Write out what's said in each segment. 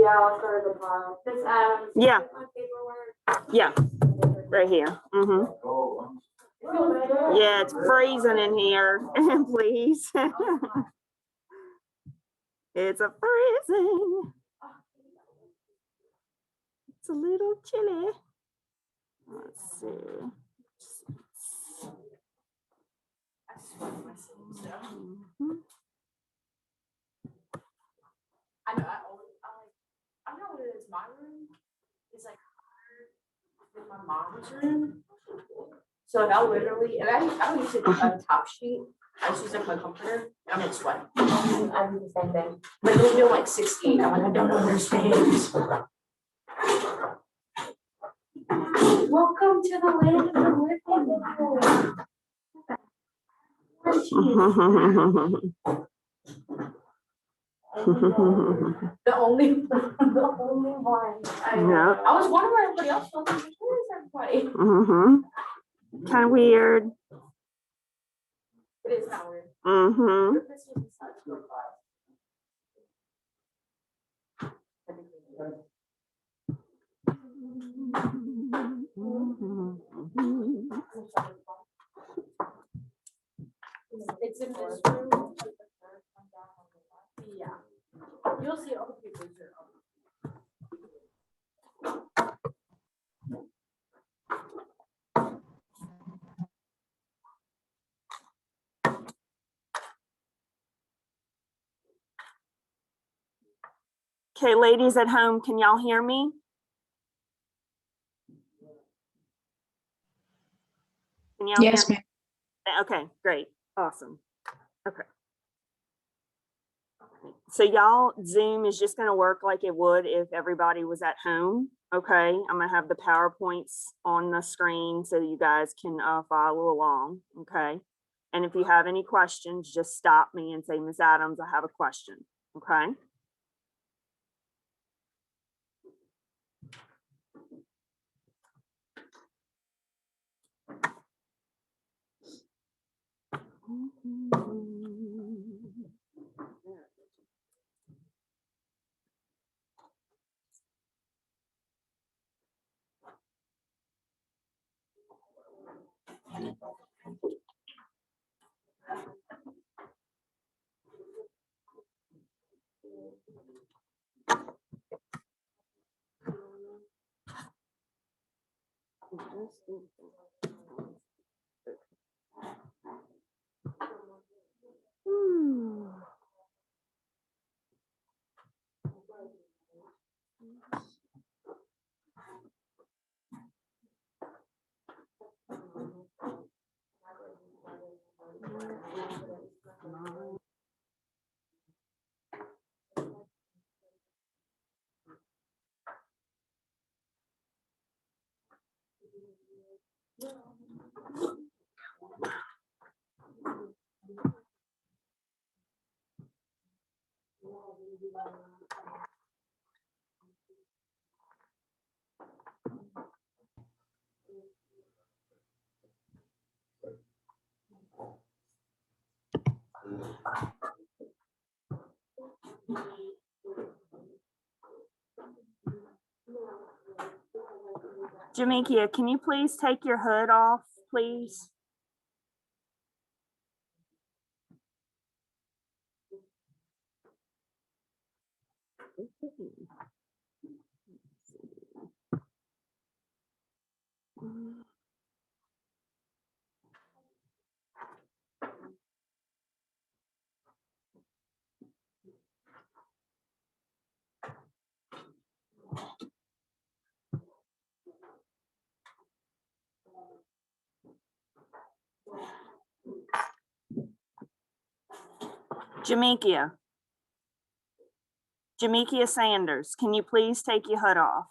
Yeah, I'll start the pile. This Adams. Yeah. My paperwork. Yeah, right here. Mm-hmm. Yeah, it's freezing in here. Please. It's a freezing. It's a little chilly. Let's see. Mhm. I know. I don't know what it is. My room is like in my mom's room. So like, I'll literally, and I don't use it on top sheet. I just use like my comforter. And I'm in sweat. I do the same thing. But it'll feel like 68. I'm like, I don't understand. Welcome to the land of the living. The only one. I was wondering where everybody else was. Where is everybody? Mm-hmm. Kind of weird. It is kind of weird. Mm-hmm. It's in this room. Yeah. You'll see all the papers here. Okay, ladies at home, can y'all hear me? Can y'all Yes, hear ma'am. me? Okay, great. Awesome. Okay. So y'all, Zoom is just going to work like it would if everybody was at home. Okay, I'm going to have the PowerPoints on the screen so you guys can follow along. Okay. And if you have any questions, just stop me and say, Ms. Adams, I have a question. Okay. Jamikia, can you please take your hood off, please? Jamikia. Jamikia Sanders, can you please take your hood off?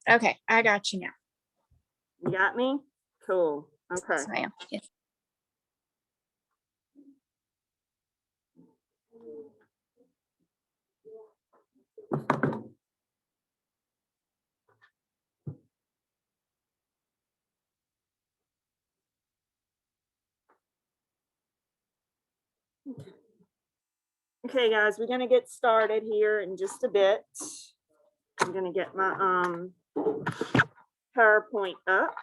Okay, I got you now. You got me? Cool. Okay. Yes, ma'am. Yes. Okay. Okay, guys, we're gonna get started here in just a bit. I'm gonna get my PowerPoint up.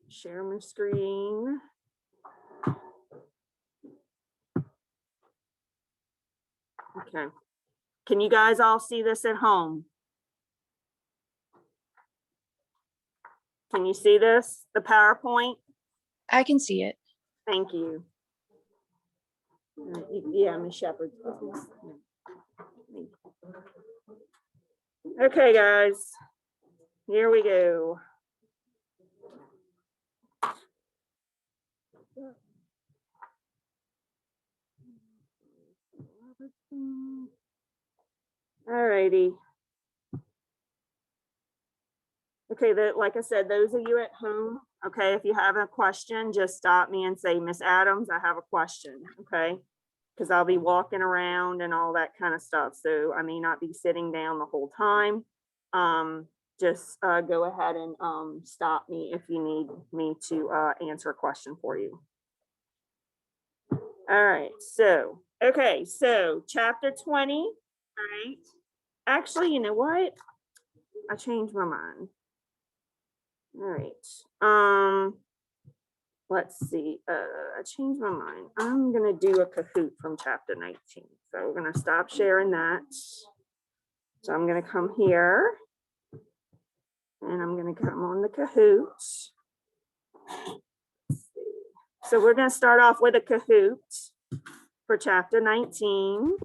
Share my screen. Okay. Can you guys all see this at home? Can you see this, the PowerPoint? I can see it. Thank you. Yeah, Ms. Shepherd. Okay, guys, here we go. All righty. Okay, like I said, those of you at home, okay, if you have a question, just stop me and say, Miss Adams, I have a question, okay? Because I'll be walking around and all that kind of stuff. So I may not be sitting down the whole time. Just go ahead and stop me if you need me to answer a question for you. All right, so, okay, so chapter 20, all right. Actually, you know what? I changed my mind. All right. Let's see. I changed my mind. I'm gonna do a Kahoot from chapter 19. So we're gonna stop sharing that. So I'm gonna come here and I'm gonna come on the Kahoot. So we're gonna start off with a Kahoot for chapter 19.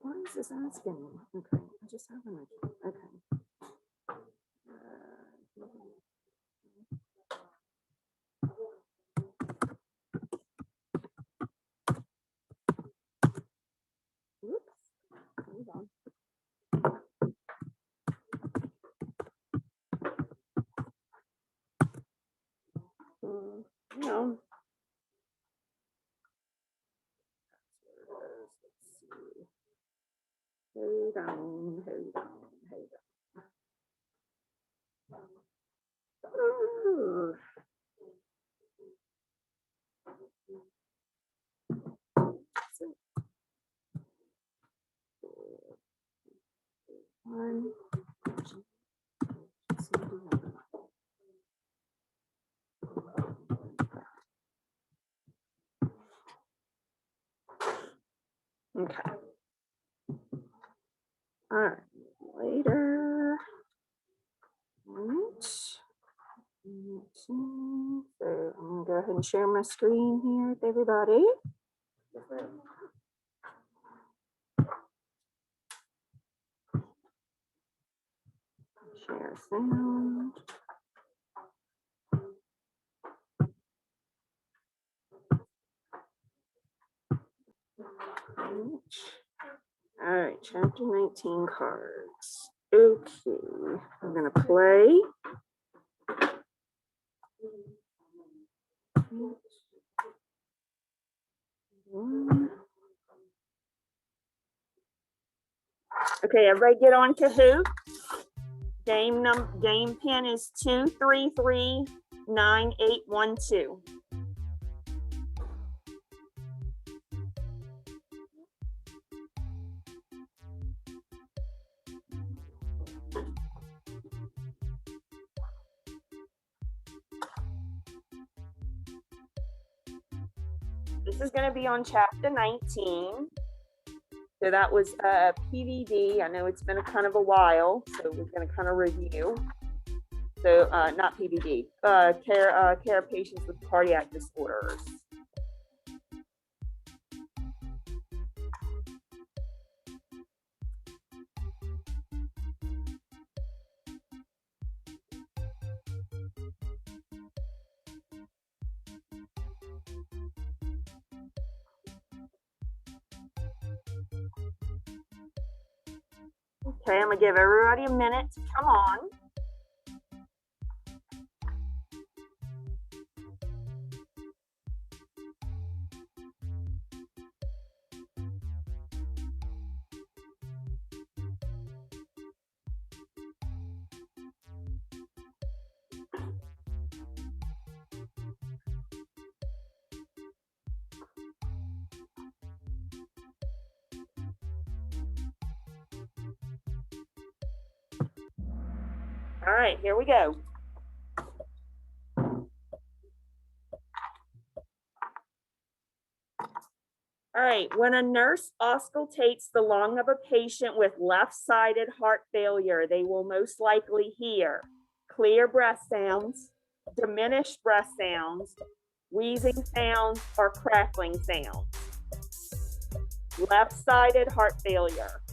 What is this asking me? Okay, I just have an okay. Whoops. Hold on. No. Let's see. Hold on, hold on, hold on. Ooh. One. Okay. All right. Later. Right. So I'm gonna go ahead and share my screen here with everybody. Share sound. All right, chapter 19 cards. Okay, I'm gonna play. Okay, everybody get on Kahoot. Game pin is 2339812. This is going to be on chapter 19. So that was PVD. I know it's been a kind of a while, so we're going to kind of review. So not PVD, care of patients with cardiac disorders. Okay, I'm gonna give everybody a minute to come on. All right, here we go. All right, when a nurse auscultates the lung of a patient with left-sided heart failure, they will most likely hear clear breath sounds, diminished breath sounds, wheezing sounds, or crackling sounds. Left-sided heart failure.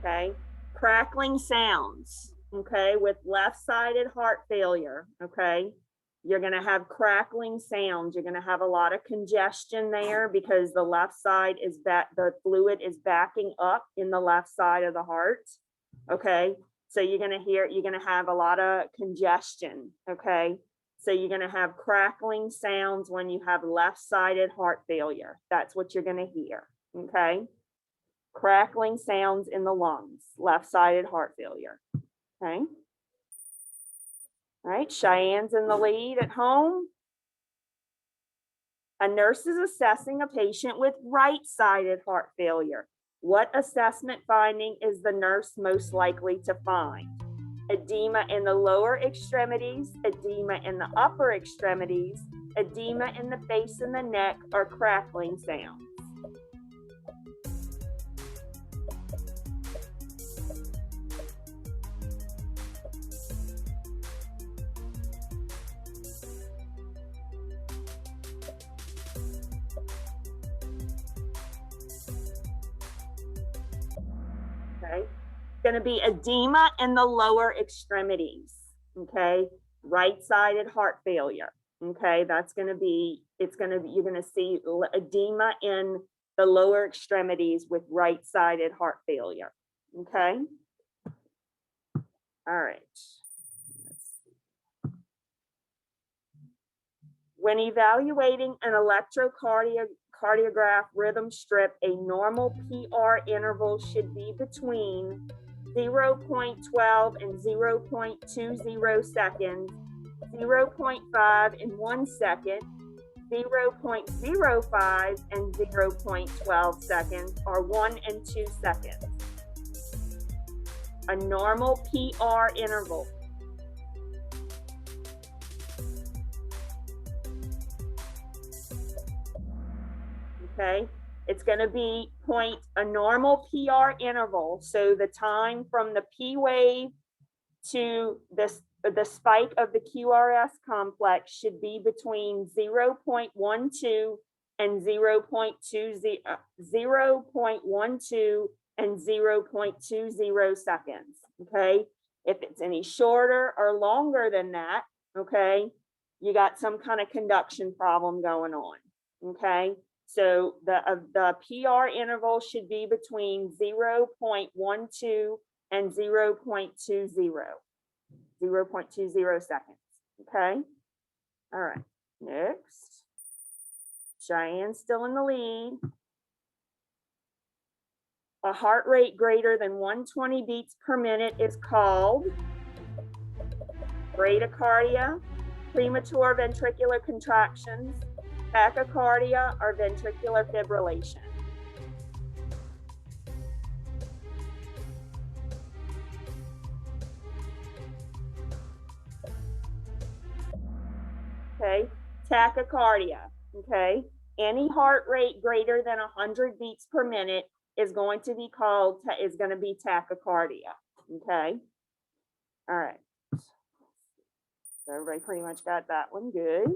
Okay, crackling sounds, okay, with left-sided heart failure, okay, you're going to have crackling sounds. You're going to have a lot of congestion there because the left side is the fluid is backing up in the left side of the heart, okay, so you're going to have a lot of congestion, okay, so you're going to have crackling sounds when you have left-sided heart failure. That's what you're going to hear, okay. Crackling sounds in the lungs, left-sided heart failure, okay? All right, Cheyenne's in the lead at home. A nurse is assessing a patient with right-sided heart failure. What assessment finding is the nurse most likely to find? Edema in the lower extremities, edema in the upper extremities, edema in the face and the neck, or crackling sounds? Okay, going to be edema in the lower extremities, okay, right-sided heart failure, okay, that's going to be, you're going to see edema in the lower extremities with right-sided heart failure, okay. All right. When evaluating an electrocardiograph rhythm strip, a normal PR interval should be between 0.12 and 0.20 seconds, 0.5 and 1 second, 0.05 and 0.12 seconds, or 1 and 2 seconds. A normal PR interval. Okay, it's going to be a normal PR interval. So the time from the P wave to the spike of the QRS complex should be between 0.12 and 0.12 and 0.20 seconds. Okay, if it's any shorter or longer than that, okay, you got some kind of conduction problem going on. Okay. So the PR interval should be between 0.12 and 0.20 seconds, okay? All right, next. Cheyenne's still in the lead. A heart rate greater than 120 beats per minute is called bradycardia, premature ventricular contractions, tachycardia, or ventricular fibrillation. Okay, tachycardia, okay? Any heart rate greater than 100 beats per minute is going to be tachycardia, okay? All right, so everybody pretty much got that one good.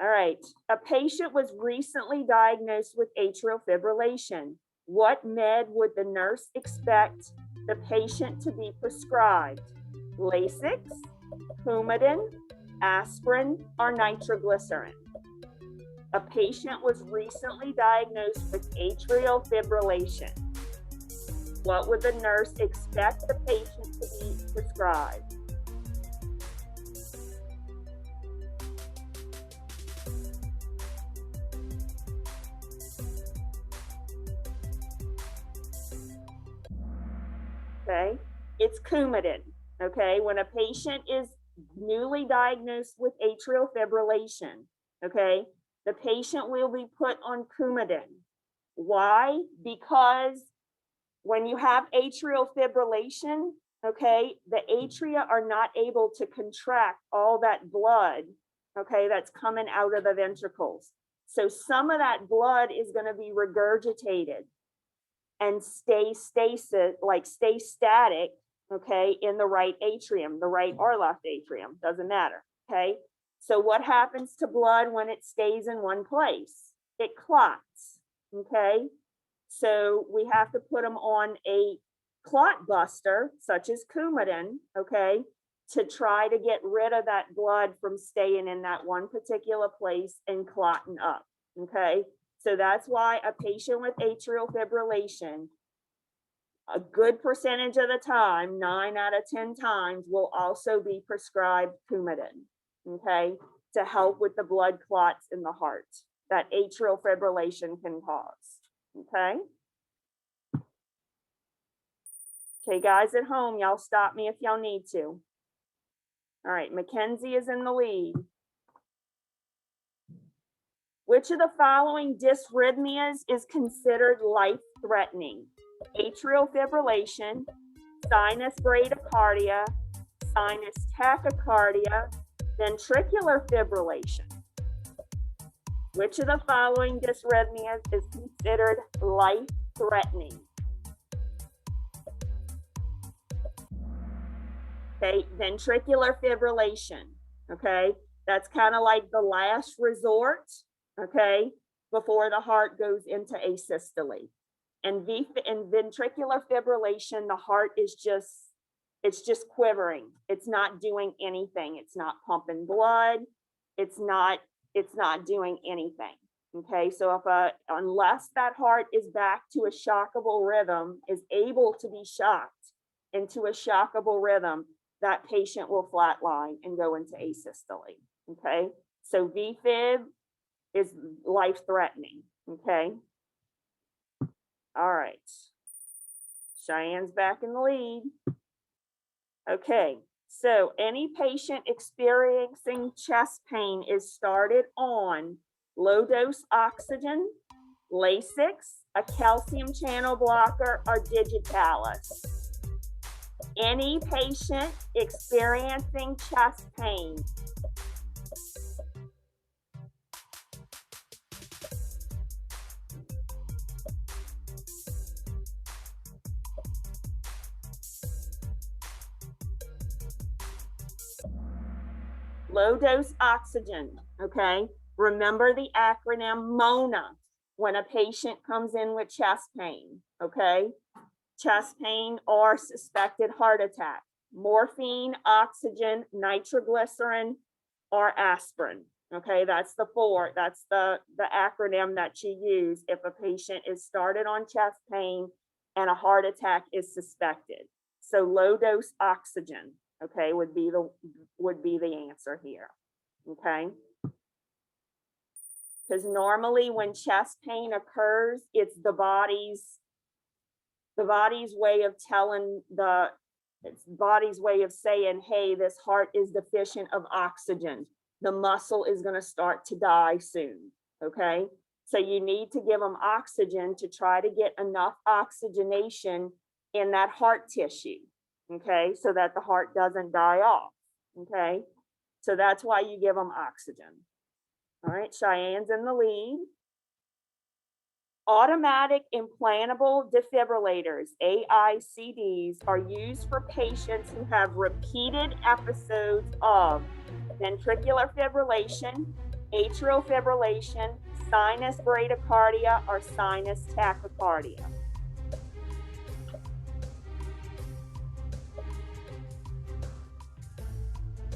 All right, a patient was recently diagnosed with atrial fibrillation. What med would the nurse expect the patient to be prescribed? Lasix, Coumadin, aspirin, or nitroglycerin? A patient was recently diagnosed with atrial fibrillation. What would the nurse expect the patient to be prescribed? okay? It's Coumadin, okay? When a patient is newly diagnosed with atrial fibrillation, okay, the patient will be put on Coumadin. Why? Because when you have atrial fibrillation, okay, the atria are not able to contract all that blood, okay, that's coming out of the ventricles. So some of that blood is going to be regurgitated and stay static, okay, in the right atrium, the right or left atrium, doesn't matter, okay? So what happens to blood when it stays in one place? It clots, okay? So we have to put them on a clot buster, such as Coumadin, okay, to try to get rid of that blood from staying in that one particular place and clotting up, okay? So that's why a patient with atrial fibrillation, a good percentage of the time, 9 out of 10 times, will also be prescribed Coumadin, okay, to help with the blood clots in the heart that atrial fibrillation can cause, okay? Okay, guys at home, y'all stop me if y'all need to. All right, Mackenzie is in the lead. Which of the following dysrhythmias is considered life-threatening? Atrial fibrillation, sinus bradycardia, sinus tachycardia, ventricular fibrillation. Which of the following dysrhythmias is considered life-threatening? Okay, ventricular fibrillation, okay? That's kind of like the last resort, okay, before the heart goes into asystole. And ventricular fibrillation, the heart is it's just quivering. It's not doing anything. It's not pumping blood. It's not doing anything, okay? So unless that heart is back to a shockable rhythm, is able to be shocked into a shockable rhythm, that patient will flatline and go into asystole, okay? So VFib is life-threatening, okay? All right. Cheyenne's back in the lead. Okay, so any patient experiencing chest pain is started on low-dose oxygen, Lasix, a calcium channel blocker, or digitalis. Any patient experiencing chest pain low-dose oxygen, okay? Remember the acronym MONA when a patient comes in with chest pain, okay? Chest pain or suspected heart attack, morphine, oxygen, nitroglycerin, or aspirin. Okay, that's the acronym that you use if a patient is started on chest pain and a heart attack is suspected. So low dose oxygen, okay, would be the answer here. Okay. Because normally when chest pain occurs, it's the body's way of saying, hey, this heart is deficient of oxygen. The muscle is going to start to die soon, okay? So you need to give them oxygen to try to get enough oxygenation in that heart tissue, okay? So that the heart doesn't die off, okay? So that's why you give them oxygen. All right, Cheyenne's in the lead. Automatic implantable defibrillators, AICDs, are used for patients who have repeated episodes of ventricular fibrillation, atrial fibrillation, sinus bradycardia, or sinus tachycardia.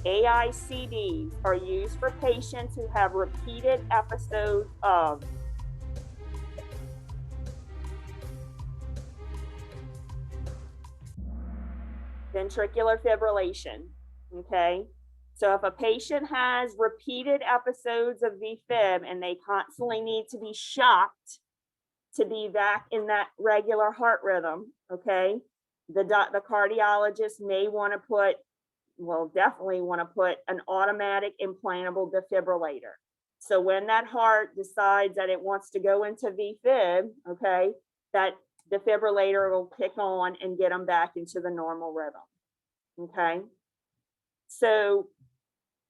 AICDs are used for patients who have repeated episodes of ventricular fibrillation, okay? So if a patient has repeated episodes of VFib and they constantly need to be shocked to be back in that regular heart rhythm, okay? the cardiologist may want to put, will definitely want to put an automatic implantable defibrillator. So when that heart decides that it wants to go into VFib, okay, that defibrillator will kick on and get them back into the normal rhythm. Okay. So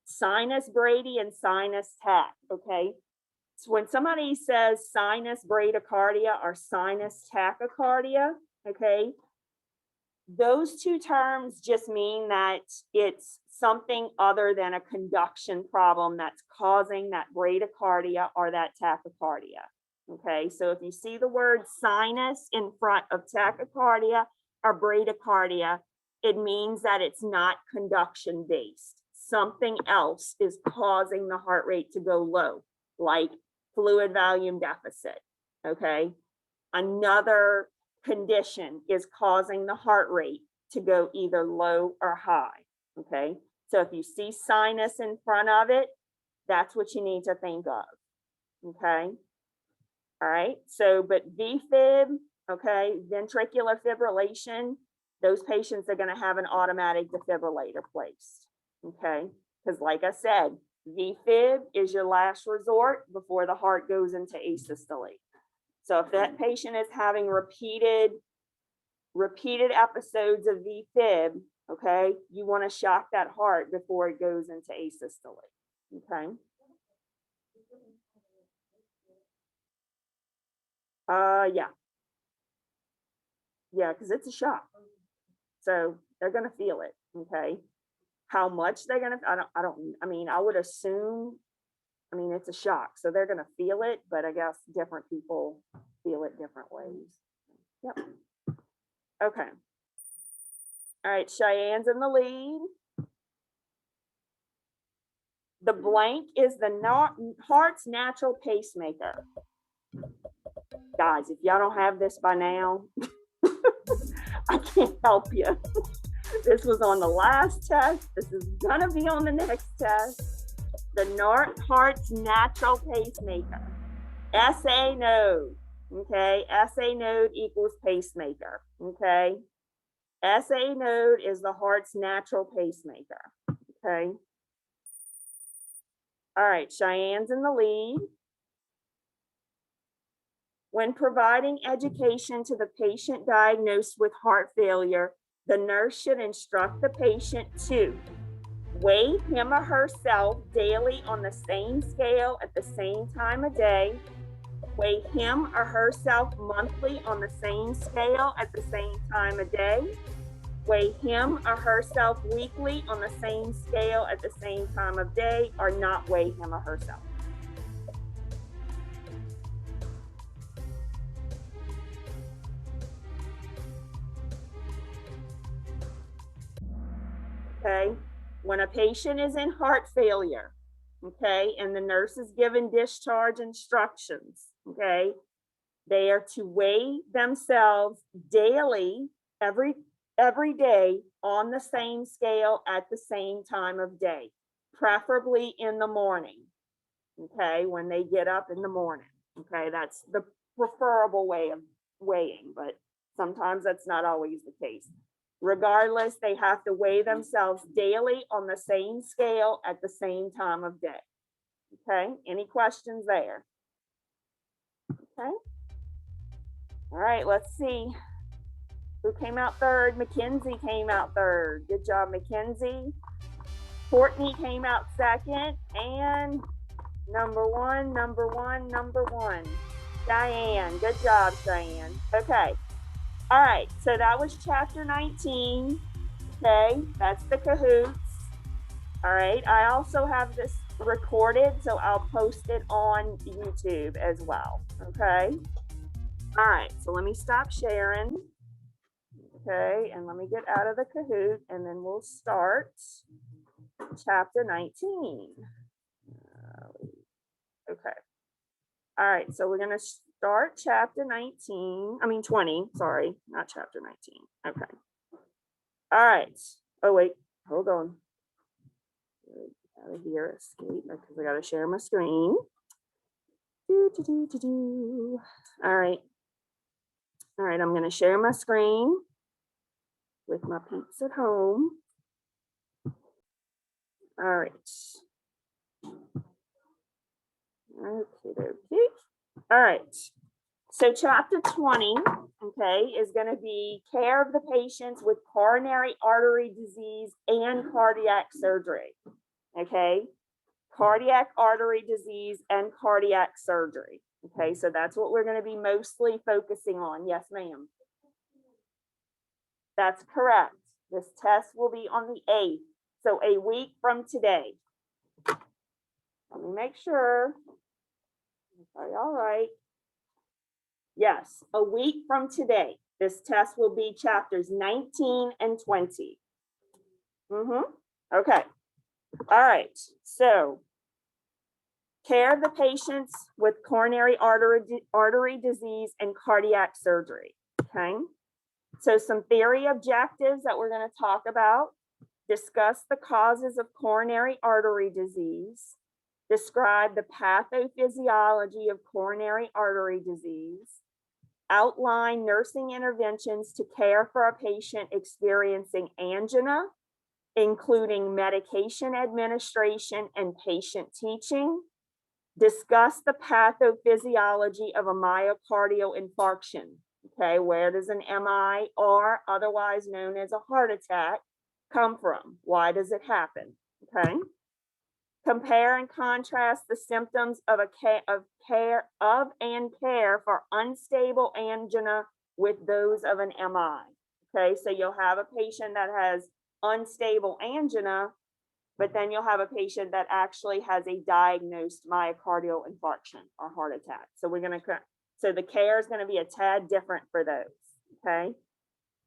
sinus brady and sinus tach. Okay. So when somebody says sinus bradycardia or sinus tachycardia, okay, those two terms just mean that it's something other than a conduction problem that's causing that bradycardia or that tachycardia. Okay, so if you see the word sinus in front of tachycardia or bradycardia, it means that it's not conduction based. Something else is causing the heart rate to go low, like fluid volume deficit. Okay, another condition is causing the heart rate to go either low or high. Okay, so if you see sinus in front of it, that's what you need to think of. Okay, all right, so but VFib, okay, ventricular fibrillation, those patients are going to have an automatic defibrillator placed. Okay, because like I said, VFib is your last resort before the heart goes into asystole. So if that patient is having repeated episodes of VFib, okay, you want to shock that heart before it goes into asystole. Okay. Yeah. Yeah, because it's a shock. So they're gonna feel it. Okay. How much they're gonna, I mean, I would assume, I mean, it's a shock. So they're gonna feel it, but I guess different people feel it different ways. Yep. Okay. All right, Cheyenne's in the lead. The blank is the heart's natural pacemaker. Guys, if y'all don't have this by now, I can't help you. This was on the last test. This is gonna be on the next test. The heart's natural pacemaker. SA node. Okay, SA node equals pacemaker. Okay, SA node is the heart's natural pacemaker. Okay. All right, Cheyenne's in the lead. When providing education to the patient diagnosed with heart failure, the nurse should instruct the patient to weigh him or herself daily on the same scale at the same time of day, weigh him or herself monthly on the same scale at the same time of day, weigh him or herself weekly on the same scale at the same time of day, or not weigh him or herself. Okay, when a patient is in heart failure, okay, and the nurse is given discharge instructions, okay, they are to weigh themselves daily, every day on the same scale at the same time of day, preferably in the morning, okay, when they get up in the morning, okay, that's the preferable way of weighing, but sometimes that's not always the case. Regardless, they have to weigh themselves daily on the same scale at the same time of day. Okay, any questions there? Okay. All right, let's see. Who came out third? Mackenzie came out third. Good job, Mackenzie. Courtney came out second. And number one. Diane, good job, Diane. Okay. All right, so that was chapter 19. Okay, that's the Kahoots. All right, I also have this recorded, so I'll post it on YouTube as well. Okay. All right, so let me stop sharing. Okay, and let me get out of the Kahoot, and then we'll start chapter 19. Okay. All right, so we're going to start chapter 20, sorry, not chapter 19. Okay. All right. Oh, wait, hold on. Out of here, escape, because I got to share my screen. All right. All right, I'm going to share my screen. with my peeps at home. All right. Okay. All right. So chapter 20, okay, is going to be care of the patients with coronary artery disease and cardiac surgery. Okay. Cardiac artery disease and cardiac surgery. Okay, so that's what we're going to be mostly focusing on. Yes, ma'am. That's correct. This test will be on the 8th, so a week from today. Let me make sure. Are you all right? Yes, a week from today. This test will be chapters 19 and 20. Okay. All right. So care of the patients with coronary artery disease and cardiac surgery. Okay. So some theory objectives that we're going to talk about. Discuss the causes of coronary artery disease. Describe the pathophysiology of coronary artery disease. Outline nursing interventions to care for a patient experiencing angina, including medication administration and patient teaching. Discuss the pathophysiology of a myocardial infarction. Okay, where does an MI, or otherwise known as a heart attack, come from? Why does it happen? Okay. Compare and contrast the symptoms of care for unstable angina with those of an MI. Okay, so you'll have a patient that has unstable angina, but then you'll have a patient that actually has a diagnosed myocardial infarction or heart attack. So so the care is going to be a tad different for those. Okay.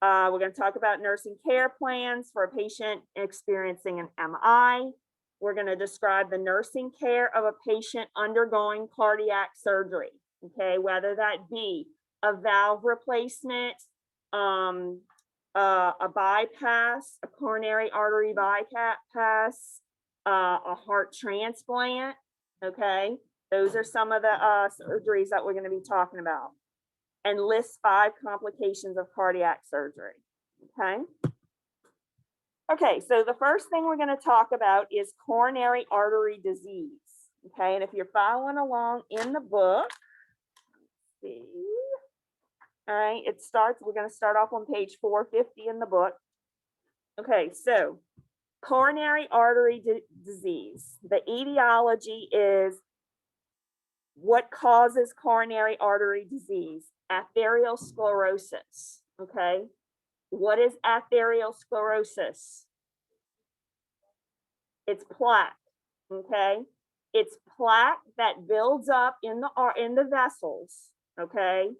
We're going to talk about nursing care plans for a patient experiencing an MI. We're going to describe the nursing care of a patient undergoing cardiac surgery. Okay, whether that be a valve replacement, a bypass, a coronary artery bypass, a heart transplant. Okay, those are some of the surgeries that we're going to be talking about. And list 5 complications of cardiac surgery. Okay. Okay, so the first thing we're going to talk about is coronary artery disease. Okay, and if you're following along in the book, let's see. All right, we're going to start off on page 450 in the book. Okay, so coronary artery disease. The etiology is what causes coronary artery disease? Atherosclerosis. Okay. What is atherosclerosis? It's plaque. Okay. It's plaque that builds up in the vessels. Okay.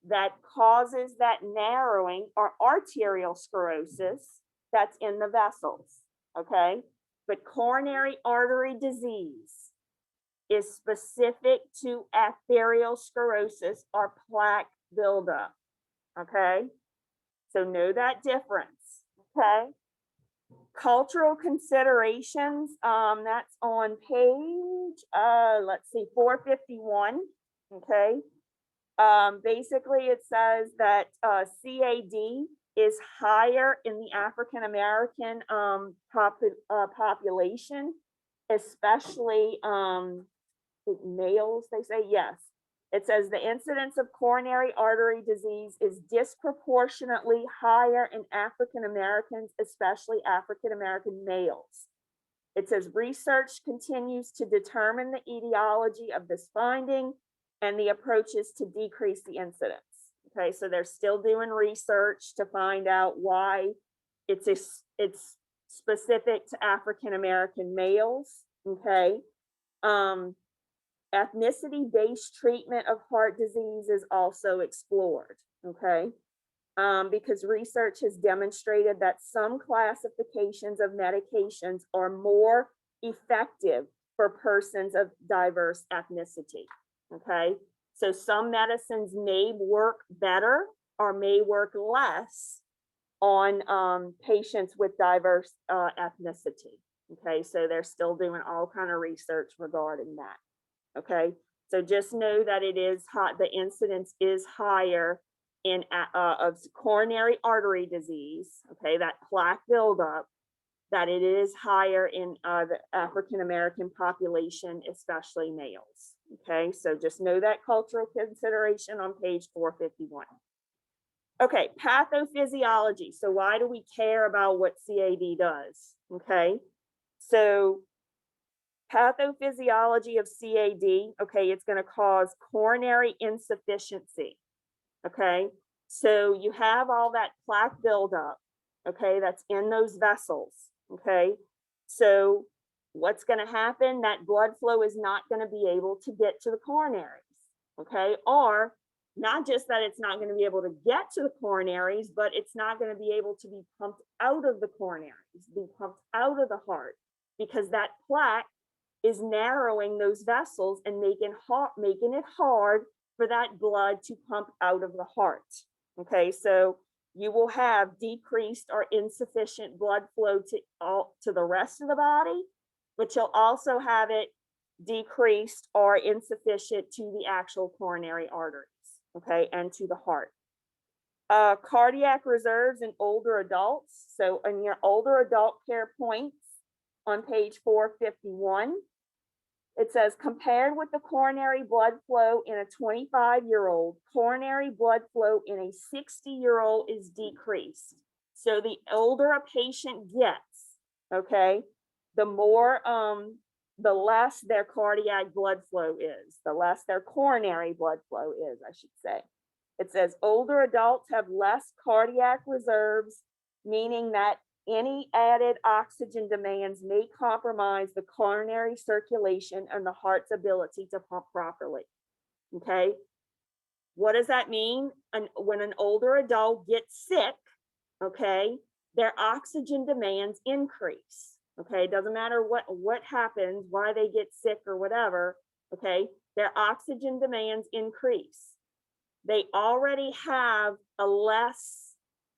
That causes that narrowing, or arterial sclerosis that's in the vessels. Okay. But coronary artery disease is specific to atherosclerosis or plaque buildup. Okay. So know that difference. Okay. Cultural considerations, that's on page, let's see, 451. Okay. Basically it says that CAD is higher in the African American population, especially males, they say. Yes. It says the incidence of coronary artery disease is disproportionately higher in African Americans, especially African American males. It says research continues to determine the etiology of this finding and the approaches to decrease the incidence. Okay, so they're still doing research to find out why it's specific to African American males. Okay. Ethnicity-based treatment of heart disease is also explored, okay? Because research has demonstrated that some classifications of medications are more effective for persons of diverse ethnicity, okay? So some medicines may work better or may work less on patients with diverse ethnicity, okay? So they're still doing all kind of research regarding that. Okay, so just know that it is hot. The incidence is higher of coronary artery disease, okay, that plaque buildup, that it is higher in the African American population, especially males. Okay, so just know that cultural consideration on page 451. Okay, pathophysiology. So why do we care about what CAD does? Okay, so pathophysiology of CAD, okay, it's going to cause coronary insufficiency. Okay, so you have all that plaque buildup, okay, that's in those vessels. Okay, so what's going to happen? That blood flow is not going to be able to get to the coronaries. Okay, or not just that it's not going to be able to get to the coronaries, but it's not going to be able to be pumped out of the coronaries, be pumped out of the heart, because that plaque is narrowing those vessels and making it hard for that blood to pump out of the heart. Okay, so you will have decreased or insufficient blood flow to the rest of the body, but you'll also have it decreased or insufficient to the actual coronary arteries, okay, and to the heart. Cardiac reserves in older adults. So in your older adult care points on page 451, it says, compared with the coronary blood flow in a 25-year-old, coronary blood flow in a 60-year-old is decreased. So the older a patient gets, okay, the more, the less their cardiac blood flow is, the less their coronary blood flow is, I should say. It says older adults have less cardiac reserves, meaning that any added oxygen demands may compromise the coronary circulation and the heart's ability to pump properly. Okay, what does that mean? When an older adult gets sick, okay, their oxygen demands increase. Okay, it doesn't matter what happens, why they get sick or whatever, okay, their oxygen demands increase. They already have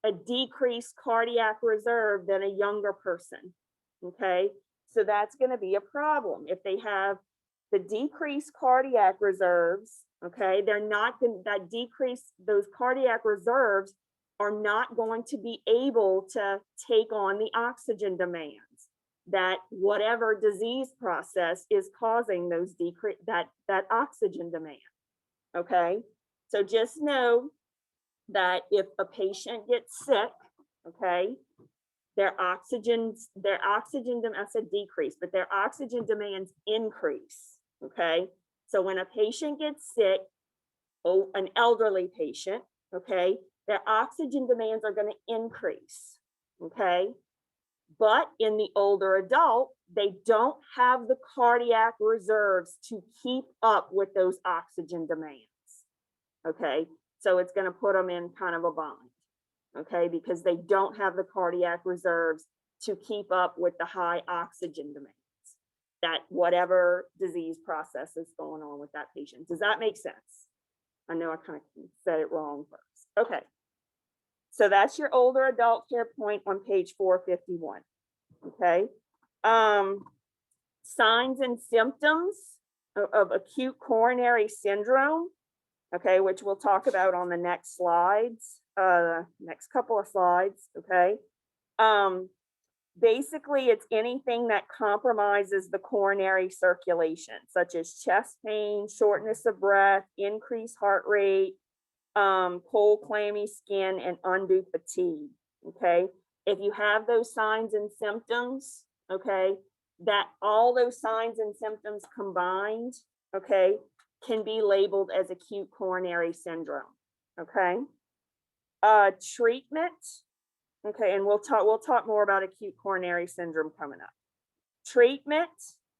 a decreased cardiac reserve than a younger person. Okay, so that's going to be a problem. If they have the decreased cardiac reserves, okay, they're not going that decrease, those cardiac reserves are not going to be able to take on the oxygen demands that whatever disease process is causing those that oxygen demand. Okay, so just know that if a patient gets sick, okay, their oxygen demands decrease, but their oxygen demands increase. Okay, so when a patient gets sick, an elderly patient, okay, their oxygen demands are going to increase. Okay, but in the older adult, they don't have the cardiac reserves to keep up with those oxygen demands. Okay, so it's going to put them in kind of a bind, okay, because they don't have the cardiac reserves to keep up with the high oxygen demands that whatever disease process is going on with that patient. Does that make sense? I know I kind of said it wrong first. Okay, so that's your older adult care point on page 451. Okay, signs and symptoms of acute coronary syndrome. Okay, which we'll talk about on the next slides, next couple of slides, okay? Basically, it's anything that compromises the coronary circulation, such as chest pain, shortness of breath, increased heart rate, cold, clammy skin, and undue fatigue, okay? If you have those signs and symptoms, okay, that all those signs and symptoms combined, okay, can be labeled as acute coronary syndrome. Okay, treatment. Okay, and we'll talk more about acute coronary syndrome coming up. Treatment,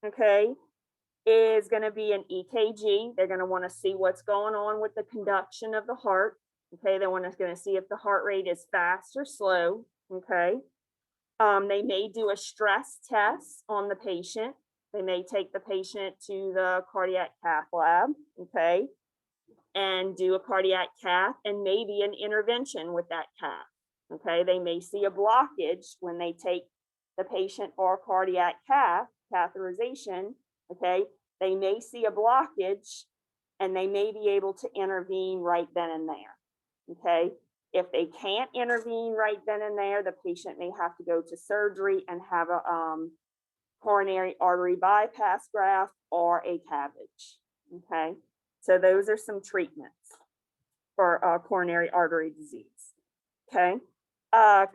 okay, is going to be an EKG. They're going to want to see what's going on with the conduction of the heart. Okay, they're going to see if the heart rate is fast or slow. Okay, they may do a stress test on the patient. They may take the patient to the cardiac cath lab, okay, and do a cardiac cath and maybe an intervention with that cath, okay. They may see a blockage when they take the patient for a cardiac catheterization, okay. They may see a blockage and they may be able to intervene right then and there, okay? If they can't intervene right then and there, the patient may have to go to surgery and have a coronary artery bypass graft or a cabbage, okay? So those are some treatments for coronary artery disease, okay?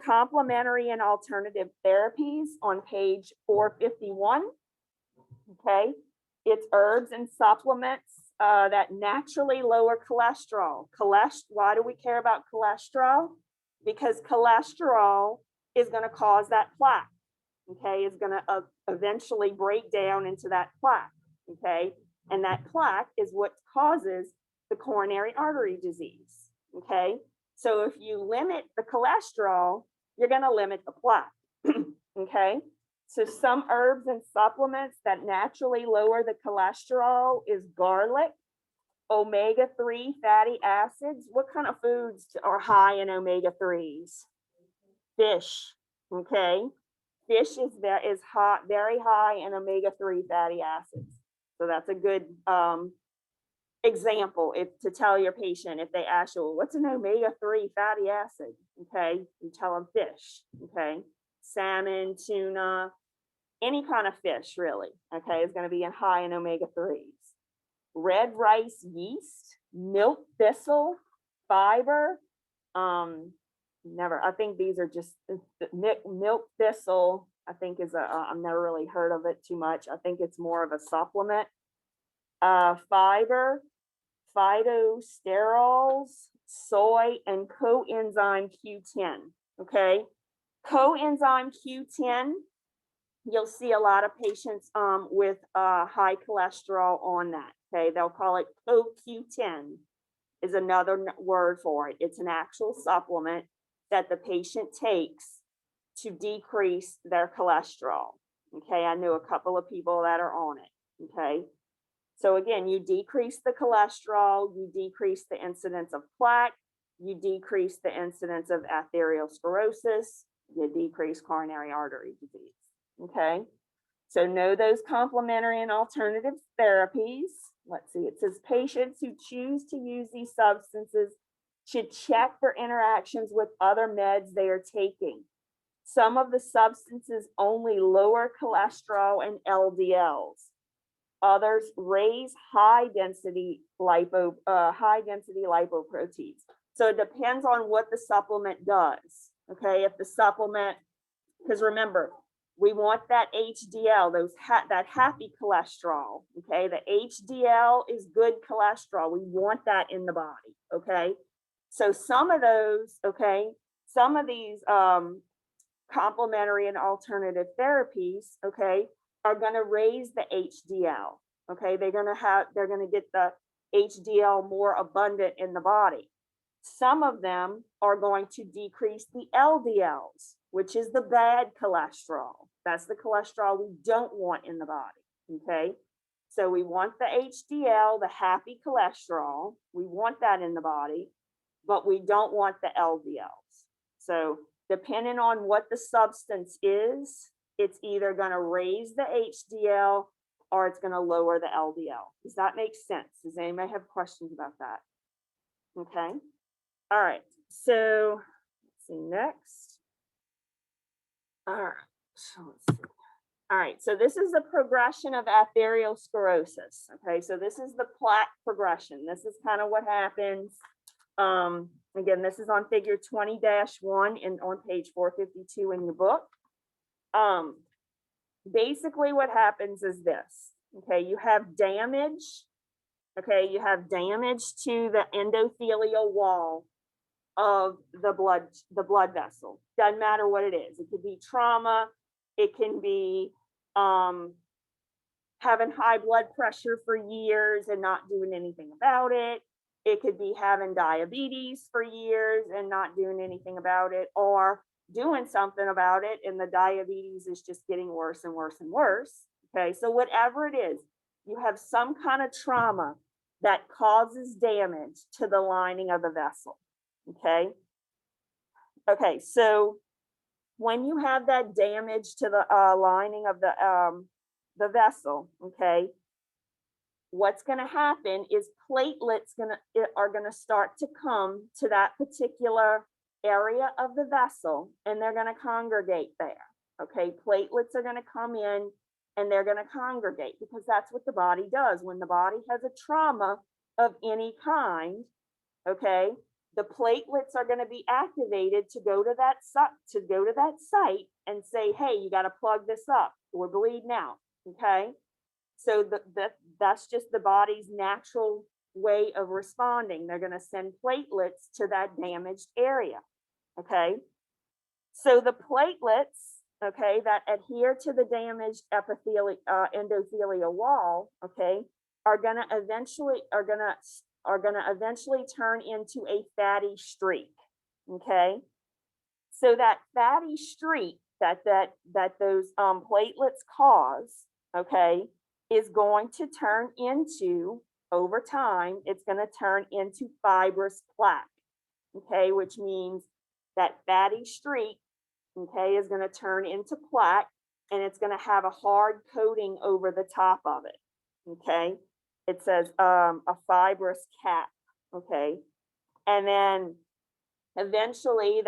Complementary and alternative therapies on page 451, okay? It's herbs and supplements that naturally lower cholesterol. Why do we care about cholesterol? Because cholesterol is going to cause that plaque, okay? Is going to eventually break down into that plaque, okay? And that plaque is what causes the coronary artery disease, okay? So if you limit the cholesterol, you're going to limit the plaque, okay? So some herbs and supplements that naturally lower the cholesterol is garlic, omega-3 fatty acids. What kind of foods are high in omega-3s? Fish, okay? Fish is very high in omega-3 fatty acids. So that's a good example to tell your patient if they ask you, well, what's an omega-3 fatty acid? Okay, you tell them fish, okay? Salmon, tuna, any kind of fish really, okay, is going to be high in omega-3s. Red rice yeast, milk thistle, fiber, I think these are just milk thistle, I think is I've never really heard of it too much. I think it's more of a supplement. Fiber, phytosterols, soy, and coenzyme Q10, okay? Coenzyme Q10, you'll see a lot of patients with high cholesterol on that, okay? They'll call it CoQ10 is another word for it. It's an actual supplement that the patient takes to decrease their cholesterol, okay? I know a couple of people that are on it, okay? So again, you decrease the cholesterol, you decrease the incidence of plaque, you decrease the incidence of atherosclerosis, you decrease coronary artery disease, okay? So know those complementary and alternative therapies. Let's see, it says patients who choose to use these substances should check for interactions with other meds they are taking. Some of the substances only lower cholesterol and LDLs. Others raise high density lipoproteins. So it depends on what the supplement does. Okay, if the supplement, because remember, we want that HDL, that happy cholesterol. Okay, the HDL is good cholesterol. We want that in the body. Okay, so some of those, okay, some of these complementary and alternative therapies, okay, are going to raise the HDL. Okay, they're going to get the HDL more abundant in the body. Some of them are going to decrease the LDLs, which is the bad cholesterol. That's the cholesterol we don't want in the body. Okay, so we want the HDL, the happy cholesterol. We want that in the body, but we don't want the LDLs. So depending on what the substance is, it's either going to raise the HDL or it's going to lower the LDL. Does that make sense? Does anybody have questions about that? Okay. All right. So let's see next. All right. So let's see. All right. So this is the progression of atherosclerosis. Okay. So this is the plaque progression. This is kind of what happens. Again, this is on figure 20-1 and on page 452 in your book. Basically what happens is this, okay, you have damage, okay, you have damage to the endothelial wall of the blood vessel. Doesn't matter what it is. It could be trauma, it can be having high blood pressure for years and not doing anything about it. It could be having diabetes for years and not doing anything about it, or doing something about it and the diabetes is just getting worse and worse and worse. Okay, so whatever it is, you have some kind of trauma that causes damage to the lining of the vessel. Okay, okay, so when you have that damage to the lining of the vessel, okay, what's gonna happen is platelets are gonna start to come to that particular area of the vessel, and they're gonna congregate there. Okay, platelets are gonna come in and they're gonna congregate, because that's what the body does. When the body has a trauma of any kind, okay, the platelets are gonna be activated to go to that site and say, hey, you gotta plug this up, we're bleeding out, okay? So that's just the body's natural way of responding. They're gonna send platelets to that damaged area, okay? So the platelets, okay, that adhere to the damaged endothelial wall, okay, are gonna eventually turn into a fatty streak, okay? So that fatty streak that those platelets cause, okay, is going to turn into, over time, it's going to turn into fibrous plaque, okay, which means that fatty streak, okay, is going to turn into plaque, and it's going to have a hard coating over the top of it, okay? It says a fibrous cap, okay? And then eventually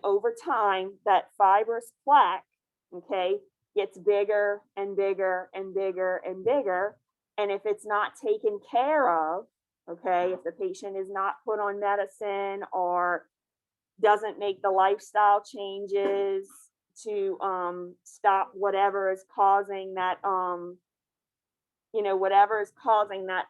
over time, that fibrous plaque, okay, gets bigger and bigger and bigger and bigger. And if it's not taken care of, okay, if the patient is not put on medicine or doesn't make the lifestyle changes to stop whatever is causing that, whatever is causing that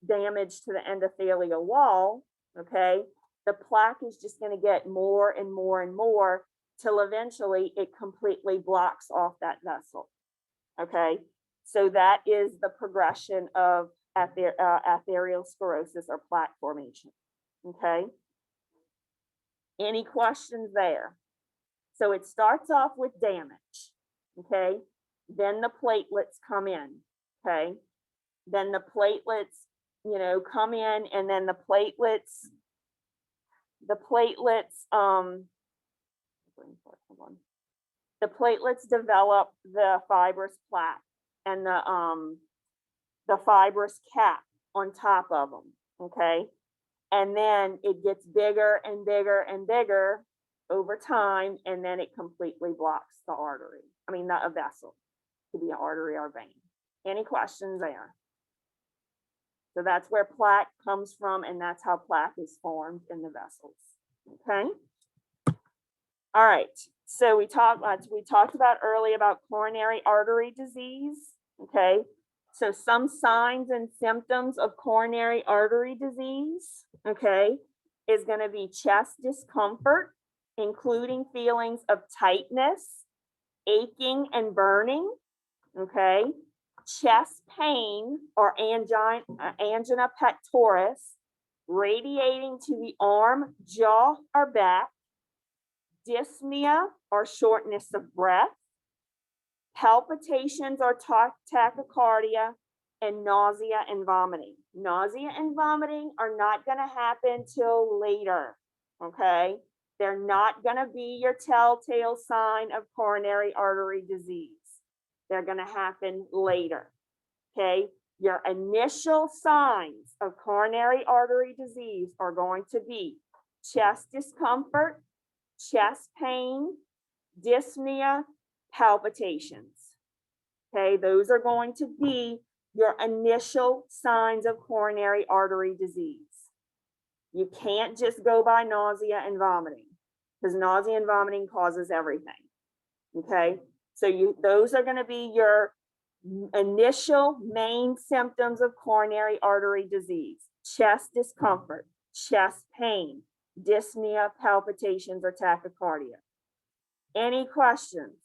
damage to the endothelial wall, okay, the plaque is just going to get more and more and more till eventually it completely blocks off that vessel, okay? So that is the progression of atherosclerosis or plaque formation, okay? Any questions there? So it starts off with damage, okay? Then the platelets come in, okay? Then the platelets, come in, and then the platelets develop the fibrous plaque and the fibrous cap on top of them, okay? And then it gets bigger and bigger and bigger over time, and then it completely blocks the artery. Not a vessel, to be an artery or vein. Any questions there? So that's where plaque comes from, and that's how plaque is formed in the vessels, okay? All right, so we talked about earlier about coronary artery disease, okay? So some signs and symptoms of coronary artery disease, okay, is going to be chest discomfort, including feelings of tightness, aching and burning, okay? Chest pain or angina pectoris radiating to the arm, jaw, or back, dyspnea or shortness of breath, palpitations or tachycardia, and nausea and vomiting. Nausea and vomiting are not going to happen till later, okay? They're not going to be your telltale sign of coronary artery disease. They're going to happen later, okay? Your initial signs of coronary artery disease are going to be chest discomfort, chest pain, dyspnea, palpitations, okay? Those are going to be your initial signs of coronary artery disease. You can't just go by nausea and vomiting, because nausea and vomiting causes everything, okay? So those are going to be your initial main symptoms of coronary artery disease: chest discomfort, chest pain, dyspnea, palpitations, or tachycardia. Any questions?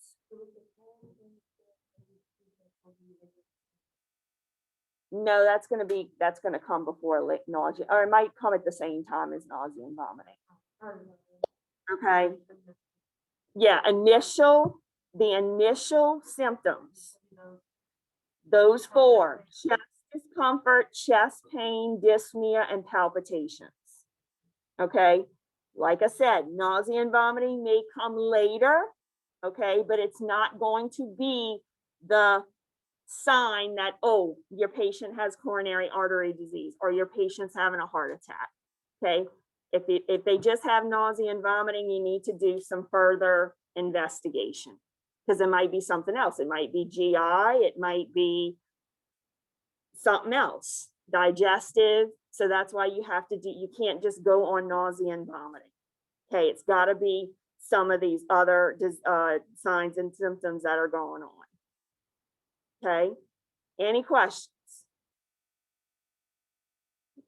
No, that's going to come before nausea, or it might come at the same time as nausea and vomiting. Okay. Yeah, the initial symptoms, those four: chest discomfort, chest pain, dyspnea, and palpitations. Okay. Like I said, nausea and vomiting may come later, okay, but it's not going to be the sign that, oh, your patient has coronary artery disease or your patient's having a heart attack. Okay. If they just have nausea and vomiting, you need to do some further investigation because it might be something else. It might be GI, it might be something else, digestive. So that's why you have to do, you can't just go on nausea and vomiting. Okay, it's got to be some of these other signs and symptoms that are going on. Okay, any questions?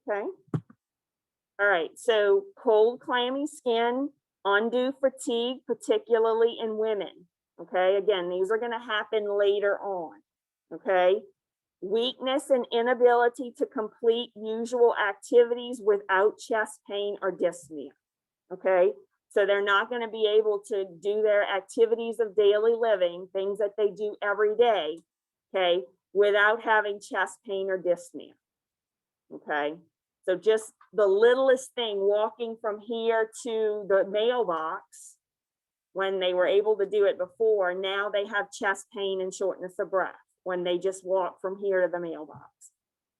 Okay. All right, so cold, clammy skin, undue fatigue, particularly in women. Okay, again, these are going to happen later on. Okay, weakness and inability to complete usual activities without chest pain or dyspnea. Okay, so they're not going to be able to do their activities of daily living, things that they do every day, okay, without having chest pain or dyspnea. Okay, so just the littlest thing, walking from here to the mailbox, when they were able to do it before, now they have chest pain and shortness of breath when they just walk from here to the mailbox.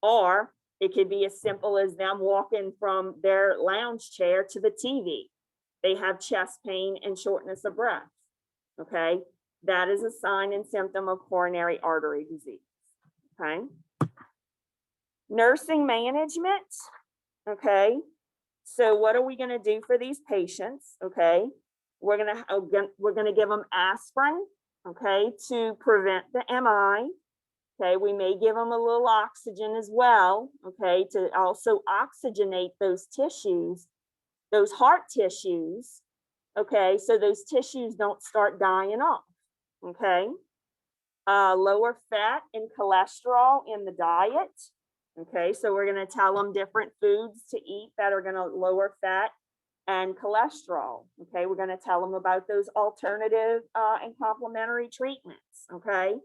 Or it could be as simple as them walking from their lounge chair to the TV. They have chest pain and shortness of breath. Okay, that is a sign and symptom of coronary artery disease. Okay, nursing management. Okay, so what are we going to do for these patients? Okay, we're going to give them aspirin. Okay, to prevent the MI. Okay, we may give them a little oxygen as well. Okay, to also oxygenate those tissues, those heart tissues. Okay, so those tissues don't start dying off. Okay, lower fat and cholesterol in the diet. Okay, so we're going to tell them different foods to eat that are going to lower fat and cholesterol. Okay, we're going to tell them about those alternative and complementary treatments. Okay,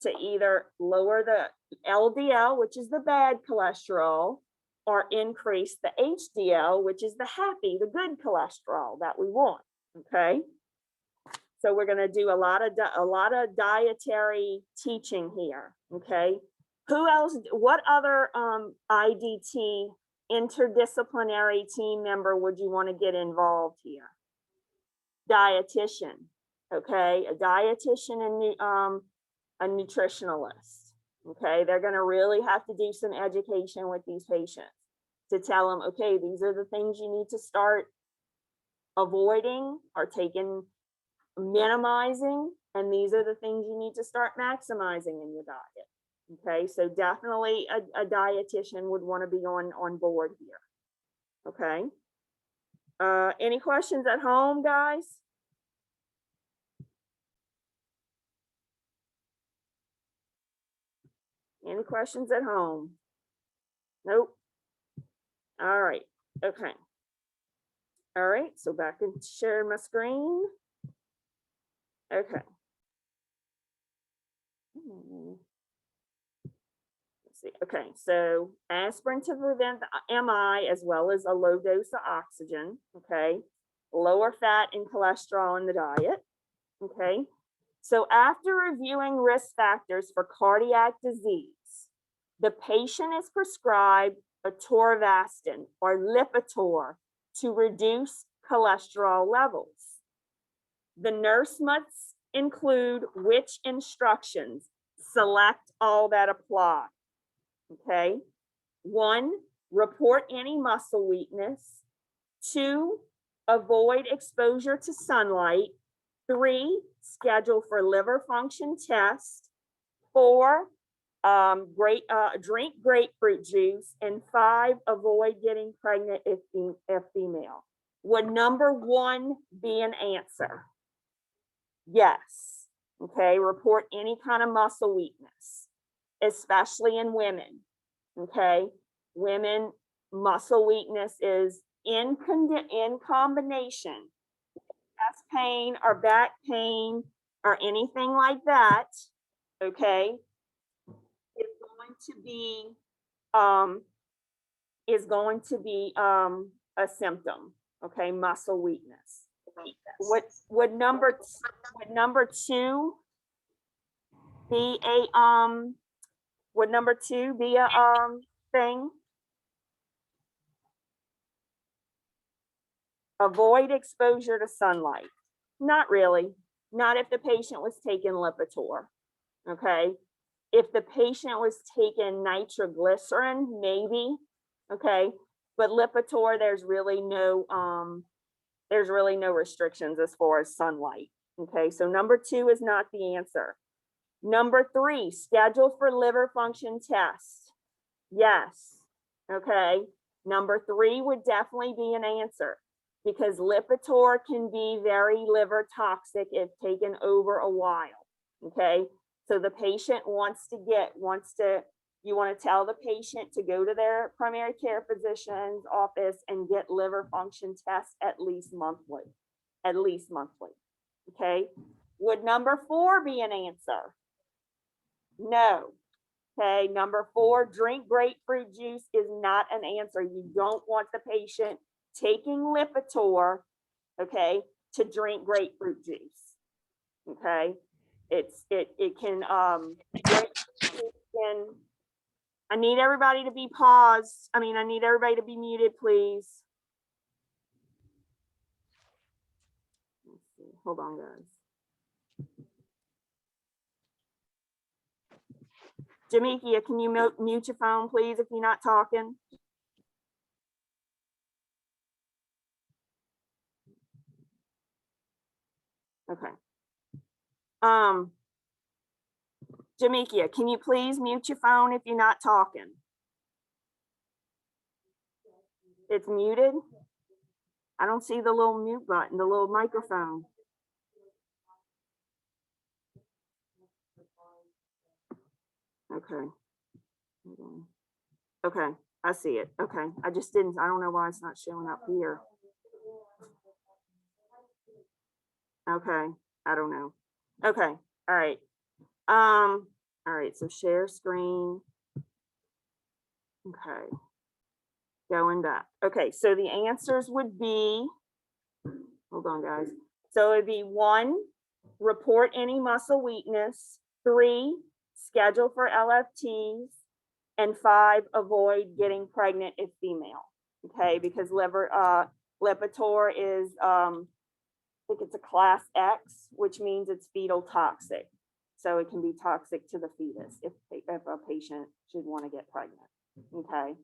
to either lower the LDL, which is the bad cholesterol, or increase the HDL, which is the happy, the good cholesterol that we want. Okay, so we're going to do a lot of dietary teaching here. Okay, who else? What other IDT interdisciplinary team member would you want to get involved here? Dietitian. Okay, a dietitian and a nutritionalist. Okay, they're going to really have to do some education with these patients to tell them, okay, these are the things you need to start avoiding or minimizing, and these are the things you need to start maximizing in your diet. Okay, so definitely a dietitian would want to be on board here. Okay, any questions at home, guys? Any questions at home? Nope. All right. Okay. All right. So back and share my screen. Okay. Let's see. Okay. So aspirin to prevent the MI as well as a low dose of oxygen. Okay. Lower fat and cholesterol in the diet. Okay. So after reviewing risk factors for cardiac disease, the patient is prescribed atorvastatin or Lipitor to reduce cholesterol levels. The nurse must include which instructions? Select all that apply. Okay. 1, report any muscle weakness. 2, avoid exposure to sunlight. 3, schedule for liver function test. 4, drink grapefruit juice. And 5, avoid getting pregnant if female. Would number 1 be an answer? Yes. Okay, report any kind of muscle weakness, especially in women. Okay, women, muscle weakness is in combination, chest pain or back pain or anything like that. Okay, is going to be a symptom. Okay, muscle weakness. What number 2 be a, would number 2 be a, thing? Avoid exposure to sunlight. Not really. Not if the patient was taking Lipitor, okay? If the patient was taking nitroglycerin, maybe, okay? But Lipitor, there's really no restrictions as far as sunlight, okay? So number 2 is not the answer. Number 3, schedule for liver function test. Yes, okay? Number 3 would definitely be an answer because Lipitor can be very liver toxic if taken over a while, okay? So the patient you want to tell the patient to go to their primary care physician's office and get liver function tests at least monthly, okay? Would number 4 be an answer? No. Okay, number 4, drink grapefruit juice is not an answer. You don't want the patient taking Lipitor, okay, to drink grapefruit juice. Okay, it can I need everybody to be paused. I need everybody to be muted, please. Let's see. Hold on, guys. Jamikia, can you mute your phone, please, if you're not talking? Okay. Jamikia, can you please mute your phone if you're not talking? It's muted? I don't see the little mute button, the little microphone. Okay. Okay, I see it. Okay, I don't know why it's not showing up here. Okay, I don't know. Okay, all right. All right, so share screen. Okay. Going back. Okay, so the answers would be, hold on, guys. So it'd be 1, report any muscle weakness. 3, schedule for LFTs. And 5, avoid getting pregnant if female. Okay, because Lipitor is, I think it's a class X, which means it's fetal toxic. So it can be toxic to the fetus if a patient should want to get pregnant. Okay,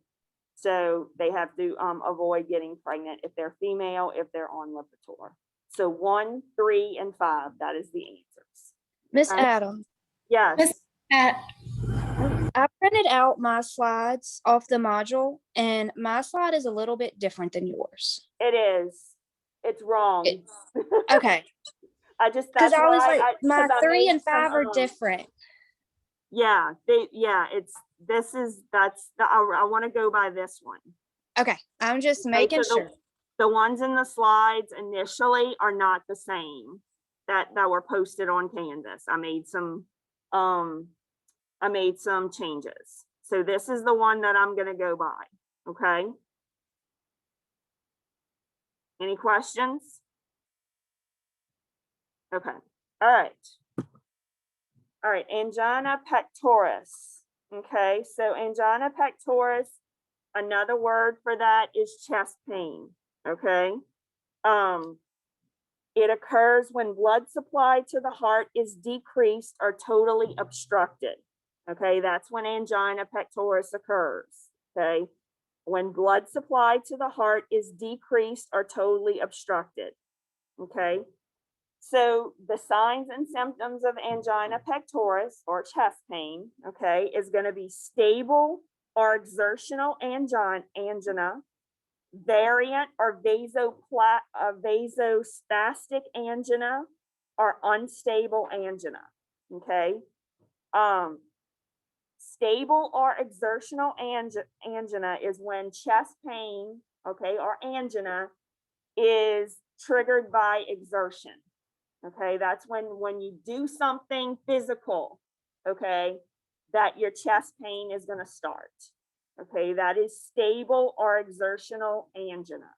so they have to avoid getting pregnant if they're female, if they're on Lipitor. So 1, 3, and 5, that is the answers. Miss Okay. Adams, Yes. I printed out my slides off the module, and my slide is a little bit different than yours. It is. It's wrong. Okay. Because I was like, my 3 and 5 are different. Yeah, I want to go by this one. Okay, I'm just making sure. The ones in the slides initially are not the same that were posted on Canvas. I made some changes. So this is the one that I'm going to go by. Okay. Any questions? Okay. All right. All right. Angina pectoris. Okay. So angina pectoris, another word for that is chest pain. Okay. It occurs when blood supply to the heart is decreased or totally obstructed. Okay, that's when angina pectoris occurs. Okay, when blood supply to the heart is decreased or totally obstructed. Okay, so the signs and symptoms of angina pectoris or chest pain, okay, is going to be stable or exertional angina, variant or vasospastic angina, or unstable angina. Okay. Stable or exertional angina is when chest pain, okay, or angina is triggered by exertion. Okay, that's when you do something physical, okay, that your chest pain is going to start. Okay, that is stable or exertional angina.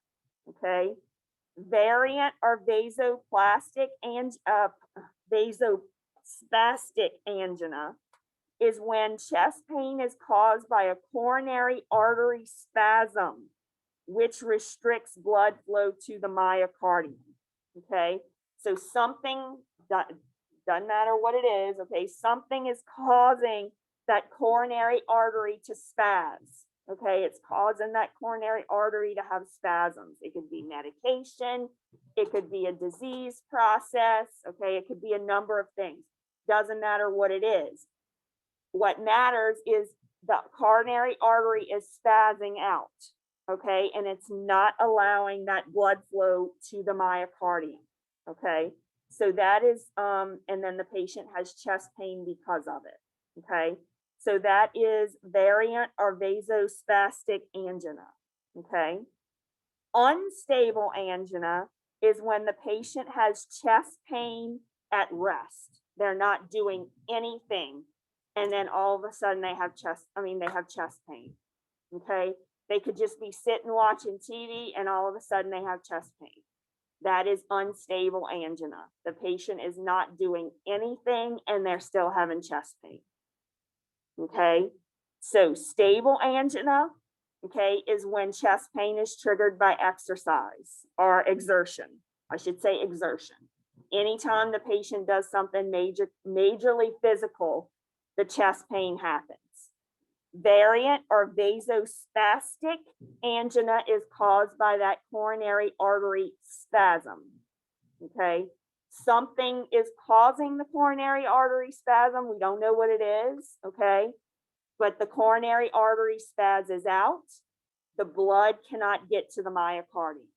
Okay, variant or vasospastic spastic angina is when chest pain is caused by a coronary artery spasm, which restricts blood flow to the myocardium. Okay, so something doesn't matter what it is. Okay, something is causing that coronary artery to spaz. Okay, it's causing that coronary artery to have spasms. It could be medication, it could be a disease process. Okay, it could be a number of things. Doesn't matter what it is. What matters is the coronary artery is spazzing out. Okay, and it's not allowing that blood flow to the myocardium. Okay, so that is, and then the patient has chest pain because of it. Okay, so that is variant or vasospastic angina. Okay, unstable angina is when the patient has chest pain at rest. They're not doing anything, and then all of a sudden they have chest pain. Okay, they could just be sitting watching TV and all of a sudden they have chest pain. That is unstable angina. The patient is not doing anything and they're still having chest pain. Okay, so stable angina, okay, is when chest pain is triggered by exercise or exertion. I should say exertion. Anytime the patient does something majorly physical, the chest pain happens. Variant or vasospastic angina is caused by that coronary artery spasm. Okay, something is causing the coronary artery spasm. We don't know what it is. Okay, but the coronary artery spazzes out. The blood cannot get to the myocardium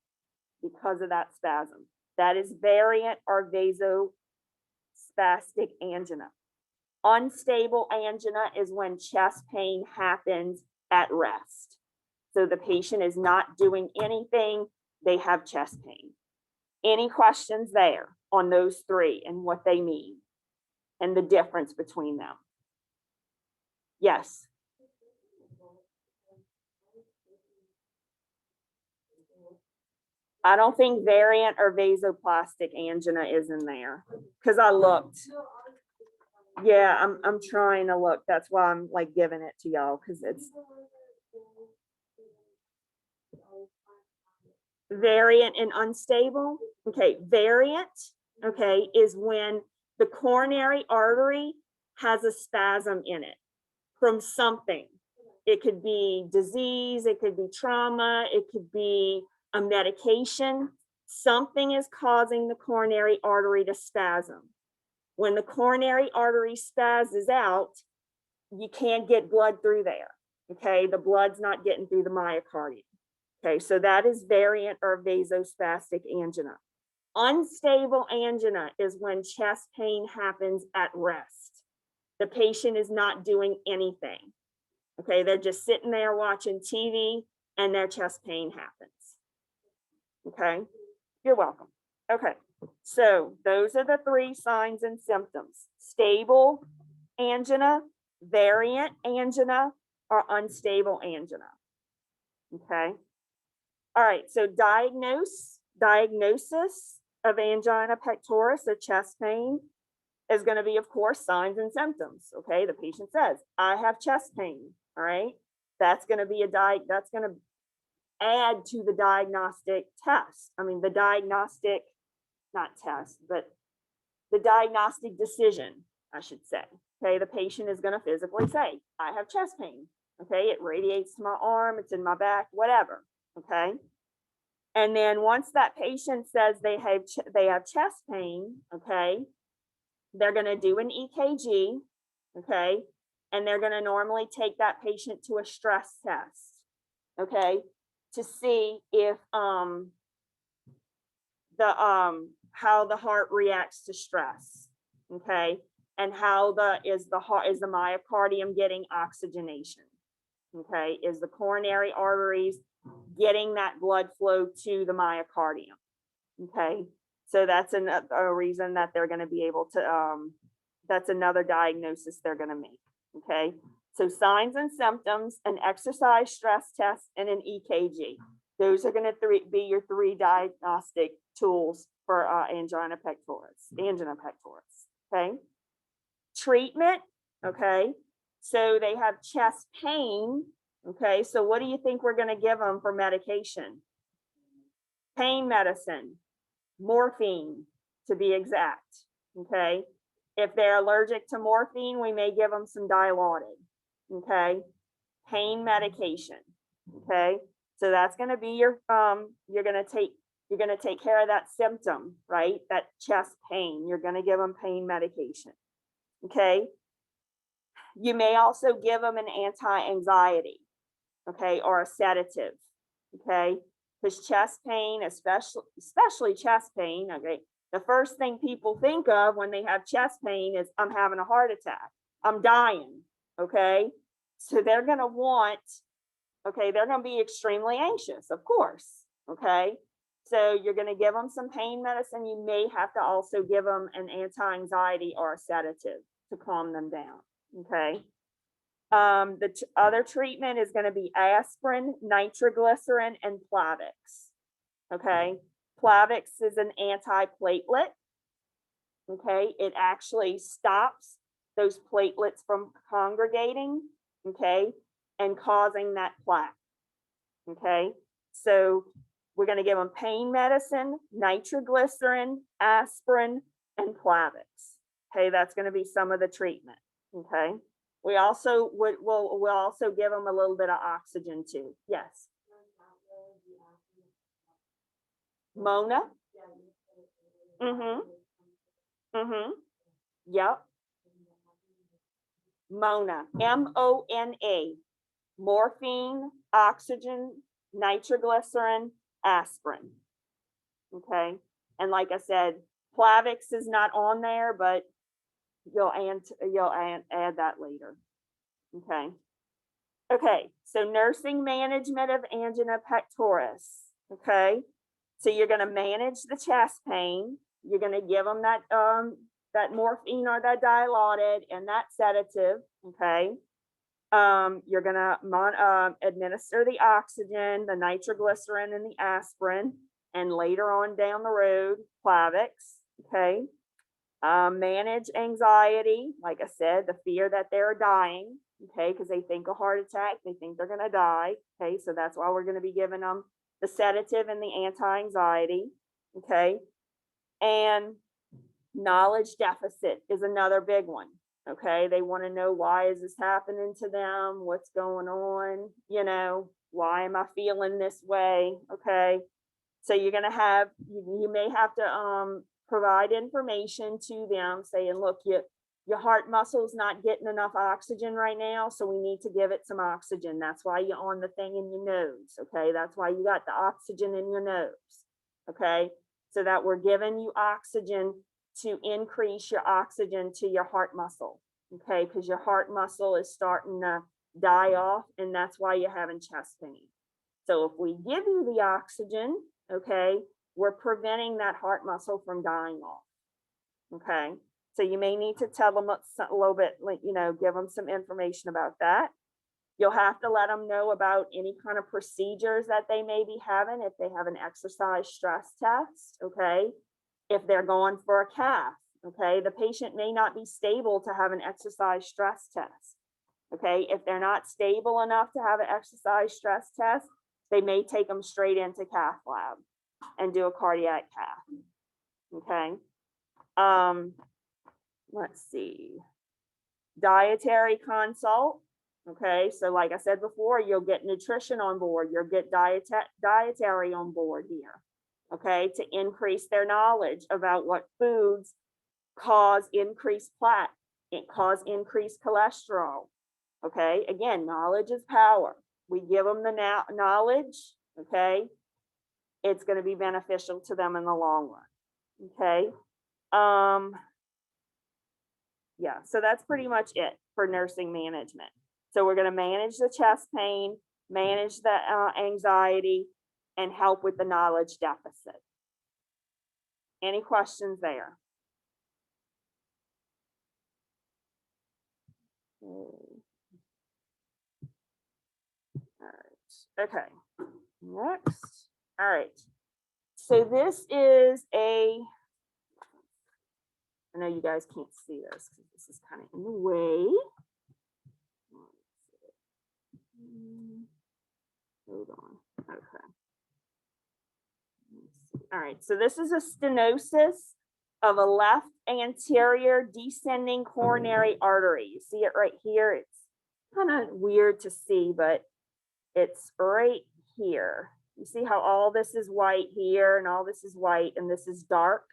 because of that spasm. That is variant or vasospastic angina. Unstable angina is when chest pain happens at rest. So the patient is not doing anything, they have chest pain. Any questions there on those three and what they mean and the difference between them? Yes. I don't think variant or vasoplastic angina is in there because I looked. Yeah, I'm trying to look. That's why I'm like giving it to y'all because it's variant and unstable. Okay, variant, okay, is when the coronary artery has a spasm in it from something. It could be disease, it could be trauma, it could be a medication. Something is causing the coronary artery to spasm. When the coronary artery spazzes out, you can't get blood through there. Okay, the blood's not getting through the myocardium. Okay, so that is variant or vasospastic angina. Unstable angina is when chest pain happens at rest. The patient is not doing anything. Okay, they're just sitting there watching TV and their chest pain happens. Okay, you're welcome. Okay, so those are the three signs and symptoms: stable angina, variant angina, or unstable angina. Okay, all right, so diagnosis of angina pectoris or chest pain is going to be, of course, signs and symptoms. Okay, the patient says, I have chest pain. All right, that's going to be that's going to add to the diagnostic test. I mean, the diagnostic, not test, but the diagnostic decision, I should say. Okay, the patient is going to physically say, I have chest pain. Okay, it radiates to my arm, it's in my back, whatever. Okay, and then once that patient says they have chest pain, okay, they're going to do an EKG, okay, and they're going to normally take that patient to a stress test, okay, to see if how the heart reacts to stress, okay, and how is the myocardium getting oxygenation, okay, is the coronary arteries getting that blood flow to the myocardium, okay. So that's a reason that they're going to be able to, that's another diagnosis they're going to make, okay? So signs and symptoms, an exercise stress test, and an EKG. Those are going to be your three diagnostic tools for angina pectoris, okay? treatment, okay? So they have chest pain, okay? So what do you think we're gonna give them for medication? Pain medicine, morphine to be exact, okay? If they're allergic to morphine, we may give them some Dilaudid, okay? Pain medication, okay? So that's gonna be your, you're gonna take care of that symptom, right? That chest pain, you're gonna give them pain medication, okay? You may also give them an anti-anxiety, okay, or a sedative, okay? Because chest pain, especially chest pain, okay, the first thing people think of when they have chest pain is I'm having a heart attack, I'm dying, okay? So they're gonna want, okay, they're gonna be extremely anxious, of course, okay? So you're gonna give them some pain medicine. You may have to also give them an anti-anxiety or a sedative to calm them down, okay? The other treatment is gonna be aspirin, nitroglycerin, and Plavix, okay? Plavix is an antiplatelet, okay? It actually stops those platelets from congregating, okay? And causing that plaque, okay? So we're gonna give them pain medicine, nitroglycerin, aspirin, and Plavix. Okay, that's gonna be some of the treatment, okay? We also we'll also give them a little bit of oxygen too, yes. Mona? Yep. Mona, M-O-N-A, morphine, oxygen, nitroglycerin, aspirin. Okay, and like I said, Plavix is not on there, but you'll add that later. Okay. Okay, so nursing management of angina pectoris. Okay, so you're going to manage the chest pain. You're going to give them that that morphine or that Dilaudid and that sedative. Okay. You're going to administer the oxygen, the nitroglycerin, and the aspirin, and later on down the road, Plavix. Okay. Manage anxiety, like I said, the fear that they're dying. Okay, because they think a heart attack, they think they're going to die. Okay, so that's why we're going to be giving them the sedative and the anti-anxiety. Okay, and knowledge deficit is another big one. Okay, they want to know, why is this happening to them? What's going on? You know, why am I feeling this way? Okay, so you're going to have, you may have to provide information to them saying, look, your heart muscle is not getting enough oxygen right now, so we need to give it some oxygen. That's why you're on the thing in your nose, okay? That's why you got the oxygen in your nose, okay? So that we're giving you oxygen to increase your oxygen to your heart muscle, okay? Because your heart muscle is starting to die off, and that's why you're having chest pain. So if we give you the oxygen, okay, we're preventing that heart muscle from dying off, okay? So you may need to tell them a little bit, like, you know, give them some information about that. You'll have to let them know about any kind of procedures that they may be having if they have an exercise stress test, okay? If they're going for a cath, okay? The patient may not be stable to have an exercise stress test, okay? If they're not stable enough to have an exercise stress test, they may take them straight into cath lab and do a cardiac cath, okay? Let's see, dietary consult. Okay, so like I said before, you'll get nutrition on board, you'll get dietary on board here, okay, to increase their knowledge about what foods cause increased plaque, cause increased cholesterol. Okay, again, knowledge is power. We give them the knowledge, okay, it's going to be beneficial to them in the long run. Okay. Yeah, so that's pretty much it for nursing management. So we're going to manage the chest pain, manage the anxiety, and help with the knowledge deficit. Any questions there? All right. Okay. Next. All right. So this is a I know you guys can't see this because this is kind of in the way. Hold on. Okay. All right, so this is a stenosis of a left anterior descending coronary artery. You see it right here. It's kind of weird to see, but it's right here. You see how all this is white here and all this is white and this is dark?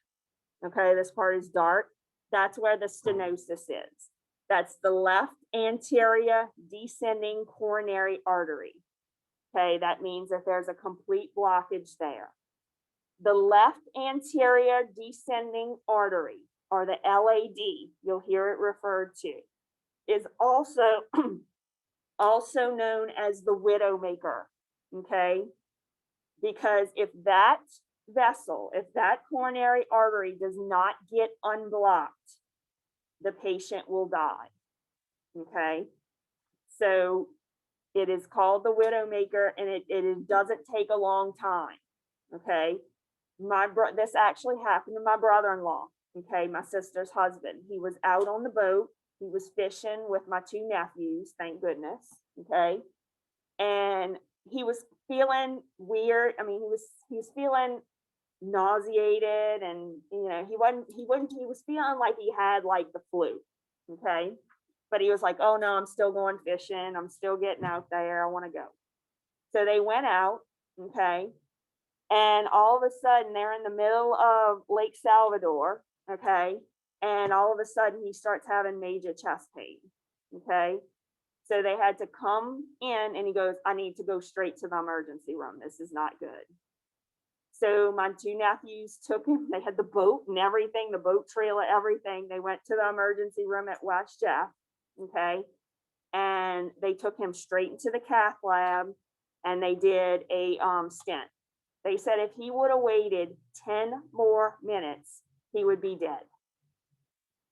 Okay, this part is dark. That's where the stenosis is. That's the left anterior descending coronary artery. Okay, that means that there's a complete blockage there. The left anterior descending artery, or the LAD, you'll hear it referred to, is also, also known as the widowmaker, okay? Because if that vessel, if that coronary artery does not get unblocked, the patient will die, okay? So it is called the widowmaker, and it doesn't take a long time, okay? This actually happened to my brother-in-law, okay, my sister's husband. He was out on the boat. He was fishing with my two nephews, thank goodness, okay? And he was feeling weird. I mean, he was feeling nauseated, and he was feeling like he had like the flu, okay? But he was like, oh no, I'm still going fishing. I'm still getting out there. I want to go. So they went out, okay? And all of a sudden, they're in the middle of Lake Salvador, okay? And all of a sudden, he starts having major chest pain, okay? So they had to come in, and he goes, I need to go straight to the emergency room. This is not good. So my two nephews took him. They had the boat and everything, the boat trailer, everything. They went to the emergency room at West Jeff, okay? And they took him straight into the cath lab, and they did a stent. They said if he would have waited 10 more minutes, he would be dead.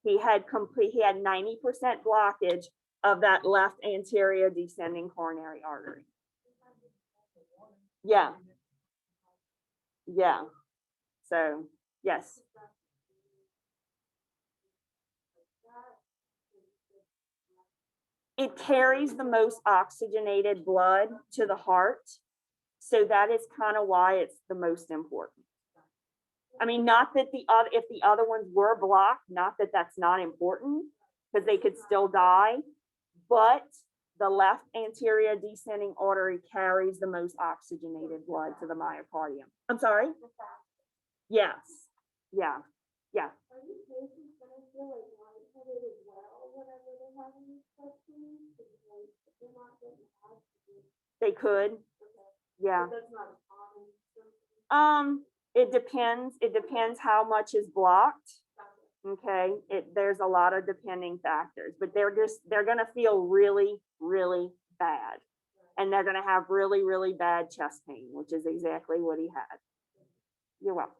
He had 90% blockage of that left anterior descending coronary artery. Yeah. Yeah. So, yes. It carries the most oxygenated blood to the heart. So that is kind of why it's the most important. I mean, not that if the other ones were blocked, not that that's not important, because they could still die, but the left anterior descending artery carries the most oxygenated blood to the myocardium. I'm sorry? Yes. Yeah. Yeah. They could. Yeah. It depends. It depends how much is blocked. Okay. There's a lot of depending factors, but they're gonna feel really, really bad. And they're gonna have really, really bad chest pain, which is exactly what he had. You're welcome.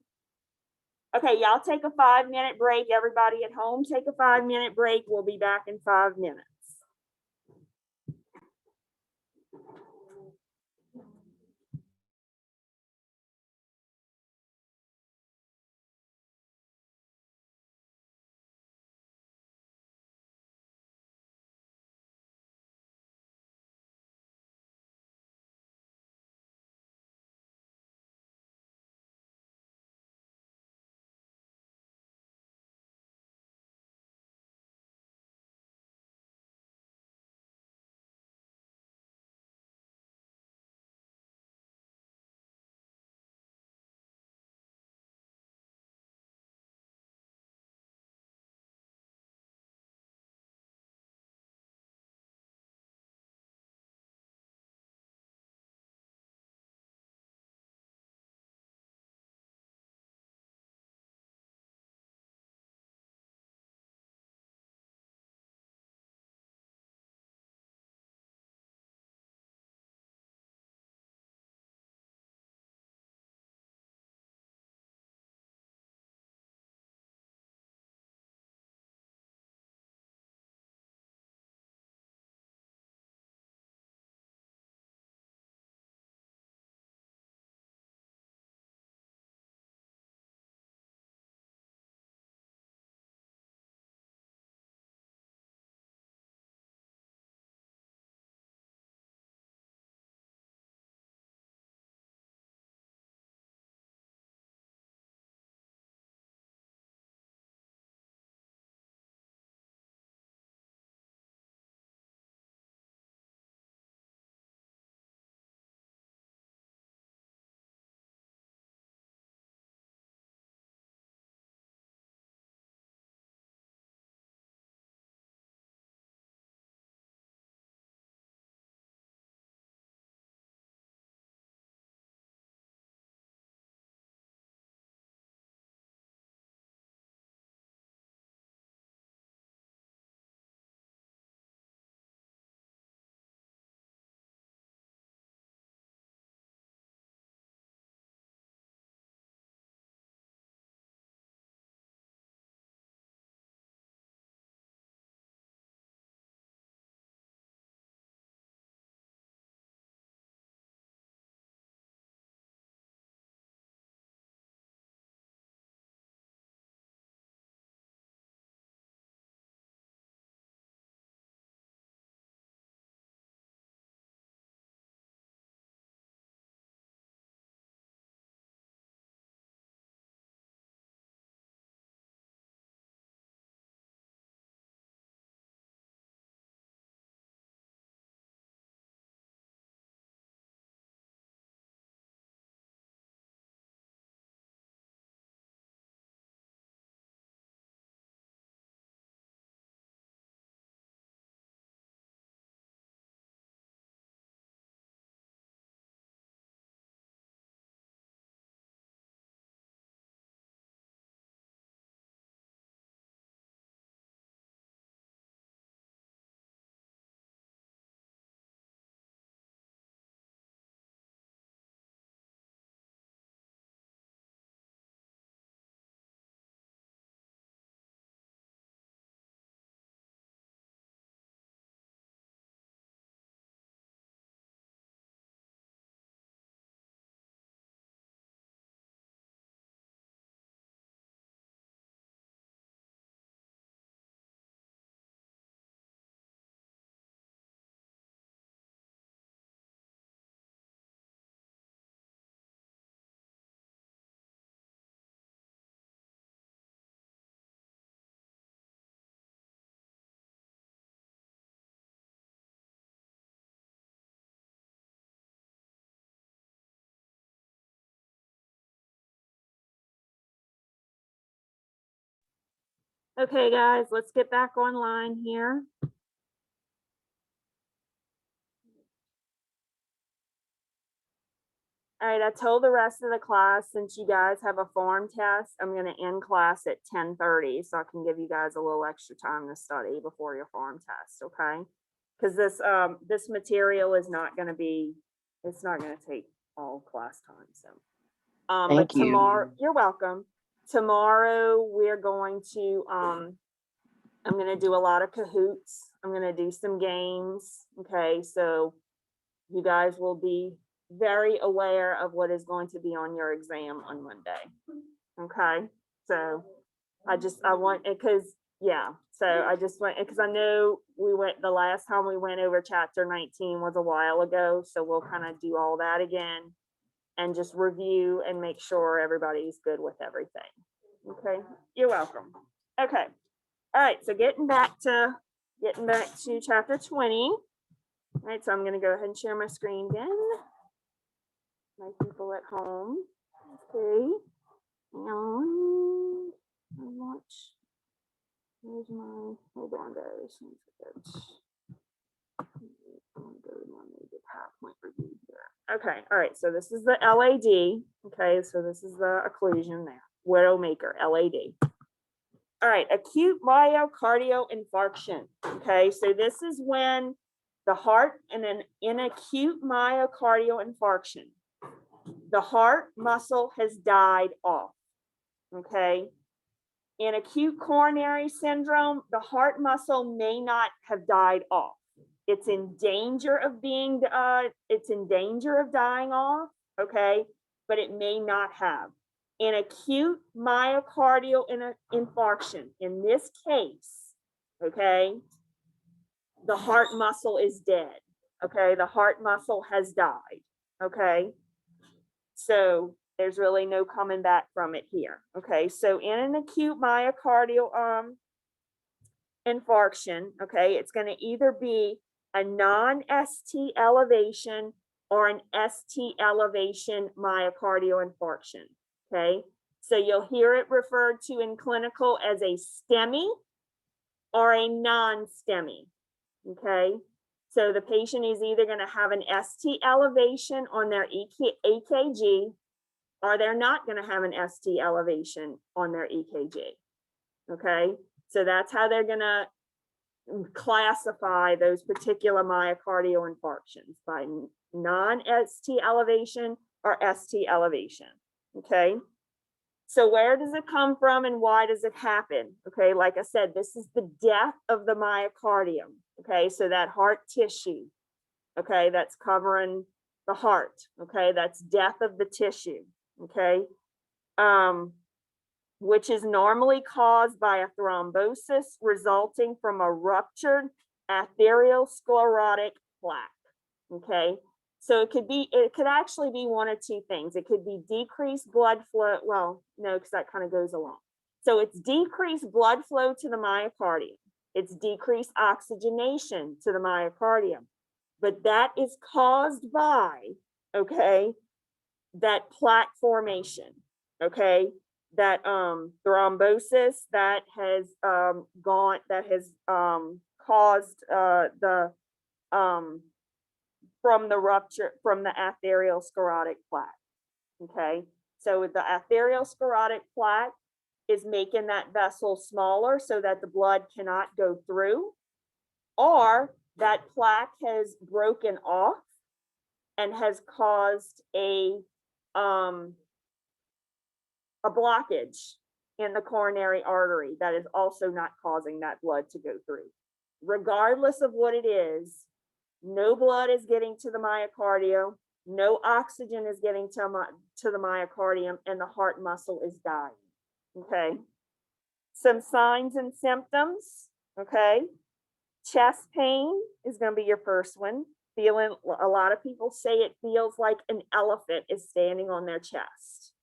Okay, y'all take a 5-minute break. Everybody at home, take a 5-minute break. We'll be back in 5 minutes. Okay, guys, let's get back online here. All right, I told the rest of the class, since you guys have a form test, I'm gonna end class at 10:30, so I can give you guys a little extra time to study before your form test, okay? Because this material is not gonna be, it's not gonna take all class time, so. But Thank you. tomorrow, you're welcome. Tomorrow, we're going to, I'm gonna do a lot of Kahoots. I'm gonna do some games, okay? So you guys will be very aware of what is going to be on your exam on Monday. Okay, so I want, because, yeah, so I just went, because I know the last time we went over chapter 19 was a while ago, so we'll kind of do all that again and just review and make sure everybody's good with everything. Okay, you're welcome. Okay, all right, so getting back to chapter 20. All right, so I'm gonna go ahead and share my screen again. My people at home. Okay. And I watch. Where's my, hold on guys. I'm gonna go to my major PowerPoint review here. Okay, all right, so this is the LAD. Okay, so this is the occlusion there. Widowmaker, LAD. All right, acute myocardial infarction. Okay, so this is when the heart, and then in acute myocardial infarction, the heart muscle has died off. Okay. In acute coronary syndrome, the heart muscle may not have died off. It's in danger of being, it's in danger of dying off. Okay, but it may not have. In acute myocardial infarction, in this case, okay, the heart muscle is dead. Okay, the heart muscle has died. Okay, so there's really no coming back from it here. Okay, so in an acute myocardial infarction, okay, it's going to either be a non-ST elevation or an ST elevation myocardial infarction. Okay, so you'll hear it referred to in clinical as a STEMI or a non-STEMI. Okay, so the patient is either going to have an ST elevation on their EKG, or they're not going to have an ST elevation on their EKG. Okay, so that's how they're going to classify those particular myocardial infarctions, by non-ST elevation or ST elevation. Okay, so where does it come from and why does it happen? Okay, like I said, this is the death of the myocardium. Okay, so that heart tissue, okay, that's covering the heart. Okay, that's death of the tissue. Okay, which is normally caused by a thrombosis resulting from a ruptured arteriosclerotic plaque. Okay, so it could actually be one of two things. It could be decreased blood flow. Well, no, because that kind of goes along. So it's decreased blood flow to the myocardium. It's decreased oxygenation to the myocardium, but that is caused by, okay, that plaque formation, okay, that thrombosis that has caused the from the rupture from the arteriosclerotic plaque. Okay, so the arteriosclerotic plaque is making that vessel smaller so that the blood cannot go through, or that plaque has broken off and has caused a blockage in the coronary artery that is also not causing that blood to go through. Regardless of what it is, no blood is getting to the myocardium, no oxygen is getting to the myocardium, and the heart muscle is dying. Okay, some signs and symptoms. Okay, chest pain is going to be your first one. Feeling, a lot of people say it feels like an elephant is standing on their chest.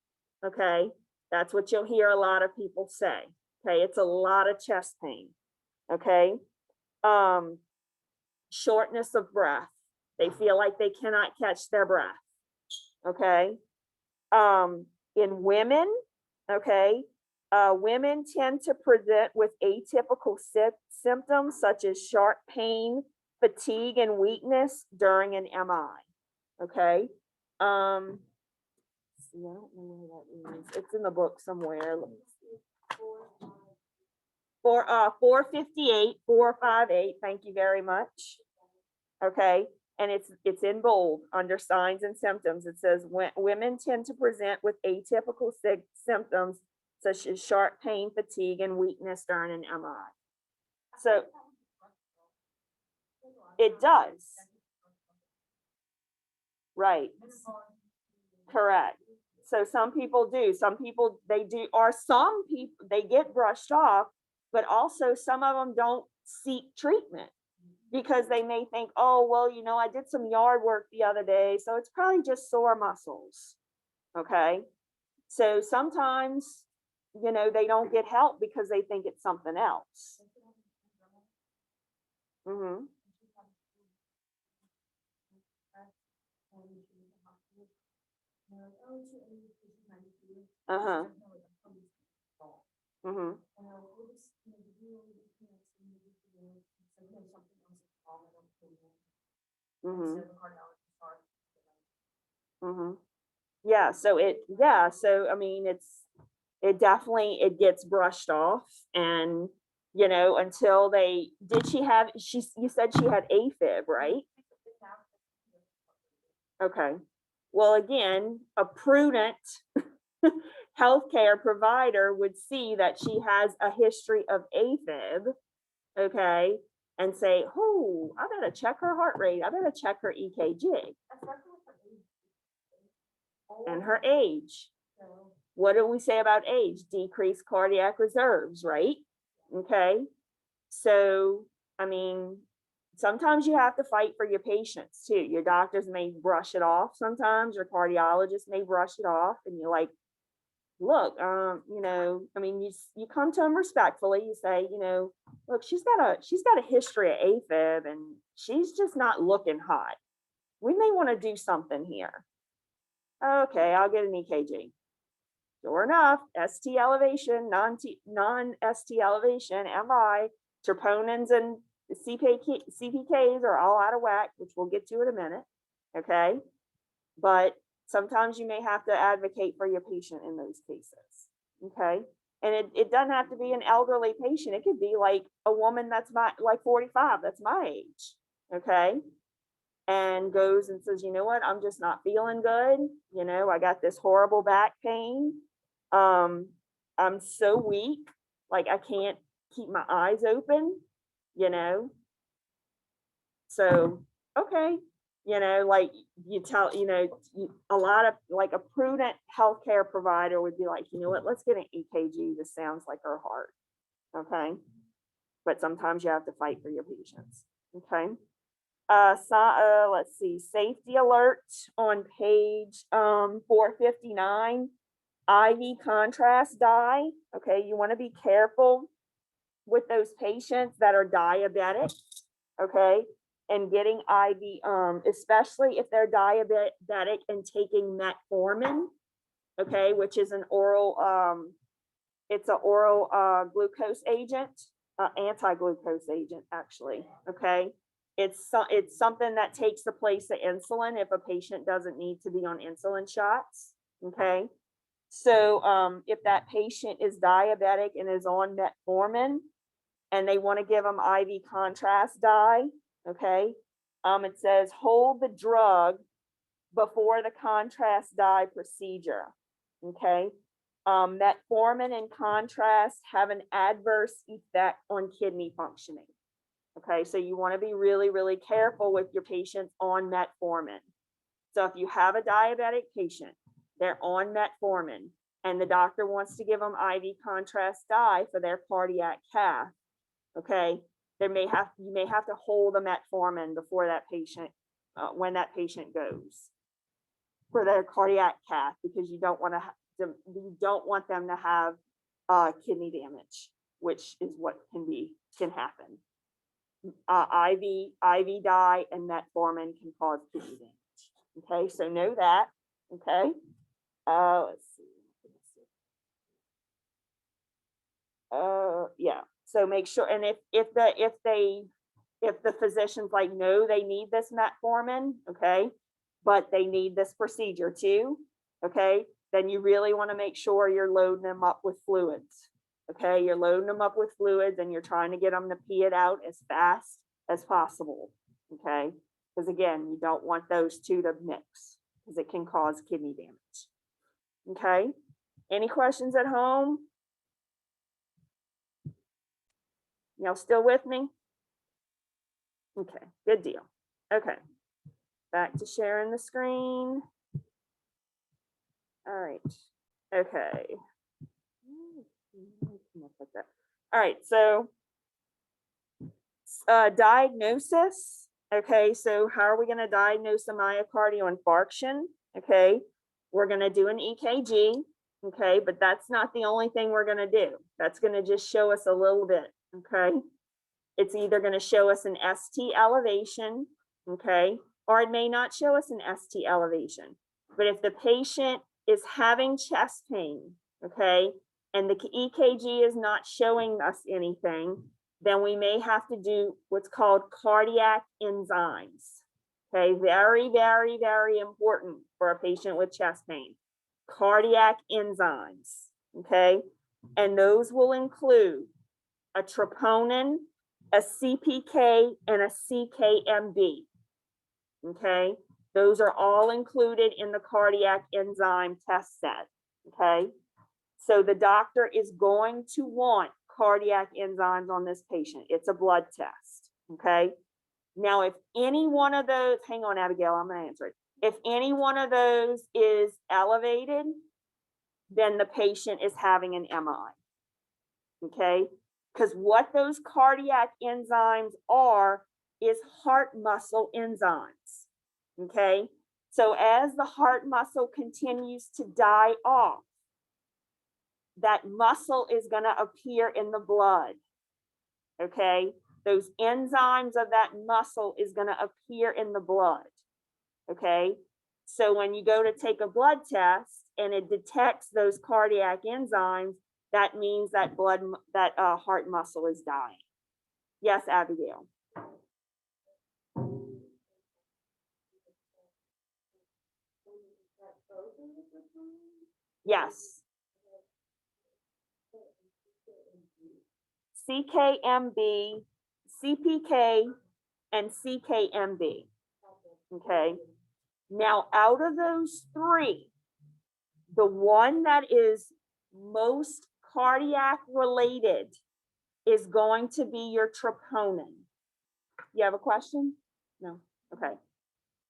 Okay, that's what you'll hear a lot of people say. Okay, it's a lot of chest pain. Okay, shortness of breath. They feel like they cannot catch their breath. Okay, in women, okay, Women tend to present with atypical symptoms such as sharp pain, fatigue, and weakness during an MI. Okay. See, I don't know where that is. It's in the book somewhere. Let me see. For 458, 458, thank you very much. Okay, and it's in bold under signs and symptoms. It says women tend to present with atypical symptoms such as sharp pain, fatigue, and weakness during an MI. So it does. Right. Correct. So some people do. Some people they do, or some people they get brushed off, but also some of them don't seek treatment because they may think, oh, well, you know, I did some yard work the other day, so it's probably just sore muscles. Okay. So sometimes, you know, they don't get help because they think it's something else. Mm-hmm. Uh-huh. Mm-hmm. Mm-hmm. Mm-hmm. Yeah, so I mean it definitely it gets brushed off, and you know, until you said she had AFib, right? Okay. Well, again, a prudent healthcare provider would see that she has a history of AFib, okay, and say, oh, I better check her heart rate. I better check her EKG and her age. What do we say about age? Decreased cardiac reserves, right? Okay. So, I mean, sometimes you have to fight for your patients too. Your doctors may brush it off sometimes, your cardiologist may brush it off, and you're like, look, you know, I mean, you come to them respectfully, you say, you know, look, she's got a history of AFib and she's just not looking hot. We may want to do something here. Okay, I'll get an EKG. Sure enough, ST elevation, non-ST elevation, MI, troponins and CPKs are all out of whack, which we'll get to in a minute. Okay. But sometimes you may have to advocate for your patient in those cases. Okay. And it doesn't have to be an elderly patient. It could be like a woman that's like 45, that's my age. Okay. And goes and says, you know what, I'm just not feeling good. You know, I got this horrible back pain. I'm so weak, like I can't keep my eyes open, you know. So, okay, you know, like you tell, you know, a lot of like a prudent healthcare provider would be like, you know what, let's get an EKG. This sounds like her heart. Okay. But sometimes you have to fight for your patients. Okay. Let's see, safety alert on page 459. IV contrast dye. Okay, you want to be careful with those patients that are diabetic. Okay, and getting IV, especially if they're diabetic and taking metformin. Okay, which is an oral, it's an oral glucose agent, anti-glucose agent actually. Okay, it's something that takes the place of insulin if a patient doesn't need to be on insulin shots. Okay. So if that patient is diabetic and is on metformin and they want to give them IV contrast dye, okay, it says hold the drug before the contrast dye procedure, okay. Metformin and contrast have an adverse effect on kidney functioning, okay. So you want to be really, really careful with your patients on metformin. So if you have a diabetic patient, they're on metformin, and the doctor wants to give them IV contrast dye for their cardiac cath. Okay, you may have to hold the metformin before that patient, when that patient goes for their cardiac cath, because you don't want them to have kidney damage, which is what can happen. IV dye and metformin can cause kidney damage. Okay, so know that. Okay. Let's see. Yeah, so make sure, and if the physician's like, no, they need this metformin, okay, but they need this procedure too, okay, then you really want to make sure you're loading them up with fluids. Okay, you're loading them up with fluids and you're trying to get them to pee it out as fast as possible. Okay, because again, you don't want those two to mix because it can cause kidney damage. Okay, any questions at home? Y'all still with me? Okay, good deal. Okay, back to sharing the screen. All right, okay. All right, so diagnosis. Okay, so how are we going to diagnose a myocardial infarction? Okay, we're going to do an EKG. Okay, but that's not the only thing we're going to do. That's going to just show us a little bit. Okay, it's either going to show us an ST elevation. Okay, or it may not show us an ST elevation. But if the patient is having chest pain, okay, and the EKG is not showing us anything, then we may have to do what's called cardiac enzymes. Okay, very, very, very important for a patient with chest pain. Cardiac enzymes, okay? And those will include a troponin, a CPK, and a CKMB, okay? Those are all included in the cardiac enzyme test set, okay? So the doctor is going to want cardiac enzymes on this patient. It's a blood test, okay? Now, if any one of those, hang on, Abigail, I'm gonna answer it. If any one of those is elevated, then the patient is having an MI, okay? Because what those cardiac enzymes are is heart muscle enzymes, okay? So as the heart muscle continues to die off, that muscle is going to appear in the blood, okay? Those enzymes of that muscle is going to appear in the blood, okay? So when you go to take a blood test and it detects those cardiac enzymes, that means that heart muscle is dying. Yes, Abigail. Yes. CKMB, CPK, and CKMB. Okay. Now, out of those three, the one that is most cardiac related is going to be your troponin. You have a question? No. Okay.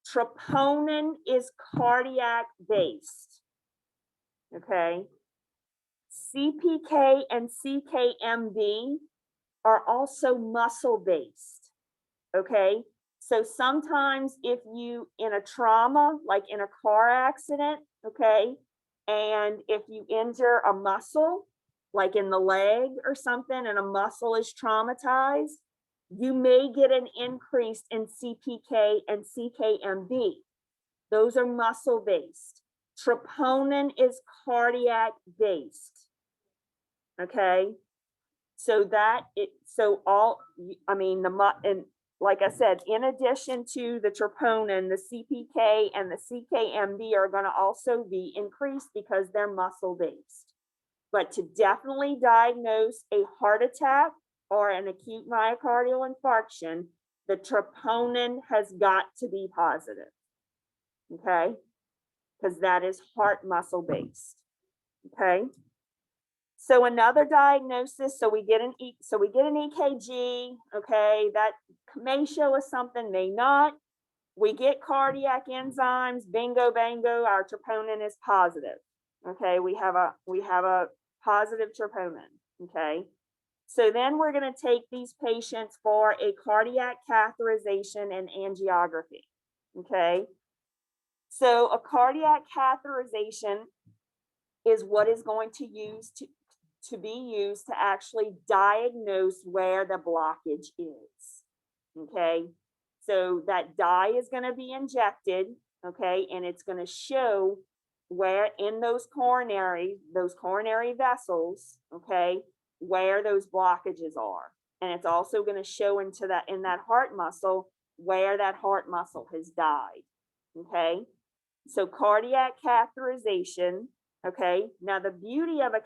Troponin is cardiac based. Okay. CPK and CKMB are also muscle based. Okay. So sometimes if you in a trauma, like in a car accident, okay, and if you injure a muscle, like in the leg or something, and a muscle is traumatized, you may get an increase in CPK and CKMB. Those are muscle based. Troponin is cardiac based. Okay. So and like I said, in addition to the troponin, the CPK and the CKMB are going to also be increased because they're muscle based. But to definitely diagnose a heart attack or an acute myocardial infarction, the troponin has got to be positive. Okay, because that is heart muscle based. Okay. So another diagnosis, so we get an EKG, okay, that may show us something, may not. We get cardiac enzymes, bingo, bango, our troponin is positive. Okay, we have a positive troponin, okay? So then we're going to take these patients for a cardiac catheterization and angiography, okay? So a cardiac catheterization is what is going to be used to actually diagnose where the blockage is, okay? So that dye is going to be injected, okay, and it's going to show where in those coronary vessels, okay, where those blockages are. And it's also going to show in that heart muscle where that heart muscle has died. Okay. So cardiac catheterization. Okay. Now the beauty of a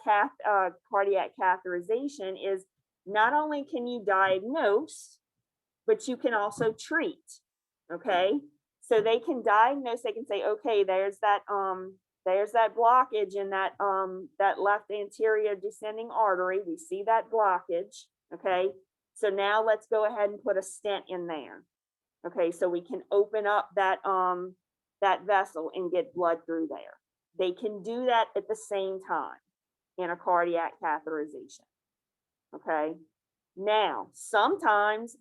cardiac catheterization is not only can you diagnose, but you can also treat. Okay. So they can diagnose, they can say, okay, there's that blockage in that left anterior descending artery. We see that blockage. Okay. So now let's go ahead and put a stent in there. Okay. So we can open up that vessel and get blood through there. They can do that at the same time in a cardiac catheterization. Okay. Now, sometimes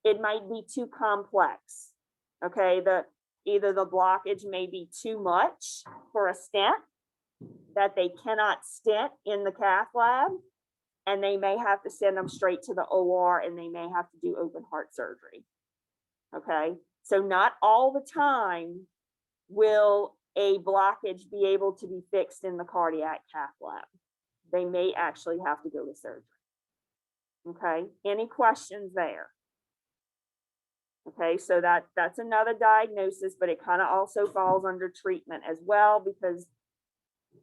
it might be too complex. Okay. Either the blockage may be too much for a stent that they cannot stent in the cath lab, and they may have to send them straight to the OR, and they may have to do open heart surgery. Okay. So not all the time will a blockage be able to be fixed in the cardiac cath lab. They may actually have to go to surgery. Okay. Any questions there? Okay, so that's another diagnosis, but it kind of also falls under treatment as well, because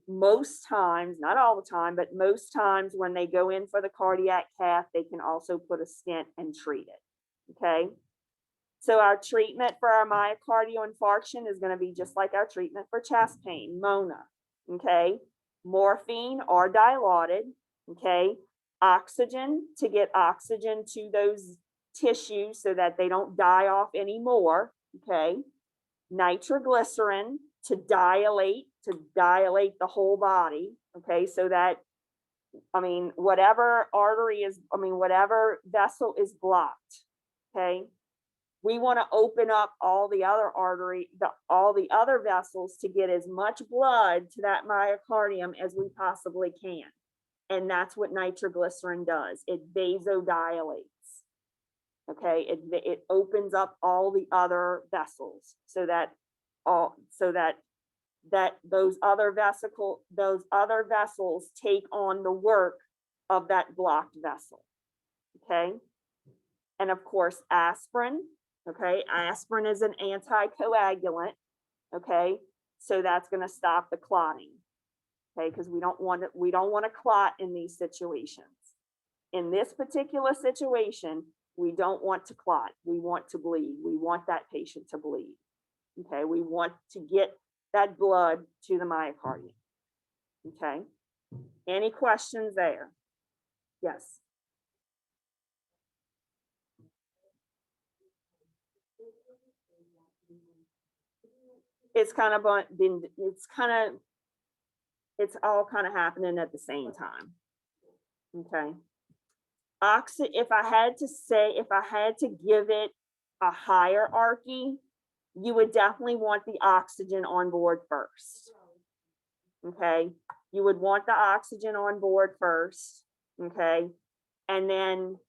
most times, not all the time, but most times when they go in for the cardiac cath, they can also put a stent and treat it. Okay, so our treatment for our myocardial infarction is going to be just like our treatment for chest pain, MONA. Okay, morphine or dilaudid. Okay, oxygen to get oxygen to those tissues so that they don't die off anymore. Okay, nitroglycerin to dilate the whole body. Okay, so that, whatever whatever vessel is blocked. Okay, we want to open up all the other vessels to get as much blood to that myocardium as we possibly can. And that's what nitroglycerin does. It vasodilates. Okay, it opens up all the other vessels so that those other vessels take on the work of that blocked vessel. Okay, and of course aspirin. Okay, aspirin is an anticoagulant. Okay, so that's going to stop the clotting. Okay, because we don't want to clot in these situations. In this particular situation, we don't want to clot. We want to bleed. We want that patient to bleed. Okay, we want to get that blood to the myocardium. Okay, any questions there? Yes. It's all kind of happening at the same time. Okay. If I had to give it a hierarchy, you would definitely want the oxygen on board first. Okay. You would want the oxygen on board first. Okay. And then,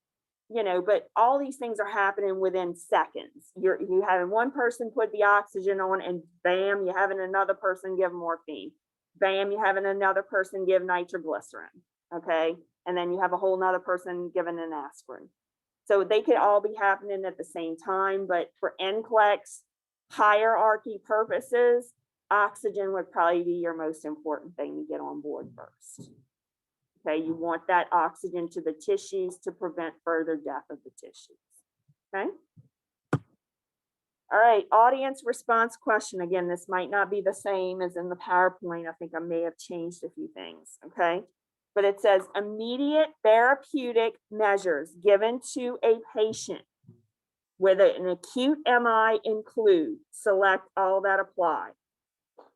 but all these things are happening within seconds. You having one person put the oxygen on, and bam, you're having another person give morphine. Bam, you're having another person give nitroglycerin. Okay. And then you have a whole nother person given an aspirin. So they could all be happening at the same time, but for NCLEX hierarchy purposes, oxygen would probably be your most important thing to get on board first. Okay, you want that oxygen to the tissues to prevent further death of the tissues. Okay. All right, audience response question. Again, this might not be the same as in the PowerPoint. I think I may have changed a few things. Okay. But it says immediate therapeutic measures given to a patient with an acute MI include, select all that apply: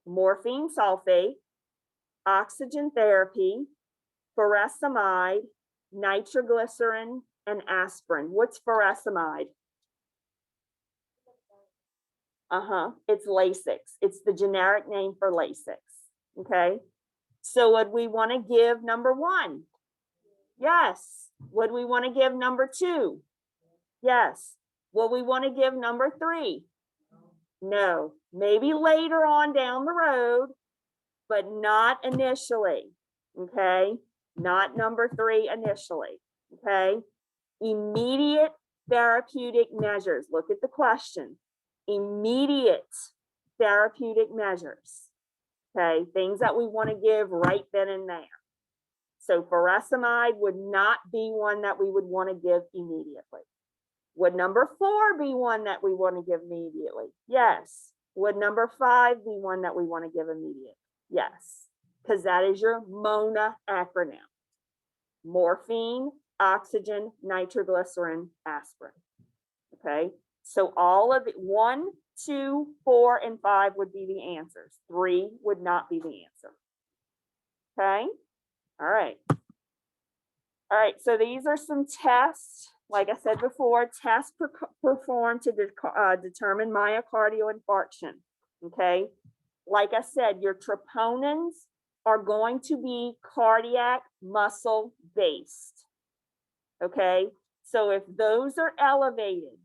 morphine sulfate, oxygen therapy, furosemide, nitroglycerin, and aspirin. What's furosemide? It's Lasix. It's the generic name for Lasix. Okay. So would we want to give number 1? Yes. Would we want to give number 2? Yes. Will we want to give number 3? No. Maybe later on down the road, but not initially. okay? Not number 3 initially, okay? Immediate therapeutic measures. Look at the question. Immediate therapeutic measures, okay? Things that we want to give right then and there. So furosemide would not be one that we would want to give immediately. Would number 4 be one that we want to give immediately? Yes. Would number 5 be one that we want to give immediately? Yes, because that is your MONA acronym. Morphine, oxygen, nitroglycerin, aspirin. Okay, so all of it, 1, 2, 4, and 5 would be the answers. 3 would not be the answer. Okay, all right. All right, so these are some tests. Like I said before, tests performed to determine myocardial infarction. Okay, like I said, your troponins are going to be cardiac muscle based. Okay, so if those are elevated,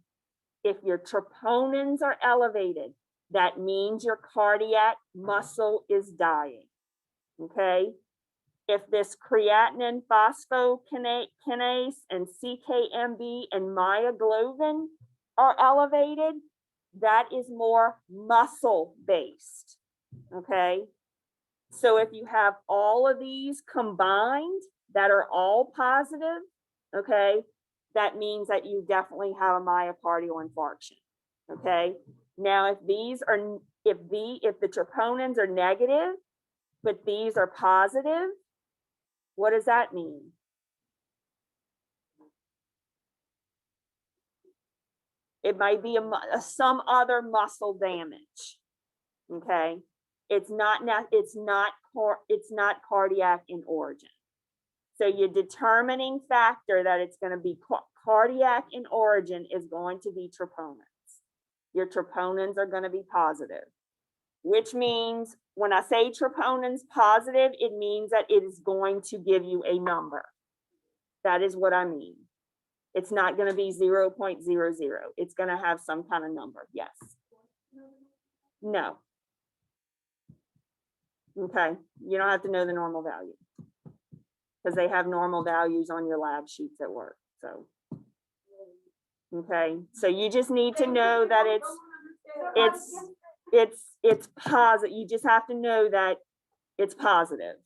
if your troponins are elevated, that means your cardiac muscle is dying. Okay, if this creatinine phosphokinase and CKMB and myoglobin are elevated, that is more muscle based. Okay, so if you have all of these combined that are all positive, okay, that means that you definitely have a myocardial infarction. Okay, now if these are, if the troponins are negative, but these are positive, what does that mean? It might be some other muscle damage. Okay, it's not cardiac in origin. So your determining factor that it's going to be cardiac in origin is going to be troponins. Your troponins are going to be positive, which means when I say troponins positive, it means that it is going to give you a number. That is what I mean. It's not going to be 0.00. It's going to have some kind of number. Yes. No. Okay. You don't have to know the normal value because they have normal values on your lab sheets at work. So, okay. So you just need to know that it's positive. You just have to know that it's positive.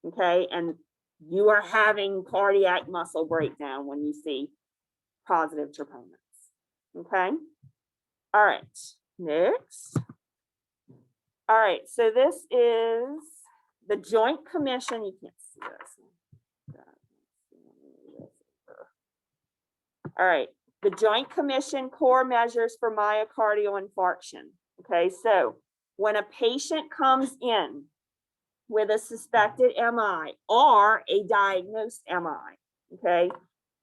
Okay. And you are having cardiac muscle breakdown when you see positive troponins. Okay. All right. Next. All right. So this is the Joint Commission. You can't see this. All right. The Joint Commission core measures for myocardial infarction. Okay. So when a patient comes in with a suspected MI or a diagnosed MI, okay,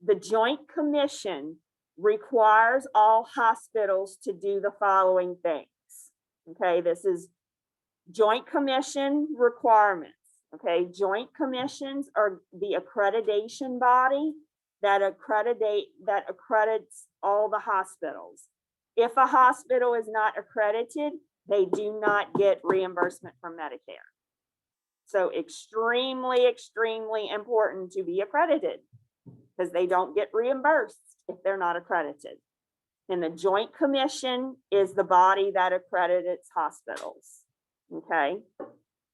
the Joint Commission requires all hospitals to do the following things. Okay, this is Joint Commission requirements. Okay, Joint Commissions are the accreditation body that accredits all the hospitals. If a hospital is not accredited, they do not get reimbursement from Medicare. So extremely, extremely important to be accredited because they don't get reimbursed if they're not accredited. And the Joint Commission is the body that accredits hospitals. Okay,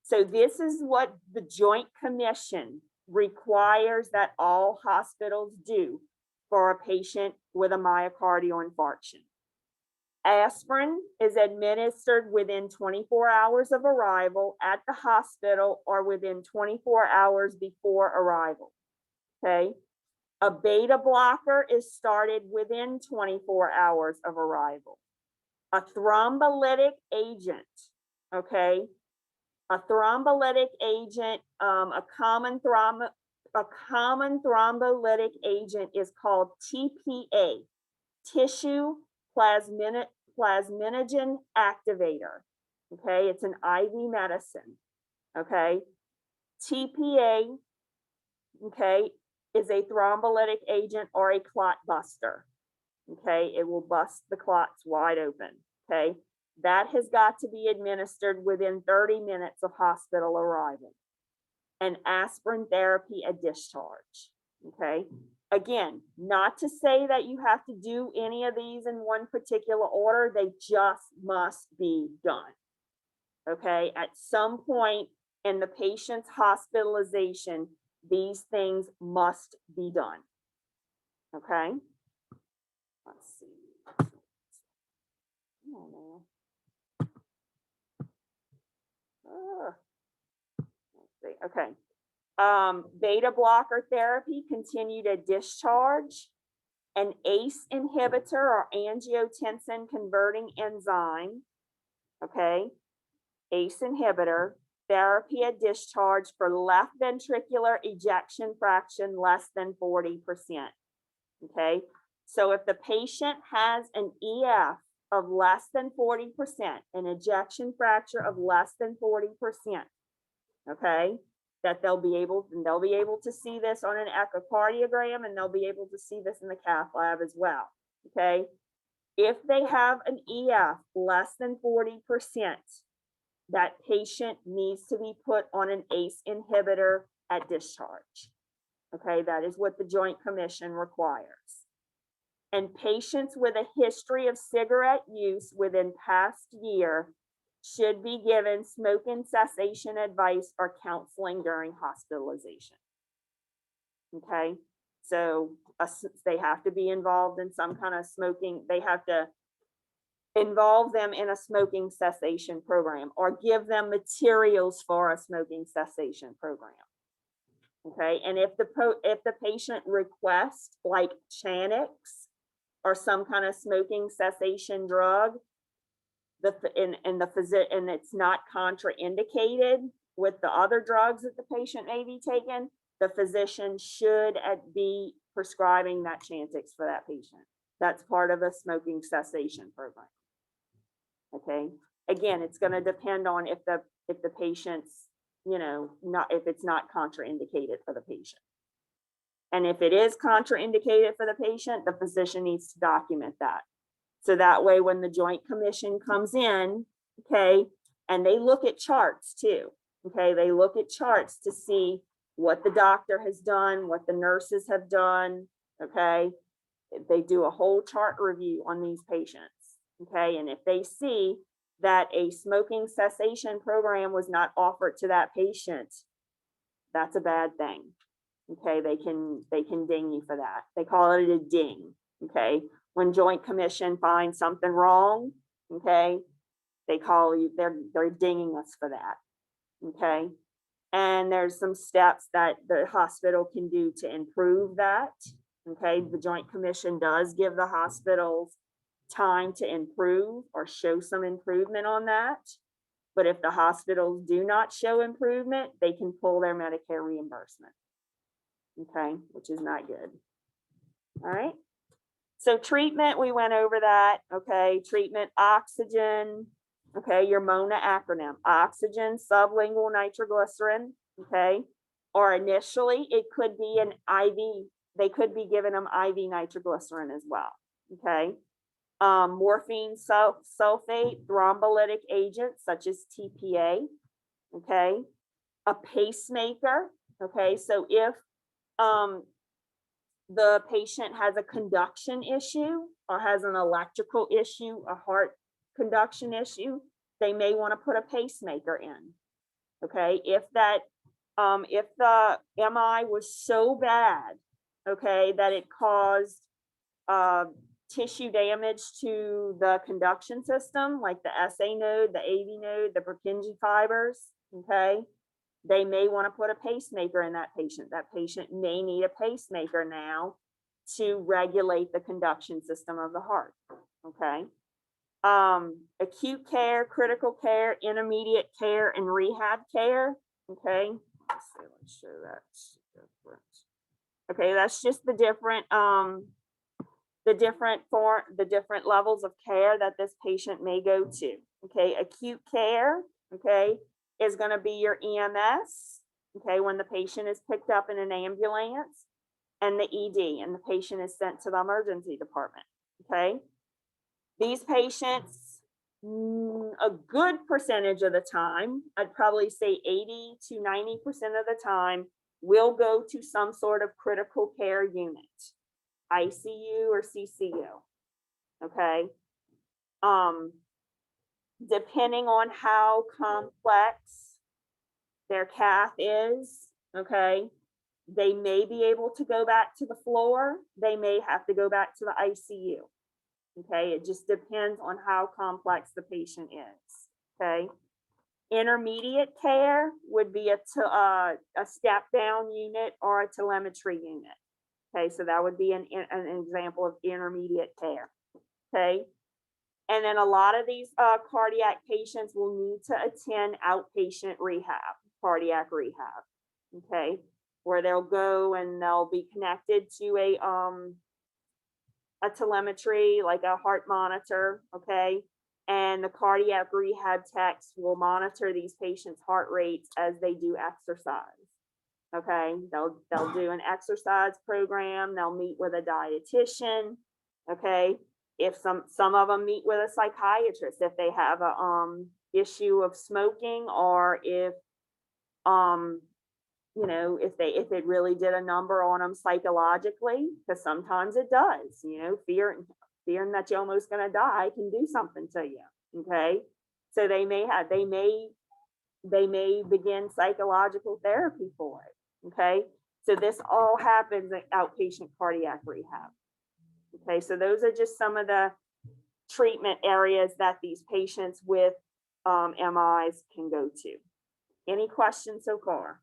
so this is what the Joint Commission requires that all hospitals do for a patient with a myocardial infarction. Aspirin is administered within 24 hours of arrival at the hospital or within 24 hours before arrival. Okay. A beta blocker is started within 24 hours of arrival. A thrombolytic agent, okay? A thrombolytic agent, a common thrombolytic agent is called TPA, tissue plasminogen activator. Okay, it's an IV medicine. Okay, TPA, okay, is a thrombolytic agent or a clot buster. Okay, it will bust the clots wide open. Okay, that has got to be administered within 30 minutes of hospital arrival. and aspirin therapy at discharge, okay? Again, not to say that you have to do any of these in one particular order, they just must be done. Okay, at some point in the patient's hospitalization, these things must be done. Okay? Let's see. Come on now. Let's see. Okay. Beta blocker therapy continued at discharge. An ACE inhibitor or angiotensin converting enzyme. Okay. ACE inhibitor, therapy at discharge for left ventricular ejection fraction less than 40%. Okay, so if the patient has an EF of less than 40%, an ejection fraction of less than 40%, okay, that they'll be able to see this on an echocardiogram, and they'll be able to see this in the cath lab as well. Okay, if they have an EF less than 40%, that patient needs to be put on an ACE inhibitor at discharge. Okay, that is what the Joint Commission requires. And patients with a history of cigarette use within past year should be given smoking cessation advice or counseling during hospitalization. Okay, so they have to be involved in some kind of smoking, they have to involve them in a smoking cessation program or give them materials for a smoking cessation program. Okay, and if the patient requests like Chantix or some kind of smoking cessation drug, and it's not contraindicated with the other drugs that the patient may be taking, the physician should be prescribing that Chantix for that patient. That's part of a smoking cessation program. Okay, again, it's going to depend on if the patient's, if it's not contraindicated for the patient. And if it is contraindicated for the patient, the physician needs to document that. So that way, when the Joint Commission comes in, okay, and they look at charts too, okay, they look at charts to see what the doctor has done, what the nurses have done, okay, they do a whole chart review on these patients. Okay, and if they see that a smoking cessation program was not offered to that patient, that's a bad thing. Okay, they can ding you for that. They call it a ding. Okay, when Joint Commission finds something wrong, okay, they call you, they're dinging us for that. Okay, and there's some steps that the hospital can do to improve that. Okay, the Joint Commission does give the hospitals time to improve or show some improvement on that. But if the hospitals do not show improvement, they can pull their Medicare reimbursement. Okay, which is not good. All right. So treatment, we went over that. Okay, treatment, oxygen. Okay, your MONA acronym, oxygen, sublingual nitroglycerin. Okay, or initially it could be an IV. They could be giving them IV nitroglycerin as well. Okay. Morphine sulfate, thrombolytic agents such as TPA, okay, a pacemaker, okay, so if the patient has a conduction issue or has an electrical issue, a heart conduction issue, they may want to put a pacemaker in, okay, if the MI was so bad, okay, that it caused tissue damage to the conduction system, like the SA node, the AV node, the Purkinje fibers, okay, they may want to put a pacemaker in that patient. That patient may need a pacemaker now to regulate the conduction system of the heart, okay. Acute care, critical care, intermediate care, and rehab care, okay. Let's show that. Okay, that's just the different different levels of care that this patient may go to. Okay, acute care, okay, is going to be your EMS, okay, when the patient is picked up in an ambulance, and the ED, and the patient is sent to the emergency department. Okay, these patients a good percentage of the time, I'd probably say 80 to 90% of the time, will go to some sort of critical care unit, ICU or CCU. Okay. Depending on how complex their cath is, okay, they may be able to go back to the floor. They may have to go back to the ICU. Okay, it just depends on how complex the patient is. Okay, intermediate care would be a step down unit or a telemetry unit. Okay, so that would be an example of intermediate care. Okay, and then a lot of these cardiac patients will need to attend outpatient rehab, cardiac rehab. Okay, where they'll go and they'll be connected to a telemetry, like a heart monitor, okay? And the cardiac rehab techs will monitor these patients' heart rates as they do exercise, okay? They'll do an exercise program, they'll meet with a dietitian, okay? If some of them meet with a psychiatrist if they have a issue of smoking, or if you know, if it really did a number on them psychologically, because sometimes it does, you know, fearing that you're almost going to die can do something to you. Okay. So they may begin psychological therapy for it. Okay. So this all happens at outpatient cardiac rehab. Okay. So those are just some of the treatment areas that these patients with MIs can go to. Any questions so far?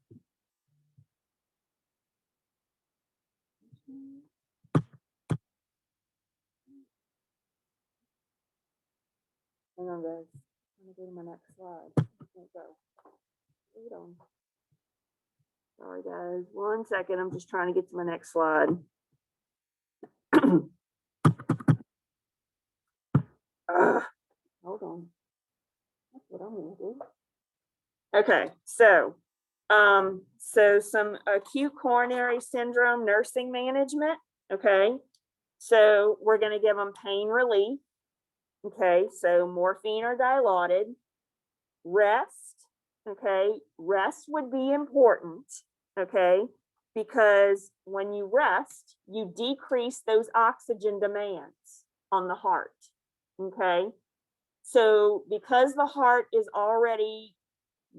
Hang on, guys. I'm gonna go to my next slide. Can't go. Hold on. Sorry, guys. 1 second. I'm just trying to get to my next slide. Hold on. That's what I'm gonna do. Okay, so some acute coronary syndrome nursing management. Okay, so we're gonna give them pain relief. Okay, so morphine or Dilaudid. Rest, okay, rest would be important, okay, because when you rest, you decrease those oxygen demands on the heart, okay? So because the heart is already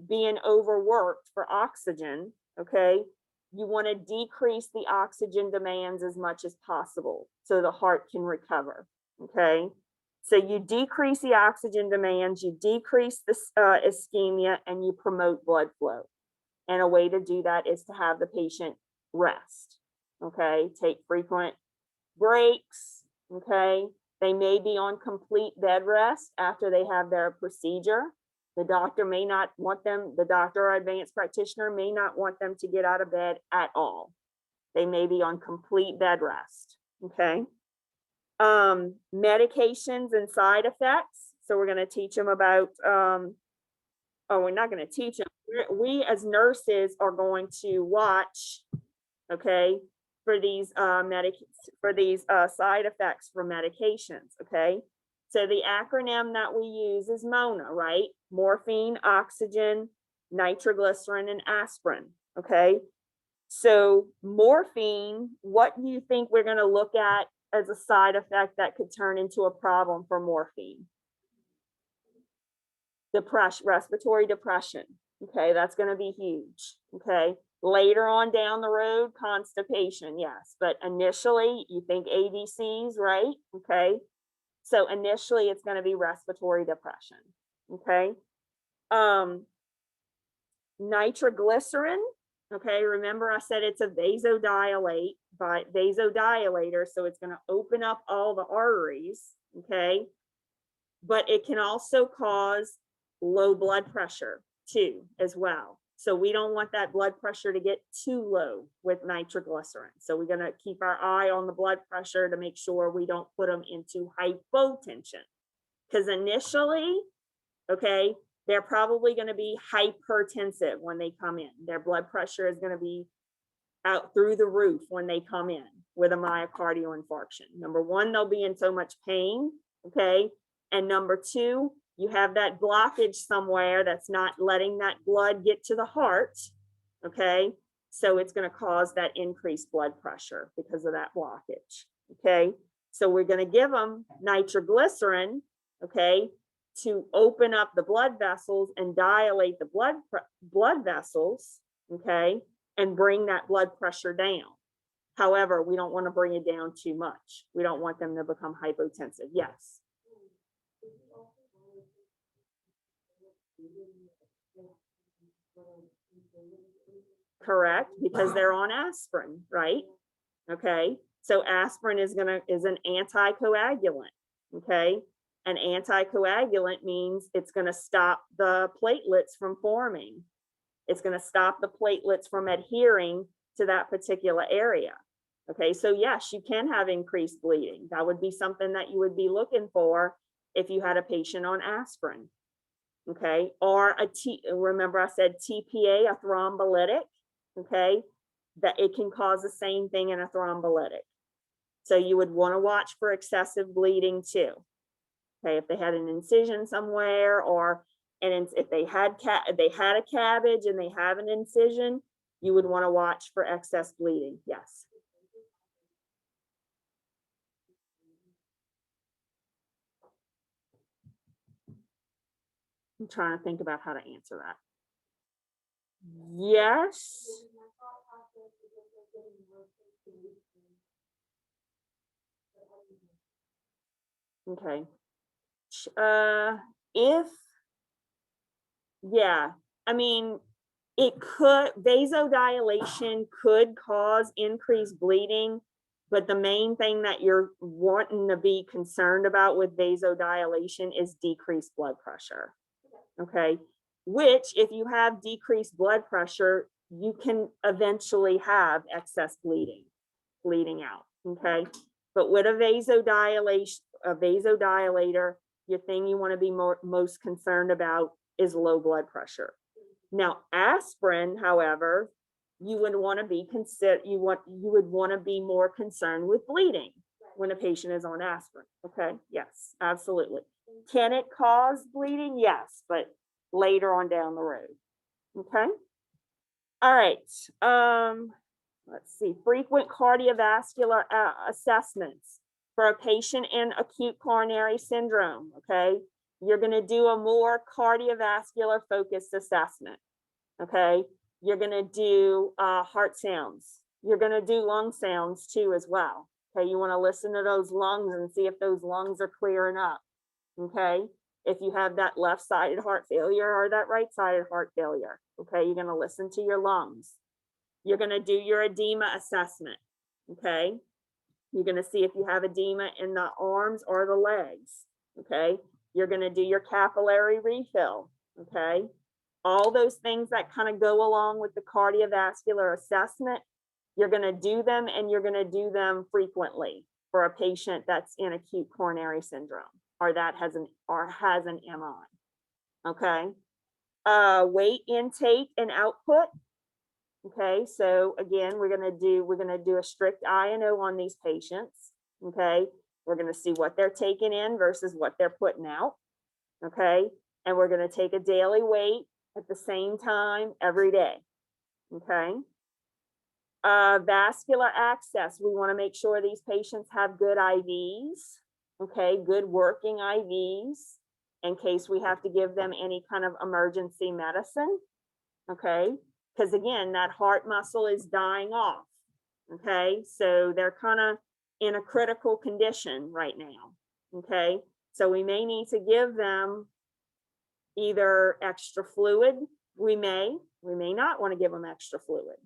being overworked for oxygen, okay, you want to decrease the oxygen demands as much as possible so the heart can recover, okay? So you decrease the oxygen demands, you decrease the ischemia, and you promote blood flow. And a way to do that is to have the patient rest, okay? Take frequent breaks, okay? They may be on complete bed rest after they have their procedure. The doctor may not want them, the doctor or advanced practitioner may not want them to get out of bed at all. They may be on complete bed rest, okay? Medications and side effects. So we're going to teach them about, we're not going to teach them. We as nurses are going to watch, okay, for these side effects for medications, okay? So the acronym that we use is MONA, right? Morphine, oxygen, nitroglycerin, and aspirin, okay? So morphine, what do you think we're going to look at as a side effect that could turn into a problem for morphine? Depression, respiratory depression. Okay, that's going to be huge. Okay, later on down the road, constipation, yes, but initially you think ABCs, right? Okay, so initially it's going to be respiratory depression. Okay, nitroglycerin. Okay, remember I said it's a vasodilator, so it's going to open up all the arteries, okay? But it can also cause low blood pressure too, as well. So we don't want that blood pressure to get too low with nitroglycerin. So we're going to keep our eye on the blood pressure to make sure we don't put them into hypotension. Because initially, okay, they're probably going to be hypertensive when they come in. Their blood pressure is going to be out through the roof when they come in with a myocardial infarction. Number one, they'll be in so much pain, okay? And number two, you have that blockage somewhere that's not letting that blood get to the heart, okay? So it's going to cause that increased blood pressure because of that blockage, okay? So we're going to give them nitroglycerin, okay, to open up the blood vessels and dilate the blood vessels, okay, and bring that blood pressure down. However, we don't want to bring it down too much. We don't want them to become hypotensive. Yes. Correct, because they're on aspirin, right? Okay, so aspirin is an anticoagulant, okay? An anticoagulant means it's gonna stop the platelets from forming. It's gonna stop the platelets from adhering to that particular area. Okay, so yes, you can have increased bleeding. That would be something that you would be looking for if you had a patient on aspirin. Okay, or remember I said TPA, a thrombolytic, okay, that it can cause the same thing in a thrombolytic. So you would want to watch for excessive bleeding too. Okay, if they had an incision somewhere, or if they had a cabbage and they have an incision, you would want to watch for excess bleeding. Yes. I'm trying to think about how to answer that. Yes. Okay. Yeah, I mean, vasodilation could cause increased bleeding, but the main thing that you're wanting to be concerned about with vasodilation is decreased blood pressure. Okay, which if you have decreased blood pressure, you can eventually have excess bleeding out. Okay, but with a vasodilator, your thing you want to be most concerned about is low blood pressure. Now, aspirin, however, you would want to be more concerned with bleeding when a patient is on aspirin. Okay, yes, absolutely. Can it cause bleeding? Yes, but later on down the road. Okay. All right. Let's see. Frequent cardiovascular assessments for a patient in acute coronary syndrome. Okay. You're going to do a more cardiovascular focused assessment. Okay. You're going to do heart sounds. You're going to do lung sounds too as well. Okay. You want to listen to those lungs and see if those lungs are clearing up. Okay. If you have that left-sided heart failure or that right-sided heart failure, okay, you're going to listen to your lungs. You're going to do your edema assessment. Okay. You're going to see if you have edema in the arms or the legs. Okay. You're going to do your capillary refill. Okay. All those things that kind of go along with the cardiovascular assessment, you're going to do them, and you're going to do them frequently for a patient that's in acute coronary syndrome or that has an MI. Okay. Weight intake and output. Okay, so again, we're gonna do a strict I&O on these patients. Okay, we're gonna see what they're taking in versus what they're putting out. Okay, and we're gonna take a daily weight at the same time every day. Okay. Vascular access. We want to make sure these patients have good IVs. Okay, good working IVs in case we have to give them any kind of emergency medicine. Okay. Because again, that heart muscle is dying off. Okay, so they're kind of in a critical condition right now. Okay, so we may need to give them either extra fluid. We may not want to give them extra fluid.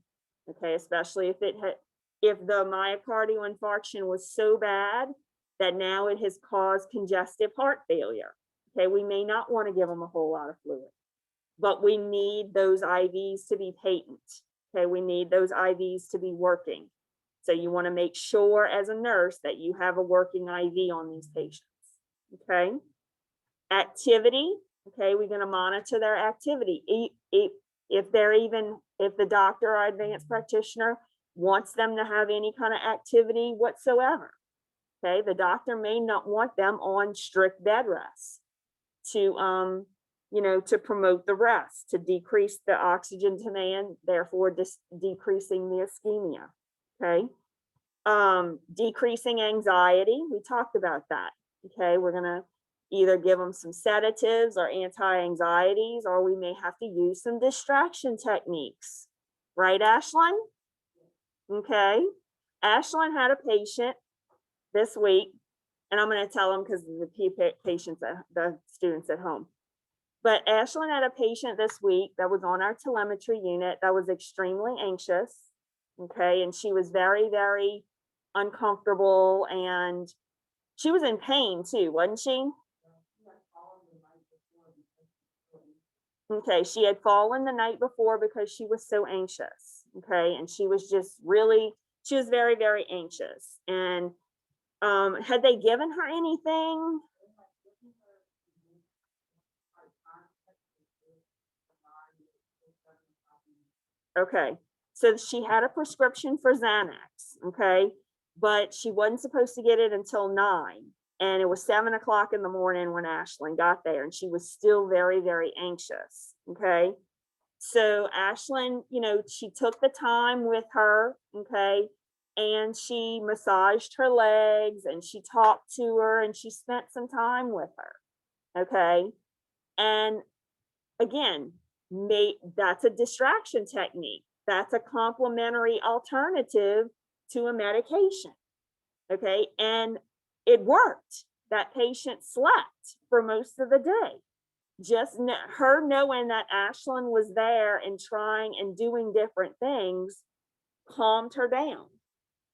Okay, especially if the myocardial infarction was so bad that now it has caused congestive heart failure. Okay, we may not want to give them a whole lot of fluid. But we need those IVs to be patent. Okay, we need those IVs to be working. So you want to make sure as a nurse that you have a working IV on these patients. Okay. Activity. Okay, we're going to monitor their activity. If the doctor or advanced practitioner wants them to have any kind of activity whatsoever. Okay, the doctor may not want them on strict bed rest. to, to promote the rest, to decrease the oxygen demand, therefore decreasing the ischemia. Okay. Decreasing anxiety, we talked about that. Okay, we're gonna either give them some sedatives or anti-anxieties, or we may have to use some distraction techniques. Right, Ashlyn? Okay. Ashlyn had a patient this week, and I'm going to tell them because the patients, the students at home. But Ashlyn had a patient this week that was on our telemetry unit that was extremely anxious. Okay, and she was very, very uncomfortable, and she was in pain too, wasn't she? Okay, she had fallen the night before because she was so anxious. Okay, and she was just really, she was very, very anxious. And had they given her anything? Okay, so she had a prescription for Xanax, okay, but she wasn't supposed to get it until 9. And it was 7 o'clock in the morning when Ashlyn got there, and she was still very, very anxious. Okay. So Ashlyn, she took the time with her, okay, and she massaged her legs and she talked to her and she spent some time with her. Okay. And again, that's a distraction technique. That's a complementary alternative to a medication. Okay. And it worked. That patient slept for most of the day. Just her knowing that Ashlyn was there and trying and doing different things calmed her down.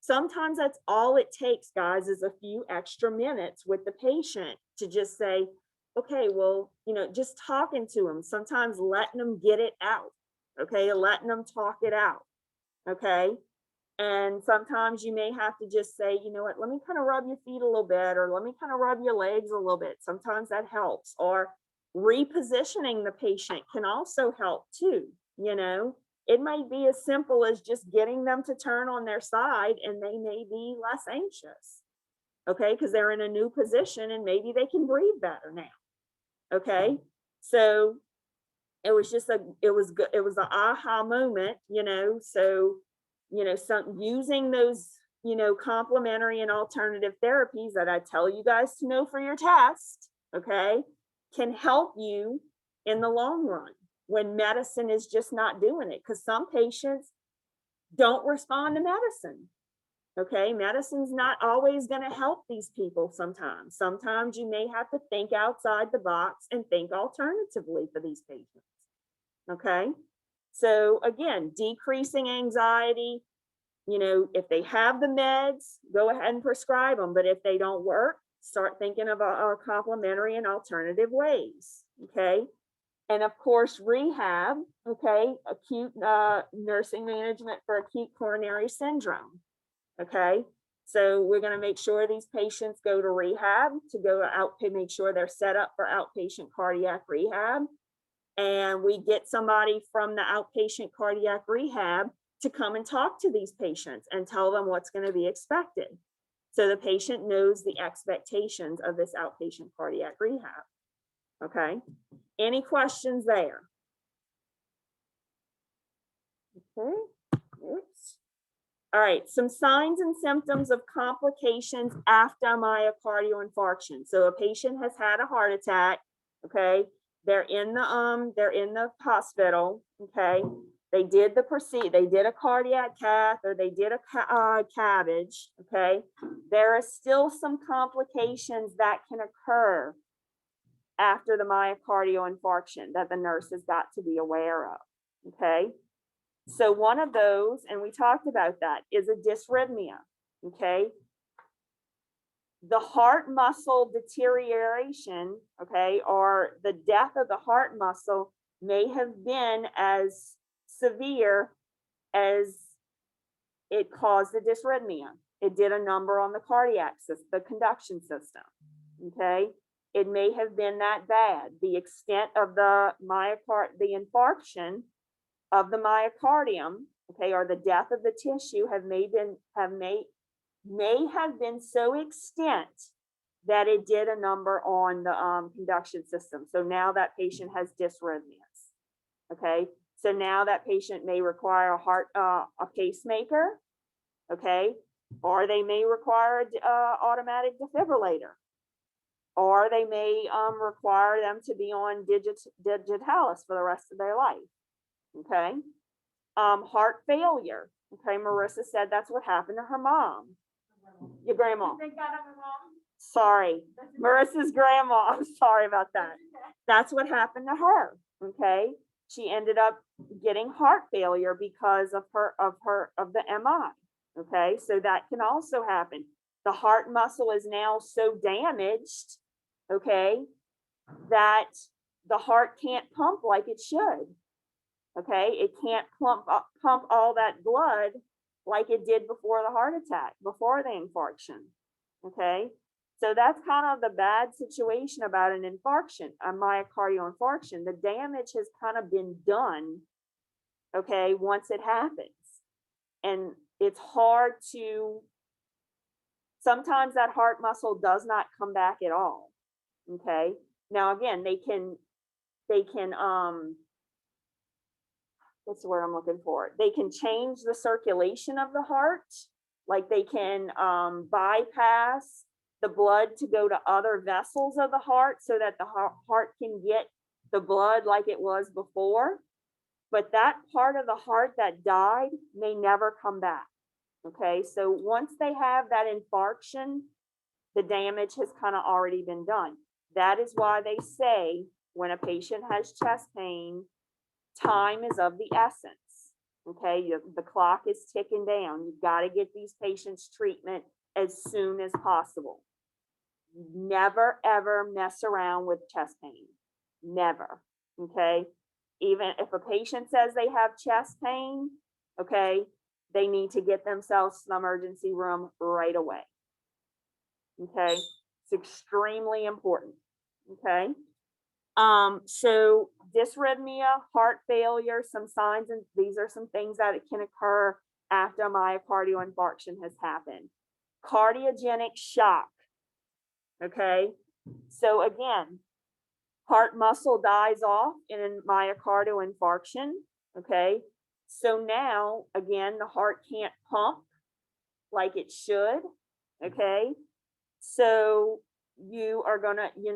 Sometimes that's all it takes, guys, is a few extra minutes with the patient to just say, okay, well, just talking to them, sometimes letting them get it out. Okay. Letting them talk it out. Okay. And sometimes you may have to just say, you know what, let me kind of rub your feet a little bit, or let me kind of rub your legs a little bit. Sometimes that helps. Or repositioning the patient can also help too. It might be as simple as just getting them to turn on their side and they may be less anxious. Okay, because they're in a new position and maybe they can breathe better now. Okay, so it was just it was an aha moment, so some using those complementary and alternative therapies that I tell you guys to know for your test, okay, can help you in the long run when medicine is just not doing it, because some patients don't respond to medicine. Okay, medicine's not always going to help these people. Sometimes you may have to think outside the box and think alternatively for these patients. Okay, so again, decreasing anxiety, if they have the meds, go ahead and prescribe them. But if they don't work, start thinking of our complementary and alternative ways. Okay. And of course, rehab. Okay. Acute nursing management for acute coronary syndrome. Okay. So we're going to make sure these patients go to rehab, to make sure they're set up for outpatient cardiac rehab. And we get somebody from the outpatient cardiac rehab to come and talk to these patients and tell them what's going to be expected. So the patient knows the expectations of this outpatient cardiac rehab. Okay. Any questions there? Okay. Oops. All right. Some signs and symptoms of complications after myocardial infarction. So a patient has had a heart attack. Okay. They're in the hospital. Okay. They did a cardiac cath, or they did a CABG. Okay. There are still some complications that can occur after the myocardial infarction that the nurse has got to be aware of. Okay. So one of those, and we talked about that, is a dysrhythmia. Okay. The heart muscle deterioration, okay, or the death of the heart muscle may have been as severe as it caused the dysrhythmia. It did a number on the cardiac system, the conduction system. Okay. It may have been that bad. The extent of the infarction of the myocardium, okay, or the death of the tissue may have been so extent that it did a number on the conduction system. So now that patient has dysrhythmias. Okay, so now that patient may require a pacemaker. Okay, or they may require automatic defibrillator, or they may require them to be on digitalis for the rest of their life. Okay, heart failure. Okay, Marissa said that's what happened to her mom. Your grandma. Thank God I'm a mom. Sorry, Marissa's grandma. I'm sorry about that. That's what happened to her. Okay, she ended up getting heart failure because of the MI. Okay, so that can also happen. The heart muscle is now so damaged, okay, that the heart can't pump like it should. Okay, it can't pump all that blood like it did before the heart attack, before the infarction. Okay, so that's kind of the bad situation about an infarction, a myocardial infarction. The damage has kind of been done, okay, once it happens. And it's hard to, sometimes that heart muscle does not come back at all. Okay, now again, they can what's the word I'm looking for? They can change the circulation of the heart, like they can bypass the blood to go to other vessels of the heart so that the heart can get the blood like it was before. But that part of the heart that died may never come back. Okay, so once they have that infarction, the damage has kind of already been done. That is why they say when a patient has chest pain, time is of the essence. Okay, the clock is ticking down. You've got to get these patients treatment as soon as possible. Never ever mess around with chest pain. Never. Okay, even if a patient says they have chest pain, okay, they need to get themselves to the emergency room right away. Okay, it's extremely important. Okay. So dysrhythmia, heart failure, some signs, and these are some things that can occur after a myocardial infarction has happened. Cardiogenic shock. Okay, so again, heart muscle dies off in a myocardial infarction. Okay, so now again, the heart can't pump like it should. Okay, so you're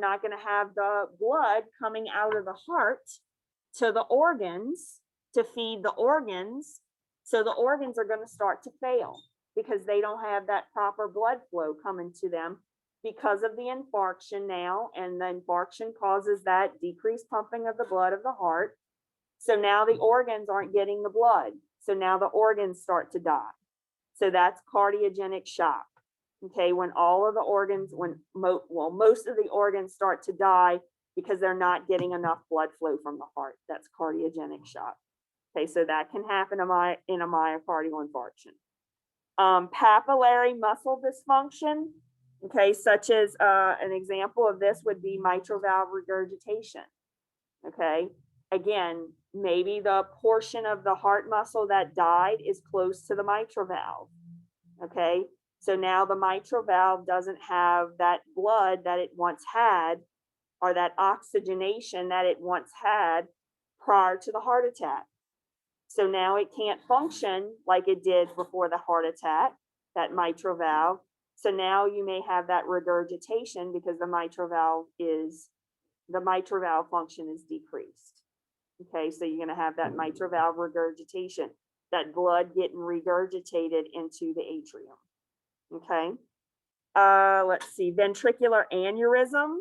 not gonna have the blood coming out of the heart to the organs to feed the organs. So the organs are gonna start to fail because they don't have that proper blood flow coming to them because of the infarction now, and the infarction causes that decreased pumping of the blood of the heart. So now the organs aren't getting the blood. So now the organs start to die. So that's cardiogenic shock. Okay, when all of the organs, most of the organs start to die because they're not getting enough blood flow from the heart. That's cardiogenic shock. Okay, so that can happen in a myocardial infarction. Papillary muscle dysfunction. Okay, such as an example of this would be mitral valve regurgitation. Okay, again, maybe the portion of the heart muscle that died is close to the mitral valve. Okay, so now the mitral valve doesn't have that blood that it once had, or that oxygenation that it once had prior to the heart attack. So now it can't function like it did before the heart attack, that mitral valve. So now you may have that regurgitation because the mitral valve function is decreased. Okay, so you're gonna have that mitral valve regurgitation, that blood getting regurgitated into the atrium. Okay, let's see, ventricular aneurysm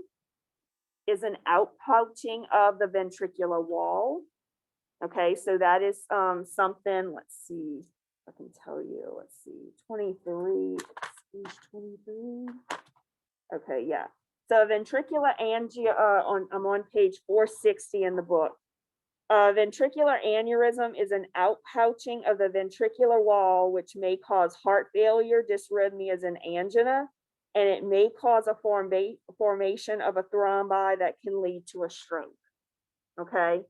is an outpouching of the ventricular wall. Okay, so that is something, let's see, I can tell you, let's see, 23, page 23. Okay, yeah. So ventricular I'm on page 460 in the book. Ventricular aneurysm is an outpouching of the ventricular wall, which may cause heart failure, dysrhythmias, and angina, and it may cause a formation of a thrombi that can lead to a stroke. Okay,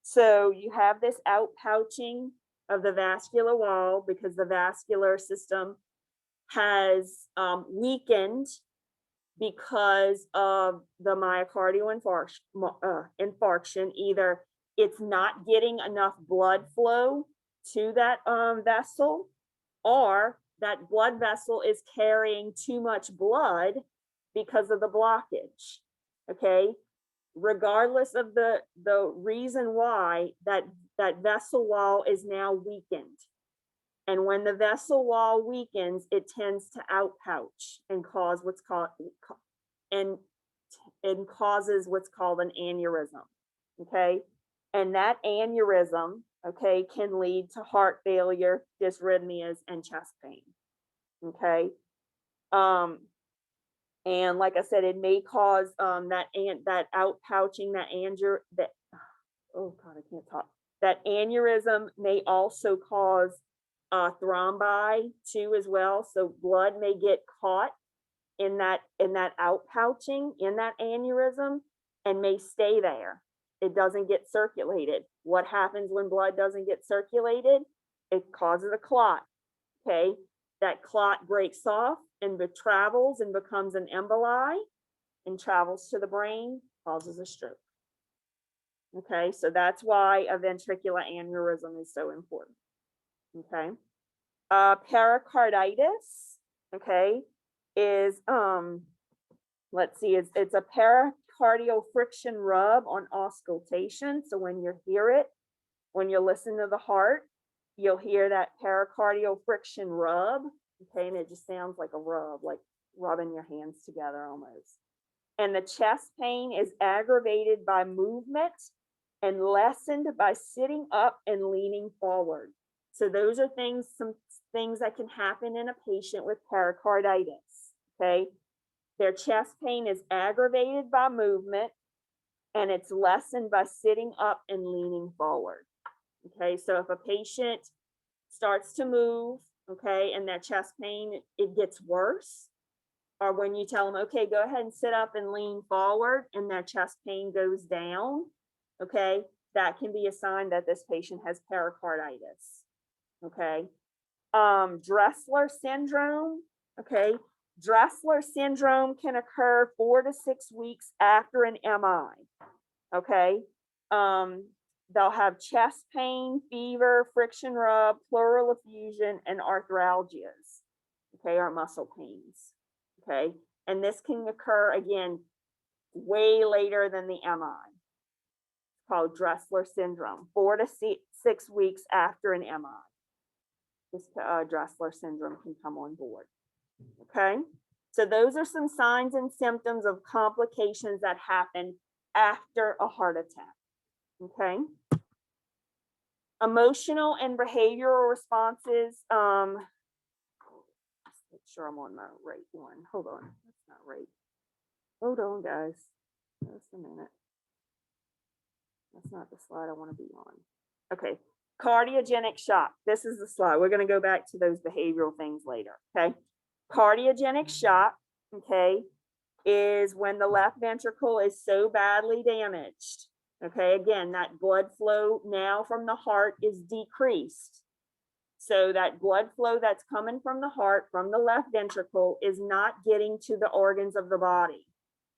so you have this outpouching of the vascular wall because the vascular system has weakened because of the myocardial infarction. Either it's not getting enough blood flow to that vessel, or that blood vessel is carrying too much blood because of the blockage. Okay, regardless of the reason why, that vessel wall is now weakened. And when the vessel wall weakens, it tends to outpouch and cause what's called and causes what's called an aneurysm. Okay, and that aneurysm, okay, can lead to heart failure, dysrhythmias, and chest pain. Okay, and like I said, it may cause that outpouching, oh God, I can't talk. That aneurysm may also cause thrombi too as well. So blood may get caught in that outpouching, in that aneurysm, and may stay there. It doesn't get circulated. What happens when blood doesn't get circulated? It causes a clot. Okay, that clot breaks off and travels and becomes an emboli and travels to the brain, causes a stroke. Okay, so that's why a ventricular aneurysm is so important. Okay, pericarditis, okay, is let's see, it's a pericardial friction rub on auscultation. So when you hear it, when you listen to the heart, you'll hear that pericardial friction rub. Okay, and it just sounds like a rub, like rubbing your hands together almost. And the chest pain is aggravated by movement and lessened by sitting up and leaning forward. So those are some things that can happen in a patient with pericarditis. Okay, their chest pain is aggravated by movement and it's lessened by sitting up and leaning forward. Okay, so if a patient starts to move, okay, and that chest pain, it gets worse, or when you tell them, okay, go ahead and sit up and lean forward, and their chest pain goes down, okay, that can be a sign that this patient has pericarditis. Okay, Dressler syndrome, okay, Dressler syndrome can occur 4 to 6 weeks after an MI. Okay, they'll have chest pain, fever, friction rub, pleural effusion, and arthralgias, okay, or muscle pains. Okay, and this can occur again way later than the MI. It's called Dressler syndrome, 4 to 6 weeks after an MI. This Dressler syndrome can come on board. Okay, so those are some signs and symptoms of complications that happen after a heart attack. Okay, emotional and behavioral responses. Let's make sure I'm on the right one. Hold on, that's not right. Hold on, guys. Just a minute. That's not the slide I want to be on. Okay, cardiogenic shock. This is the slide. We're going to go back to those behavioral things later. Okay, cardiogenic shock, okay, is when the left ventricle is so badly damaged. Okay, again, that blood flow now from the heart is decreased. So that blood flow that's coming from the heart, from the left ventricle, is not getting to the organs of the body.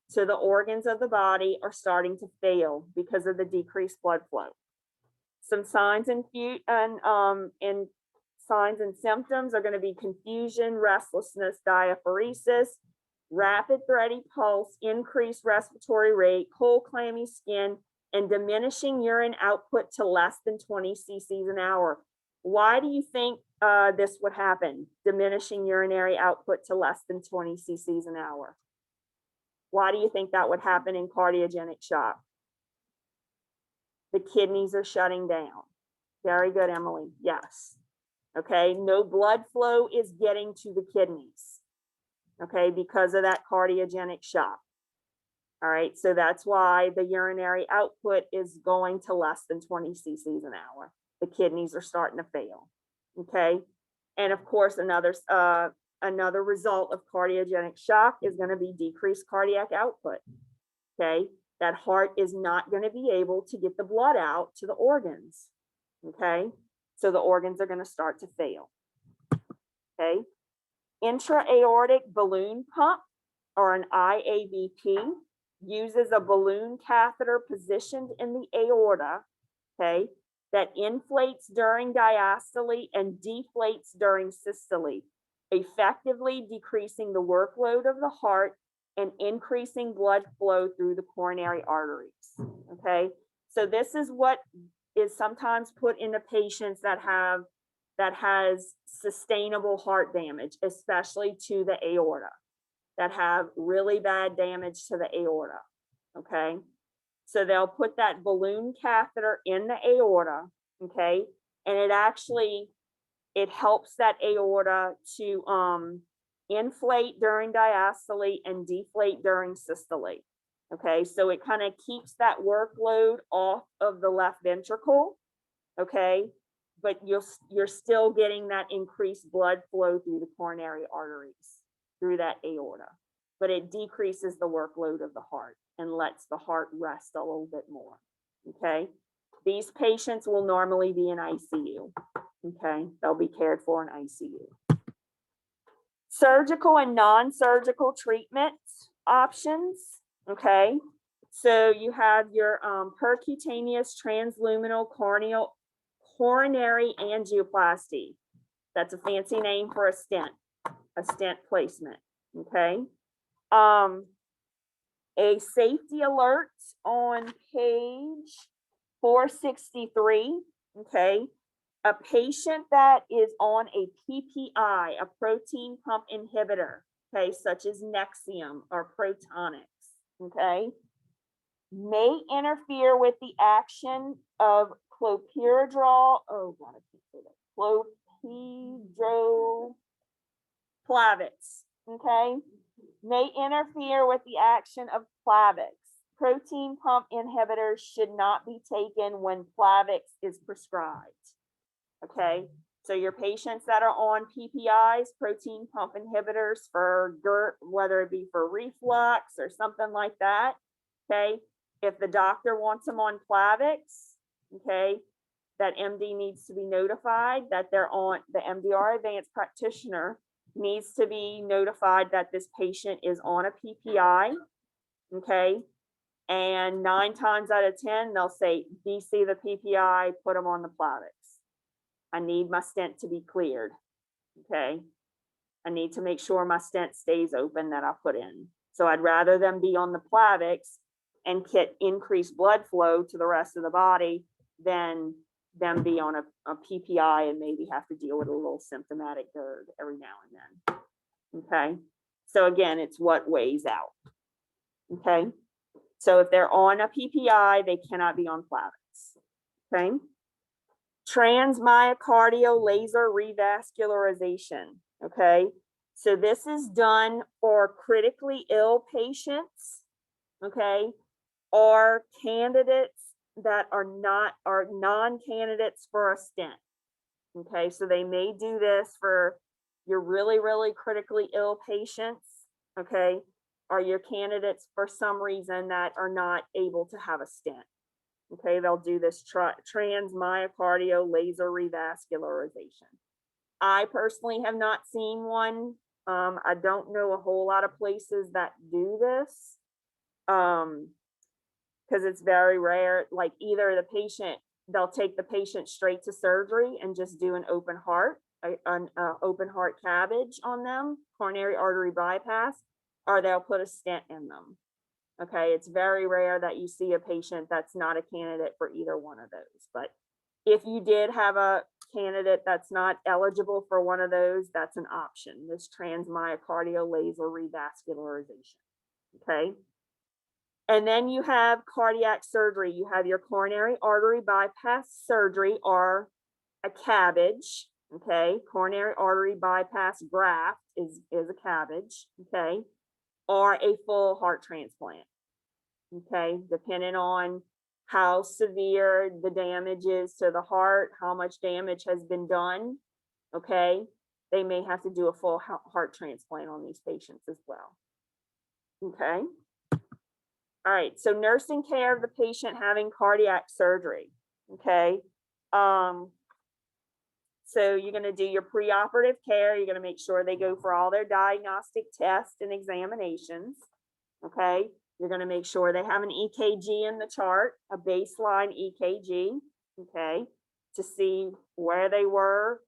So the organs of the body are starting to fail because of the decreased blood flow. Some signs and signs and symptoms are going to be confusion, restlessness, diaphoresis, rapid thready pulse, increased respiratory rate, cold clammy skin, and diminishing urine output to less than 20 cc's an hour. Why do you think this would happen? Diminishing urinary output to less than 20 cc's an hour. Why do you think that would happen in cardiogenic shock? The kidneys are shutting down. Very good, Emily. Yes. Okay, no blood flow is getting to the kidneys. Okay, because of that cardiogenic shock. All right, so that's why the urinary output is going to less than 20 cc's an hour. The kidneys are starting to fail. Okay, and of course, another result of cardiogenic shock is going to be decreased cardiac output. Okay, that heart is not going to be able to get the blood out to the organs. Okay, so the organs are going to start to fail. Okay, intra-aortic balloon pump, or an IABP, uses a balloon catheter positioned in the aorta, okay, that inflates during diastole and deflates during systole, effectively decreasing the workload of the heart and increasing blood flow through the coronary arteries, okay? So this is what is sometimes put into patients that has sustainable heart damage, especially to the aorta, that have really bad damage to the aorta, okay? So they'll put that balloon catheter in the aorta, okay? And it helps that aorta to inflate during diastole and deflate during systole, okay? So it kind of keeps that workload off of the left ventricle, okay? But you're still getting that increased blood flow through the coronary arteries, through that aorta, but it decreases the workload of the heart and lets the heart rest a little bit more, okay? These patients will normally be in ICU, okay? They'll be cared for in ICU. Surgical and non-surgical treatment options, okay? So you have your percutaneous transluminal coronary angioplasty. That's a fancy name for a stent placement, okay? A safety alert on page 463, okay? A patient that is on a PPI, a protein pump inhibitor, okay, such as Nexium or Protonix, okay, may interfere with the action of clopidogrel, oh God, I can't say that, clopidogrel-Plavix, okay, may interfere with the action of Plavix. Protein pump inhibitors should not be taken when Plavix is prescribed, okay? So your patients that are on PPIs, protein pump inhibitors for GERD, whether it be for reflux or something like that, okay? If the doctor wants them on Plavix, okay, that MD needs to be notified that they're on, the MDR advanced practitioner needs to be notified that this patient is on a PPI, okay? And 9 times out of 10, they'll say, DC the PPI, put them on the Plavix. I need my stent to be cleared, okay? I need to make sure my stent stays open that I put in. So I'd rather them be on the Plavix and get increased blood flow to the rest of the body than them be on a PPI and maybe have to deal with a little symptomatic GERD every now and then, okay? So again, it's what weighs out, okay? So if they're on a PPI, they cannot be on Plavix, okay? Transmyocardial laser revascularization, okay? So this is done for critically ill patients, okay? Or candidates that are non-candidates for a stent, okay? So they may do this for your really, really critically ill patients, okay? Or your candidates for some reason that are not able to have a stent. Okay, they'll do this transmyocardial laser revascularization. I personally have not seen one. I don't know a whole lot of places that do this because it's very rare. Like either the patient, they'll take the patient straight to surgery and just do an open heart, an open heart CABG on them, coronary artery bypass, or they'll put a stent in them. Okay, it's very rare that you see a patient that's not a candidate for either one of those. But if you did have a candidate that's not eligible for one of those, that's an option, this transmyocardial laser revascularization, okay? And then you have cardiac surgery. You have your coronary artery bypass surgery or a CABG, okay? Coronary artery bypass graft is a CABG, okay? Or a full heart transplant, okay? Depending on how severe the damage is to the heart, how much damage has been done, okay? They may have to do a full heart transplant on these patients as well, okay? All right, so nursing care of the patient having cardiac surgery, okay? So you're gonna do your preoperative care. You're gonna make sure they go for all their diagnostic tests and examinations. Okay, you're gonna make sure they have an EKG in the chart, a baseline EKG, okay, to see where they were,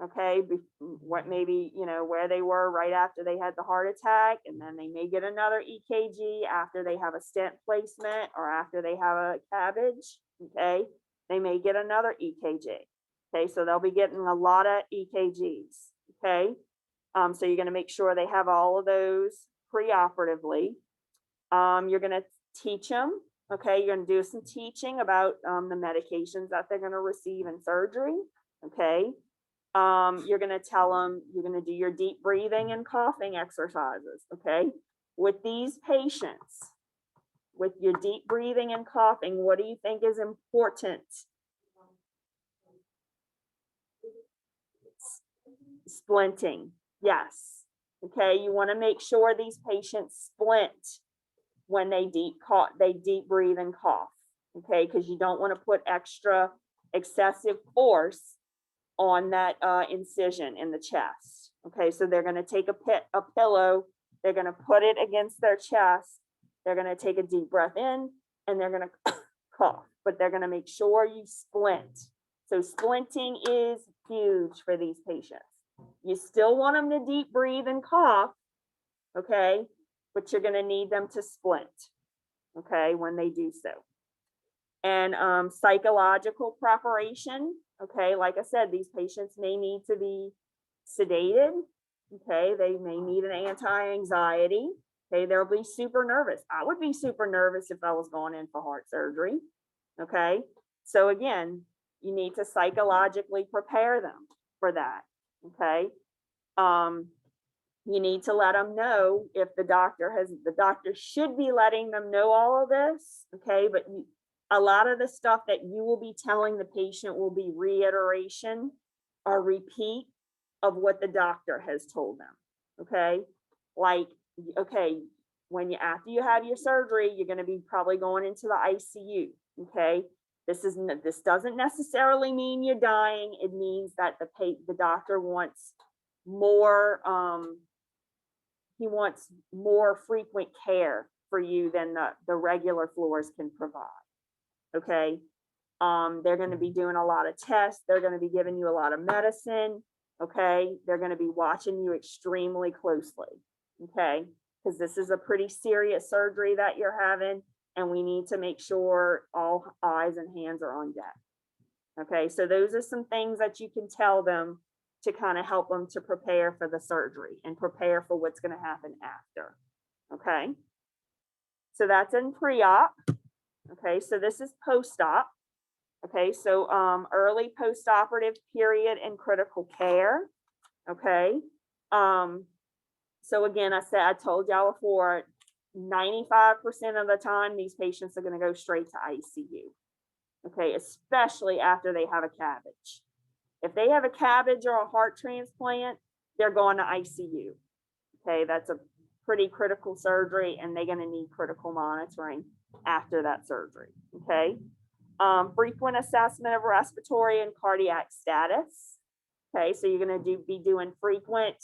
okay, what maybe, where they were right after they had the heart attack, and then they may get another EKG after they have a stent placement or after they have a cabbage, okay, they may get another EKG, okay, so they'll be getting a lot of EKGs, okay, so you're going to make sure they have all of those preoperatively. You're going to teach them, okay, you're going to do some teaching about the medications that they're going to receive in surgery, okay. You're going to tell them, you're going to do your deep breathing and coughing exercises, okay? With these patients, with your deep breathing and coughing, what do you think is important? Splinting, yes. Okay, you want to make sure these patients splint when they deep breathe and cough, okay? Because you don't want to put extra excessive force on that incision in the chest. Okay, so they're going to take a pillow, they're going to put it against their chest, they're going to take a deep breath in, and they're going to cough, but they're going to make sure you splint. So splinting is huge for these patients. You still want them to deep breathe and cough, okay, but you're going to need them to splint, okay, when they do so. And psychological preparation, okay, like I said, these patients may need to be sedated, okay, they may need an anti-anxiety, okay, they'll be super nervous. I would be super nervous if I was going in for heart surgery, okay, so again, you need to psychologically prepare them for that, okay. You need to let them know if the doctor should be letting them know all of this, okay, but a lot of the stuff that you will be telling the patient will be reiteration or repeat of what the doctor has told them, okay? Like, okay, after you have your surgery, you're going to be probably going into the ICU, okay? This doesn't necessarily mean you're dying. It means that the doctor wants more, he wants more frequent care for you than the regular floors can provide. Okay, they're going to be doing a lot of tests. They're going to be giving you a lot of medicine. Okay, they're going to be watching you extremely closely. Okay, because this is a pretty serious surgery that you're having, and we need to make sure all eyes and hands are on deck. Okay, so those are some things that you can tell them to kind of help them to prepare for the surgery and prepare for what's going to happen after. Okay, so that's in pre-op. Okay, so this is post-op. Okay, so early post-operative period in critical care. Okay, so again, I told y'all before, 95% of the time, these patients are going to go straight to ICU. Okay, especially after they have a cabbage. If they have a cabbage or a heart transplant, they're going to ICU. Okay, that's a pretty critical surgery, and they're going to need critical monitoring after that surgery. Okay, frequent assessment of respiratory and cardiac status. Okay, so you're going to be doing frequent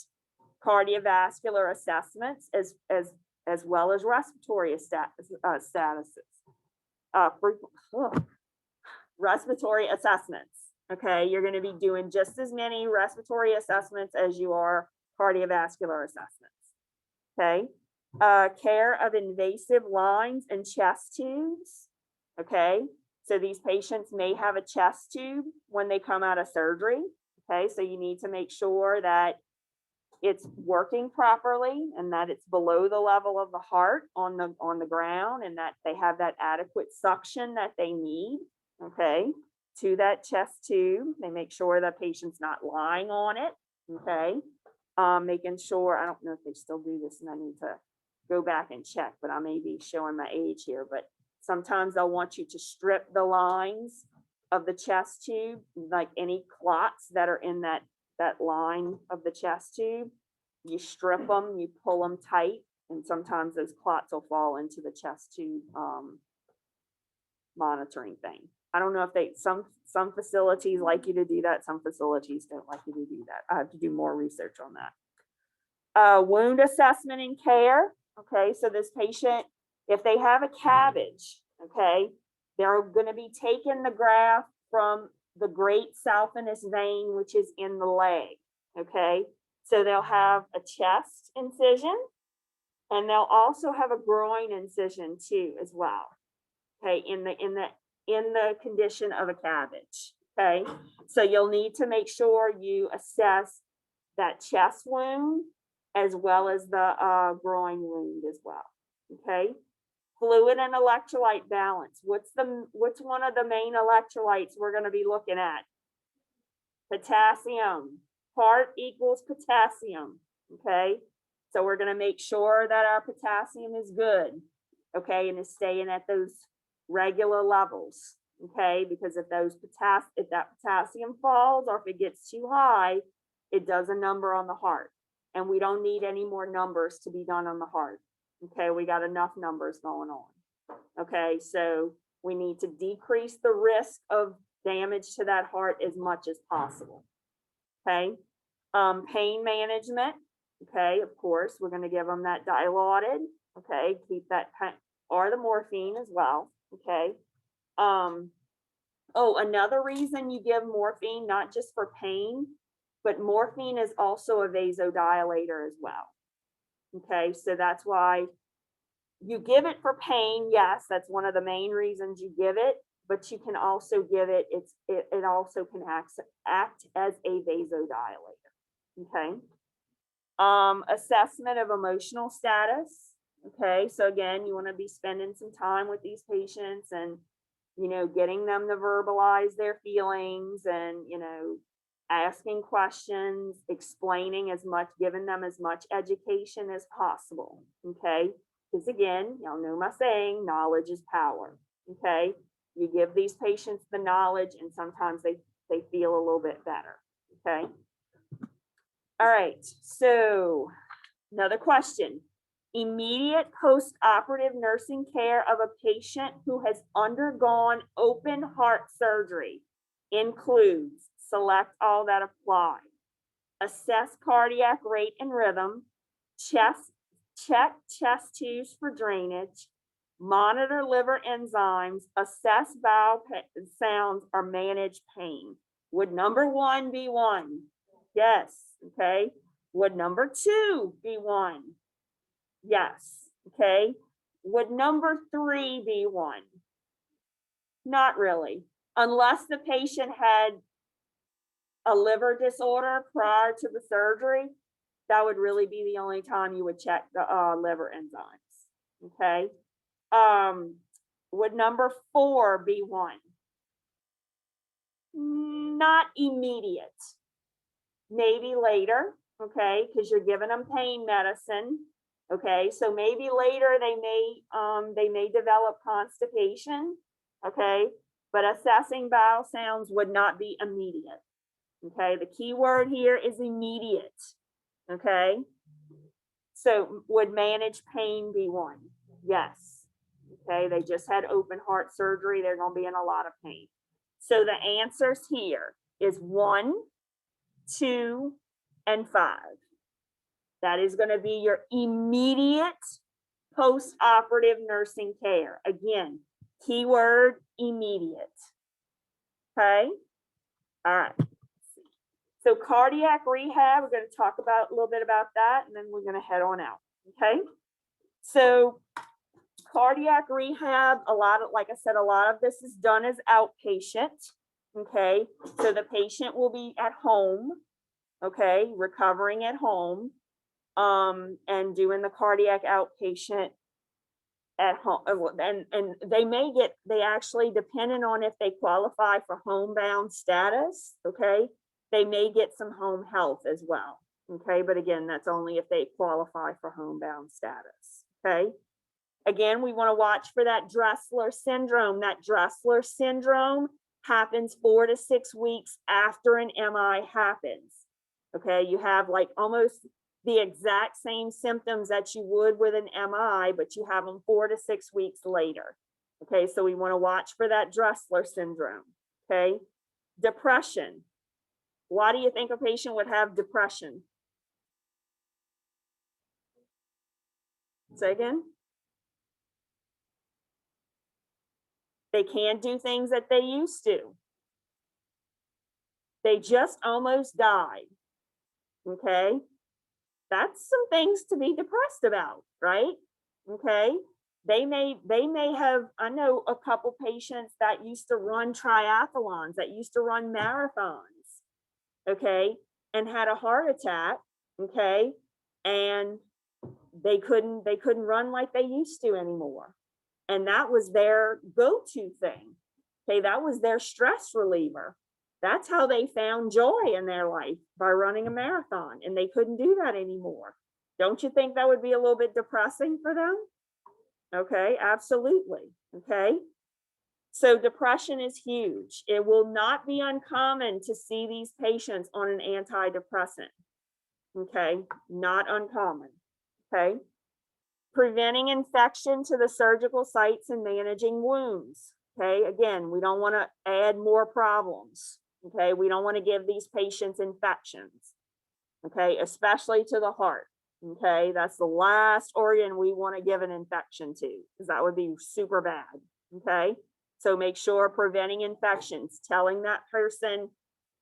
cardiovascular assessments as well as respiratory statuses. Respiratory assessments. Okay, you're going to be doing just as many respiratory assessments as you are cardiovascular assessments. Okay, care of invasive lines and chest tubes. Okay, so these patients may have a chest tube when they come out of surgery. Okay, so you need to make sure that it's working properly and that it's below the level of the heart on the ground, and that they have that adequate suction that they need. Okay, to that chest tube. They make sure that patient's not lying on it. Okay, making sure, I don't know if they still do this, and I need to go back and check, but I may be showing my age here, but sometimes they'll want you to strip the lines of the chest tube, like any clots that are in that line of the chest tube. You strip them, you pull them tight, and sometimes those clots will fall into the chest tube monitoring thing. I don't know if some facilities like you to do that, some facilities don't like you to do that. I have to do more research on that. Wound assessment and care. Okay, so this patient, if they have a cabbage, okay, they're going to be taking the graft from the great saphenous vein, which is in the leg. Okay, so they'll have a chest incision, and they'll also have a groin incision too, as well. Okay, in the condition of a cabbage. Okay, so you'll need to make sure you assess that chest wound as well as the groin wound as well. Okay, fluid and electrolyte balance. What's one of the main electrolytes we're going to be looking at? Potassium. Heart equals potassium. Okay, so we're going to make sure that our potassium is good. Okay, and is staying at those regular levels. Okay, because if that potassium falls or if it gets too high, it does a number on the heart, and we don't need any more numbers to be done on the heart. Okay, we got enough numbers going on. Okay, so we need to decrease the risk of damage to that heart as much as possible. Okay, pain management. Okay, of course, we're going to give them that Dilaudid. Okay, keep that or the morphine as well. Okay. Oh, another reason you give morphine, not just for pain, but morphine is also a vasodilator as well. Okay, so that's why you give it for pain. Yes, that's one of the main reasons you give it, but you can also give it, it also can act as a vasodilator. Okay. Assessment of emotional status. Okay, so again, you want to be spending some time with these patients and, getting them to verbalize their feelings and, asking questions, explaining giving them as much education as possible. Okay, because again, y'all know my saying, knowledge is power. Okay, you give these patients the knowledge and sometimes they feel a little bit better. Okay. All right, so another question. Immediate post-operative nursing care of a patient who has undergone open heart surgery includes, select all that apply, assess cardiac rate and rhythm, check chest tubes for drainage, monitor liver enzymes, assess bowel sounds, or manage pain. Would number 1 be one? Yes. Okay. Would number 2 be one? Yes. Okay. Would number 3 be one? Not really, unless the patient had a liver disorder prior to the surgery. That would really be the only time you would check the liver enzymes. Okay. Would number 4 be one? Not immediate. Maybe later. Okay, because you're giving them pain medicine. Okay, so maybe later they may develop constipation. Okay, but assessing bowel sounds would not be immediate. Okay, the key word here is immediate. Okay, so would manage pain be one? Yes. Okay, they just had open heart surgery. They're going to be in a lot of pain. So the answers here is 1, 2, and 5. That is going to be your immediate post-operative nursing care. Again, keyword immediate. Okay. All right. So cardiac rehab, we're going to talk about a little bit about that, and then we're going to head on out. Okay. So cardiac rehab, like I said, a lot of this is done as outpatient. Okay. So the patient will be at home. Okay. Recovering at home. And doing the cardiac outpatient at home. And they actually, depending on if they qualify for homebound status, okay, they may get some home health as well. Okay, but again, that's only if they qualify for homebound status. Okay, again, we want to watch for that Dressler syndrome. That Dressler syndrome happens 4 to 6 weeks after an MI happens. Okay, you have like almost the exact same symptoms that you would with an MI, but you have them 4 to 6 weeks later. Okay, so we want to watch for that Dressler syndrome. Okay, depression. Why do you think a patient would have depression? Say again? They can't do things that they used to. They just almost died. Okay, that's some things to be depressed about, right? Okay, they may have, I know a couple patients that used to run triathlons, that used to run marathons, okay, and had a heart attack, okay, and they couldn't run like they used to anymore. And that was their go-to thing. Okay, that was their stress reliever. That's how they found joy in their life, by running a marathon, and they couldn't do that anymore. Don't you think that would be a little bit depressing for them? Okay, absolutely. Okay. So depression is huge. It will not be uncommon to see these patients on an antidepressant. Okay, not uncommon. Okay. Preventing infection to the surgical sites and managing wounds. Okay, again, we don't want to add more problems. Okay, we don't want to give these patients infections. Okay, especially to the heart. Okay, that's the last organ we want to give an infection to, because that would be super bad. Okay, so make sure preventing infections, telling that person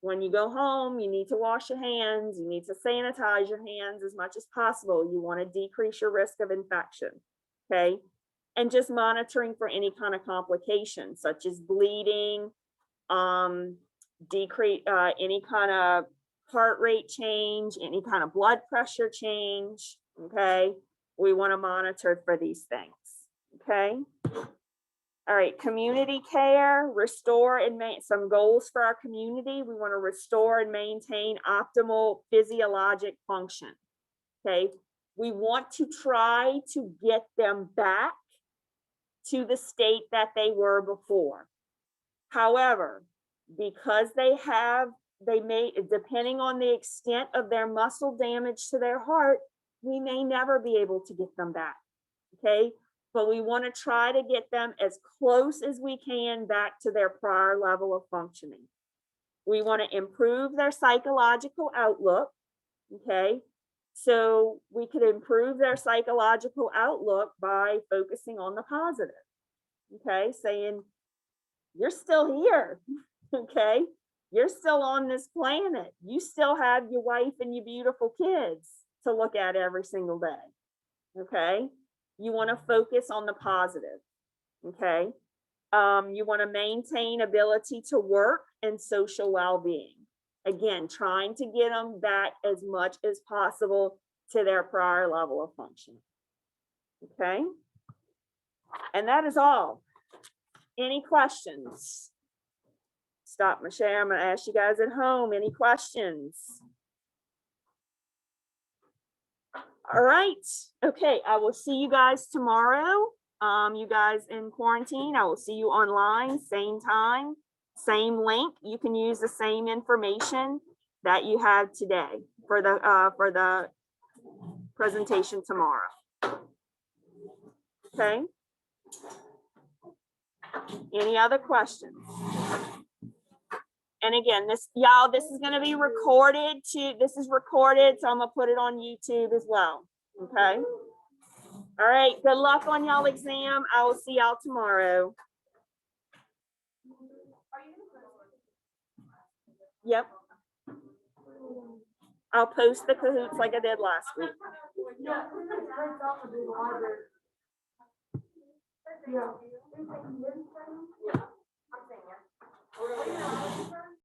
when you go home, you need to wash your hands, you need to sanitize your hands as much as possible. You want to decrease your risk of infection. Okay, and just monitoring for any kind of complications such as bleeding, decrease any kind of heart rate change, any kind of blood pressure change. Okay, we want to monitor for these things. Okay, all right, community care, restore and some goals for our community. We want to restore and maintain optimal physiologic function. Okay, we want to try to get them back to the state that they were before. However, because they may, depending on the extent of their muscle damage to their heart, we may never be able to get them back. Okay, but we want to try to get them as close as we can back to their prior level of functioning. We want to improve their psychological outlook. Okay, so we could improve their psychological outlook by focusing on the positive. Okay, saying, you're still here. Okay, you're still on this planet. You still have your wife and your beautiful kids to look at every single day. Okay, you want to focus on the positive. Okay, you want to maintain ability to work and social well-being. Again, trying to get them back as much as possible to their prior level of function. Okay, and that is all. Any questions? Stop my share. I'm going to ask you guys at home, any questions? All right. Okay, I will see you guys tomorrow. You guys in quarantine, I will see you online, same time, same link. You can use the same information that you have today for the presentation tomorrow. Okay. Any other questions? And again, this is going to be recorded too. This is recorded, so I'm going to put it on YouTube as well. Okay. All right. Good luck on y'all exam. I will see y'all tomorrow. Yep. I'll post the Kahoots like I did last week. Yeah.